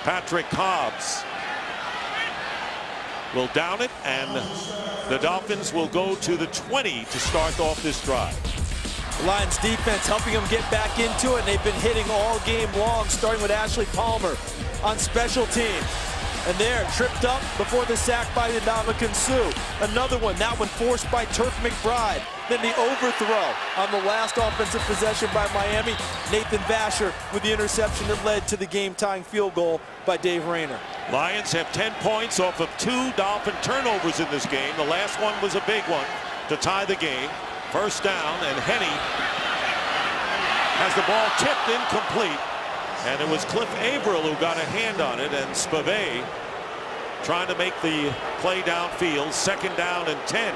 Patrick Cobbs will down it, and the Dolphins will go to the 20 to start off this drive. The Lions defense helping them get back into it, and they've been hitting all game long, starting with Ashley Palmer on special teams. And there, tripped up before the sack by Ndamukong Suh. Another one, that one forced by Turk McBride. Then the overthrow on the last offensive possession by Miami. Nathan Vasher with the interception that led to the game-tying field goal by Dave Rayner. Lions have 10 points off of 2 Dolphin turnovers in this game. The last one was a big one to tie the game. First down, and Henne has the ball tipped incomplete. And it was Cliff Averill who got a hand on it, and Spivey trying to make the play downfield. Second down and 10.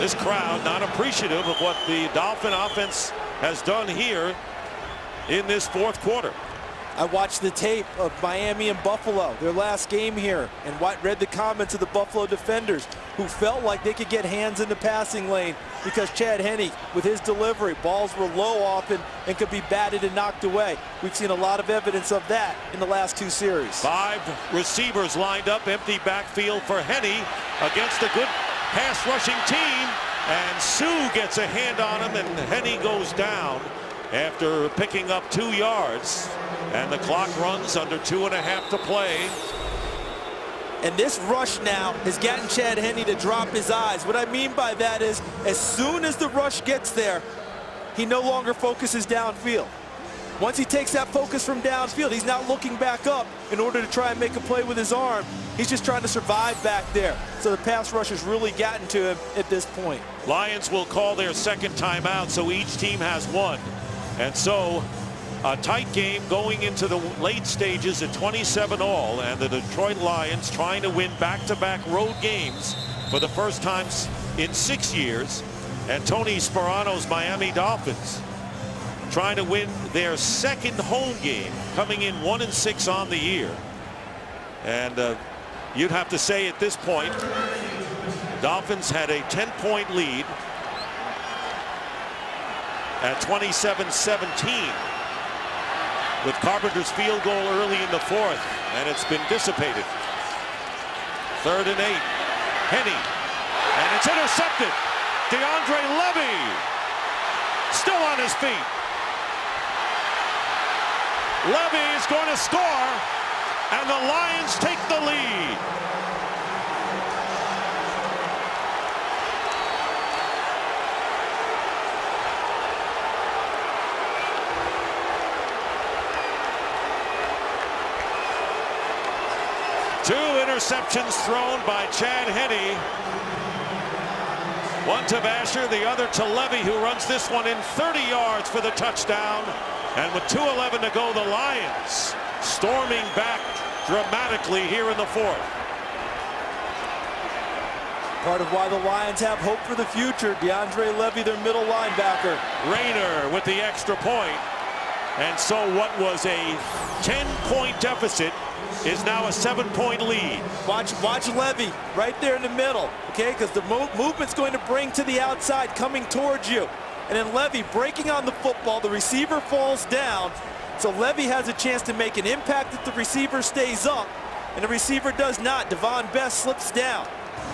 This crowd not appreciative of what the Dolphin offense has done here in this fourth quarter. I watched the tape of Miami and Buffalo, their last game here, and read the comments of the Buffalo defenders who felt like they could get hands in the passing lane because Chad Henne, with his delivery, balls were low often and could be batted and knocked away. We've seen a lot of evidence of that in the last 2 series. 5 receivers lined up, empty backfield for Henne against a good pass rushing team, and Suh gets a hand on him, and Henne goes down after picking up 2 yards. And the clock runs under 2.5 to play. And this rush now has gotten Chad Henne to drop his eyes. What I mean by that is, as soon as the rush gets there, he no longer focuses downfield. Once he takes that focus from downfield, he's not looking back up in order to try and make a play with his arm. He's just trying to survive back there. So the pass rush has really gotten to him at this point. Lions will call their second timeout, so each team has 1. And so a tight game going into the late stages at 27 all, and the Detroit Lions trying to win back-to-back road games for the first time in 6 years, and Tony Sperano's Miami Dolphins trying to win their second home game, coming in 1-6 on the year. And you'd have to say at this point, Dolphins had a 10-point lead at 27-17. with Carpenter's field goal early in the 4th, and it's been dissipated. 3rd and 8. Henne, and it's intercepted. DeAndre Levy still on his feet. Levy is going to score, and the Lions take the lead. Two interceptions thrown by Chad Henne. One to Vasher, the other to Levy, who runs this one in 30 yards for the touchdown. And with 2:11 to go, the Lions storming back dramatically here in the fourth. Part of why the Lions have hope for the future. DeAndre Levy, their middle linebacker. Rayner with the extra point. And so what was a 10-point deficit is now a 7-point lead. Watch Levy right there in the middle, okay? Because the movement's going to bring to the outside, coming towards you. And then Levy breaking on the football. The receiver falls down. So Levy has a chance to make an impact if the receiver stays up. And the receiver does not. Devon Best slips down.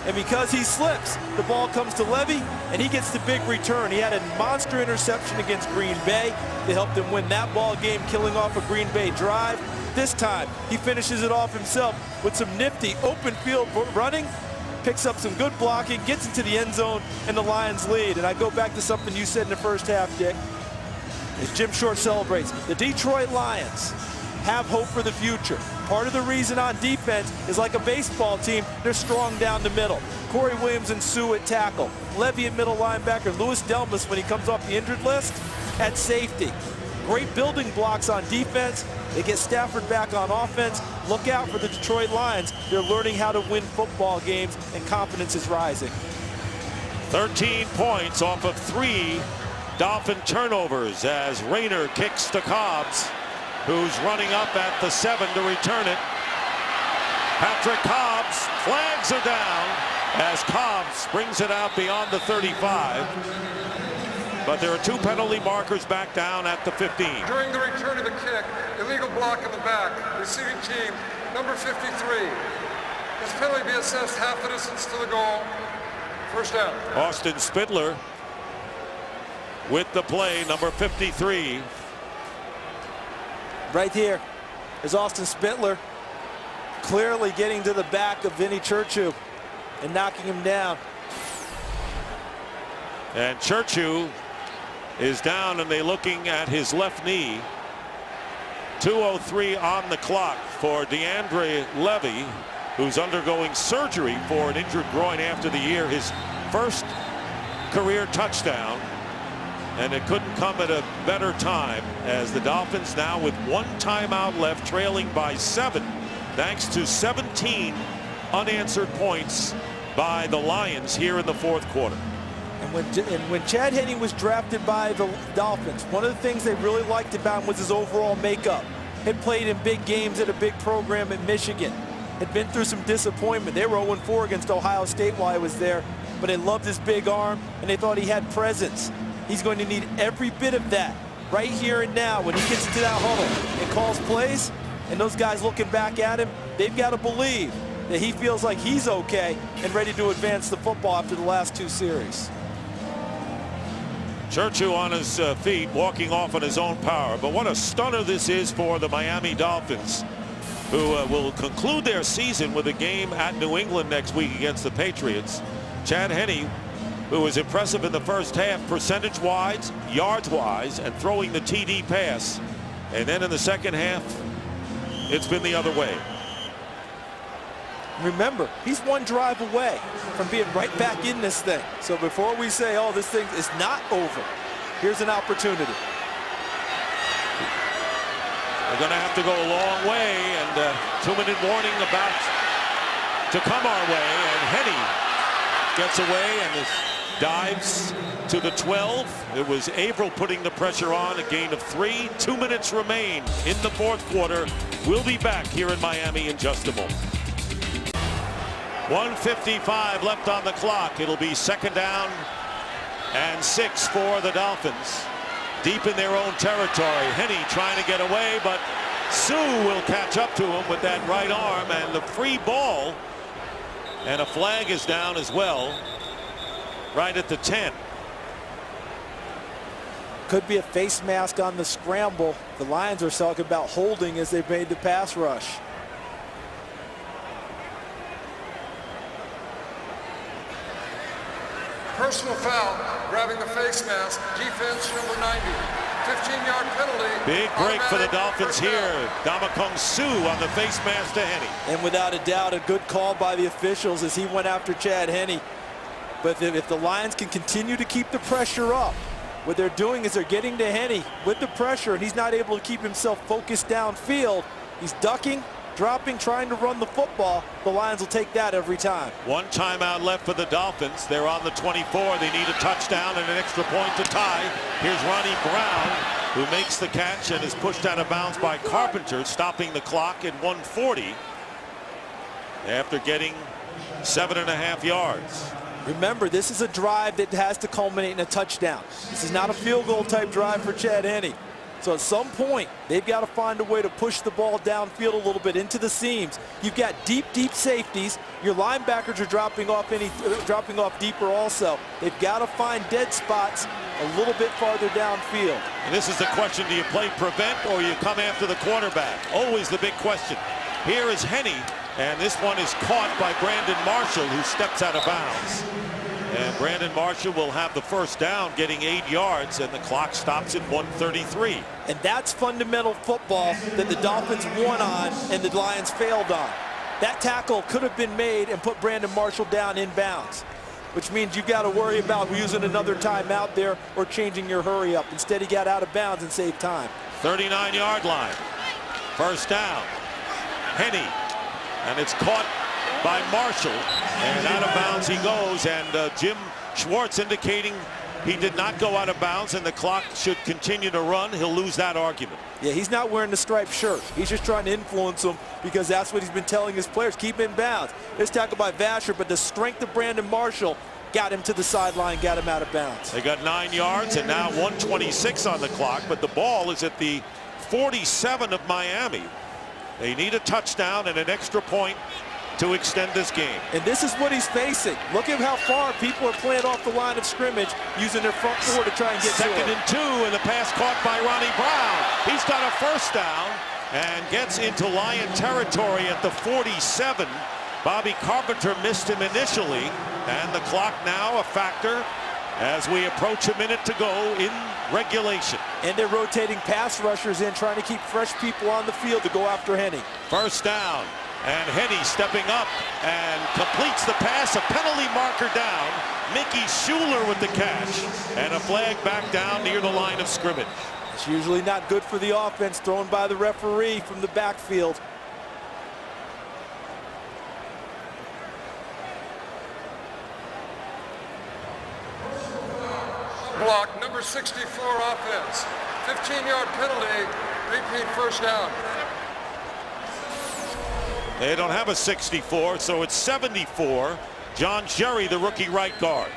And because he slips, the ball comes to Levy, and he gets the big return. He had a monster interception against Green Bay. They helped him win that ball game, killing off a Green Bay drive. This time, he finishes it off himself with some nifty open field running, picks up some good blocking, gets into the end zone, and the Lions lead. And I go back to something you said in the first half, Dick, as Jim Short celebrates. The Detroit Lions have hope for the future. Part of the reason on defense is like a baseball team, they're strong down the middle. Corey Williams and Sue at tackle. Levy at middle linebacker. Louis Delmas, when he comes off the injured list, at safety. Great building blocks on defense. They get Stafford back on offense. Look out for the Detroit Lions. They're learning how to win football games, and confidence is rising. 13 points off of 3 Dolphin turnovers as Rayner kicks to Cobbs, who's running up at the 7 to return it. Patrick Cobbs, flags are down as Cobbs brings it out beyond the 35. But there are 2 penalty markers back down at the 15. During the return of the kick, illegal block in the back, receiving team number 53. This penalty be assessed half the distance to the goal. First down. Austin Spitler with the play, number 53. Right here is Austin Spitler, clearly getting to the back of Vinny Churchill and knocking him down. And Churchill is down, and they're looking at his left knee. 2:03 on the clock for DeAndre Levy, who's undergoing surgery for an injured groin after the year, his first career touchdown. And it couldn't come at a better time as the Dolphins now with 1 timeout left, trailing by 7, thanks to 17 unanswered points by the Lions here in the fourth quarter. And when Chad Henne was drafted by the Dolphins, one of the things they really liked about him was his overall makeup. Had played in big games at a big program in Michigan. Had been through some disappointment. They were 0-4 against Ohio State while he was there, but they loved his big arm, and they thought he had presence. He's going to need every bit of that right here and now when he gets into that huddle and calls plays, and those guys looking back at him, they've got to believe that he feels like he's okay and ready to advance the football after the last 2 series. Churchill on his feet, walking off on his own power. But what a stunner this is for the Miami Dolphins, who will conclude their season with a game at New England next week against the Patriots. Chad Henne, who was impressive in the first half, percentage-wise, yards-wise, and throwing the TD pass. And then in the second half, it's been the other way. Remember, he's 1 drive away from being right back in this thing. So before we say, oh, this thing is not over, here's an opportunity. We're going to have to go a long way, and 2-minute warning about to come our way. And Henne gets away and dives to the 12. It was Averill putting the pressure on, a gain of 3. 2 minutes remain in the fourth quarter. We'll be back here in Miami in just a moment. 1:55 left on the clock. It'll be 2nd down and 6 for the Dolphins. Deep in their own territory. Henne trying to get away, but Sue will catch up to him with that right arm, and the free ball, and a flag is down as well right at the 10. Could be a face mask on the scramble. The Lions are talking about holding as they made the pass rush. Personal foul, grabbing the face mask, defense number 90. 15-yard penalty. Big break for the Dolphins here. Damakong Sue on the face mask to Henne. And without a doubt, a good call by the officials as he went after Chad Henne. But if the Lions can continue to keep the pressure up, What they're doing is they're getting to Henne with the pressure, and he's not able to keep himself focused downfield. He's ducking, dropping, trying to run the football. The Lions will take that every time. One timeout left for the Dolphins. They're on the 24. They need a touchdown and an extra point to tie. Here's Ronnie Brown, who makes the catch and is pushed out of bounds by Carpenter, stopping the clock at 1:40 after getting 7.5 yards. Remember, this is a drive that has to culminate in a touchdown. This is not a field goal type drive for Chad Henne. So at some point, they've got to find a way to push the ball downfield a little bit into the seams. You've got deep safeties. Your linebackers are dropping off deeper also. They've got to find dead spots a little bit farther downfield. And this is the question: do you play prevent or you come after the quarterback? Always the big question. Here is Henne, and this one is caught by Brandon Marshall, who steps out of bounds. And Brandon Marshall will have the first down, getting 8 yards, and the clock stops at 1:33. And that's fundamental football that the Dolphins won on and the Lions failed on. That tackle could have been made and put Brandon Marshall down in bounds, which means you've got to worry about using another timeout there or changing your hurry up. Instead, he got out of bounds and saved time. 39-yard line. First down. Henne, and it's caught by Marshall, and out of bounds he goes, and Jim Schwartz indicating he did not go out of bounds and the clock should continue to run. He'll lose that argument. Yeah, he's not wearing the striped shirt. He's just trying to influence them because that's what he's been telling his players, keep in bounds. This tackle by Vasher, but the strength of Brandon Marshall got him to the sideline, got him out of bounds. They got 9 yards and now 1:26 on the clock, but the ball is at the 47 of Miami. They need a touchdown and an extra point to extend this game. And this is what he's facing. Look at how far people are playing off the line of scrimmage, using their front four to try and get to it. 2nd and 2, and the pass caught by Ronnie Brown. He's got a first down and gets into Lion territory at the 47. Bobby Carpenter missed him initially, and the clock now a factor as we approach a minute to go in regulation. And they're rotating pass rushers in, trying to keep fresh people on the field to go after Henne. First down, and Henne stepping up and completes the pass. A penalty marker down. Mickey Schuler with the catch, and a flag back down near the line of scrimmage. It's usually not good for the offense, thrown by the referee from the backfield. Block, number 64 offense. 15-yard penalty, repeat first down. They don't have a 64, so it's 74. John Jerry, the rookie right guard.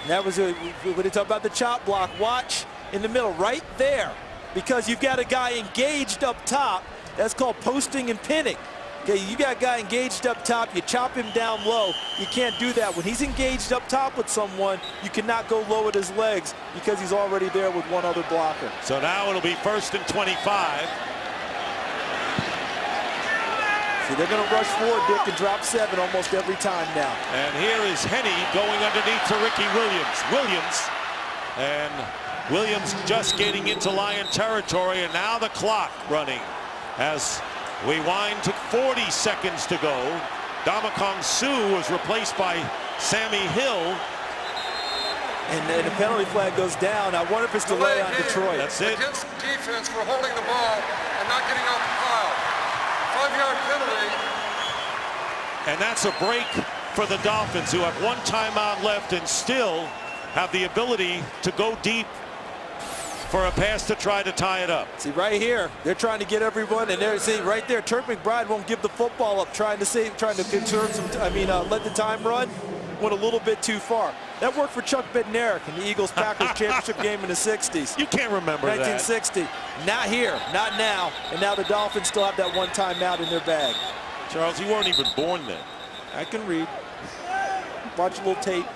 And that was when they talk about the chop block. Watch in the middle, right there, because you've got a guy engaged up top. That's called posting and pinning. Okay, you got a guy engaged up top, you chop him down low. You can't do that. When he's engaged up top with someone, you cannot go low at his legs because he's already there with one other blocker. So now it'll be 1st and 25. See, they're going to rush forward, Dick, and drop 7 almost every time now. And here is Henne going underneath to Ricky Williams. And Williams just getting into Lion territory, and now the clock running as we wind to 40 seconds to go. Domicong Suh was replaced by Sammy Hill. And the penalty flag goes down. I wonder if it's delay on Detroit. That's it. Against defense for holding the ball and not getting off the pile. 5-yard penalty. And that's a break for the Dolphins, who have one timeout left and still have the ability to go deep for a pass to try to tie it up. See, right here, they're trying to get everyone, and there, see, right there, Turk McBride won't give the football up, trying to conserve some, let the time run. Went a little bit too far. That worked for Chuck Bednarik in the Eagles-Packers championship game in the 60s. You can't remember 1960. that. Not here, not now. And now the Dolphins still have that one timeout in their bag. Charles, you weren't even born then. I can read. Watch a little tape.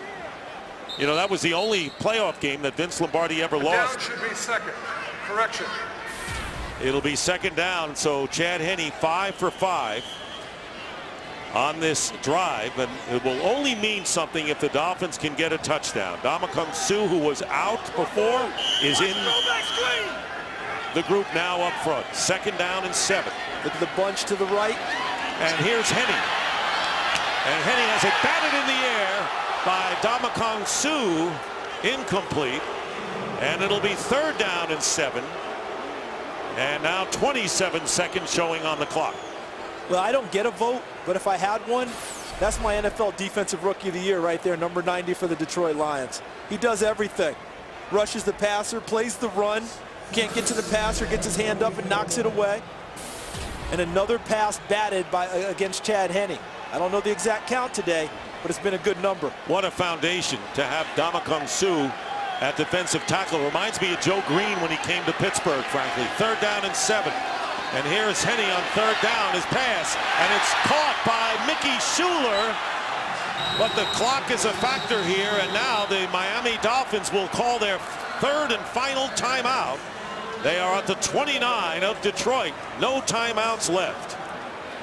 You know, that was the only playoff game that Vince Lombardi ever lost. Down should be 2nd. Correction. It'll be 2nd down, so Chad Henne 5 for 5 on this drive, and it will only mean something if the Dolphins can get a touchdown. Domicong Suh, who was out before, is in the group now up front. 2nd down and 7. Look at the bunch to the right. And here's Henne. And Henne has it batted in the air by Domicong Suh, incomplete. And it'll be 3rd down and 7. And now 27 seconds showing on the clock. Well, I don't get a vote, but if I had one, that's my NFL Defensive Rookie of the Year right there, number 90 for the Detroit Lions. He does everything. Rushes the passer, plays the run, can't get to the passer, gets his hand up and knocks it away. And another pass batted against Chad Henne. I don't know the exact count today, but it's been a good number. What a foundation to have Ndamukong Suh at defensive tackle. Reminds me of Joe Green when he came to Pittsburgh, frankly. 3rd down and 7. And here's Henne on 3rd down, his pass, and it's caught by Mickey Schuler. But the clock is a factor here, and now the Miami Dolphins will call their 3rd and final timeout. They are at the 29 of Detroit. No timeouts left.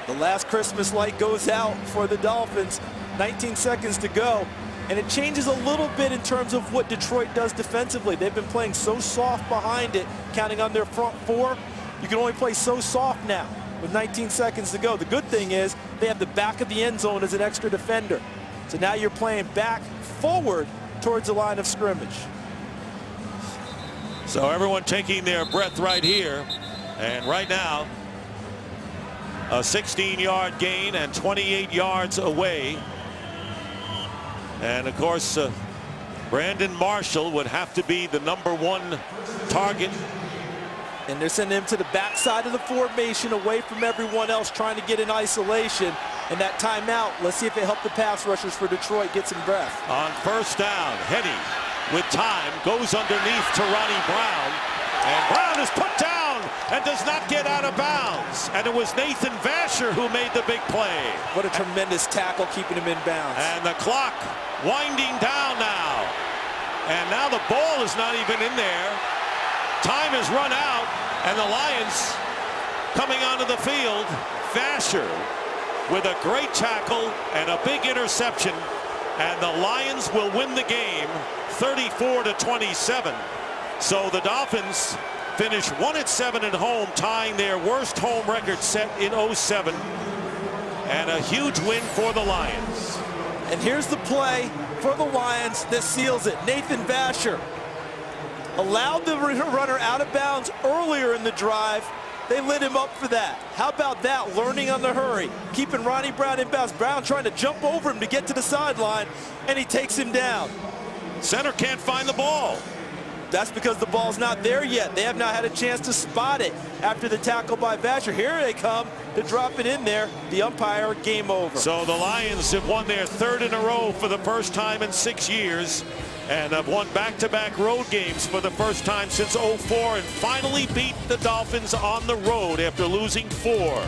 The last Christmas light goes out for the Dolphins. 19 seconds to go. And it changes a little bit in terms of what Detroit does defensively. They've been playing so soft behind it, counting on their front 4. You can only play so soft now with 19 seconds to go. The good thing is they have the back of the end zone as an extra defender. So now you're playing back forward towards the line of scrimmage. So everyone taking their breath right here. And right now, a 16-yard gain and 28 yards away. And of course, Brandon Marshall would have to be the #1 target. And they're sending him to the backside of the formation, away from everyone else, trying to get in isolation. And that timeout, let's see if it helped the pass rushers for Detroit get some breath. On 1st down, Henne with time goes underneath to Ronnie Brown. And Brown is put down and does not get out of bounds. And it was Nathan Vasher who made the big play. What a tremendous tackle keeping him in bounds. And the clock winding down now. And now the ball is not even in there. Time has run out, and the Lions coming onto the field. Vasher with a great tackle and a big interception. And the Lions will win the game 34-27. So the Dolphins finish 1-7 at home, tying their worst home record set in '07. And a huge win for the Lions. And here's the play for the Lions that seals it. Nathan Vasher allowed the runner out of bounds earlier in the drive. They lit him up for that. How about that? Learning on the hurry, keeping Ronnie Brown in bounds. Brown trying to jump over him to get to the sideline, and he takes him down. Center can't find the ball. That's because the ball's not there yet. They have not had a chance to spot it after the tackle by Vasher. Here they come to drop it in there. The umpire, game over. So the Lions have won their 3rd in a row for the first time in 6 years, and have won back-to-back road games for the first time since '04, and finally beat the Dolphins on the road after losing 4.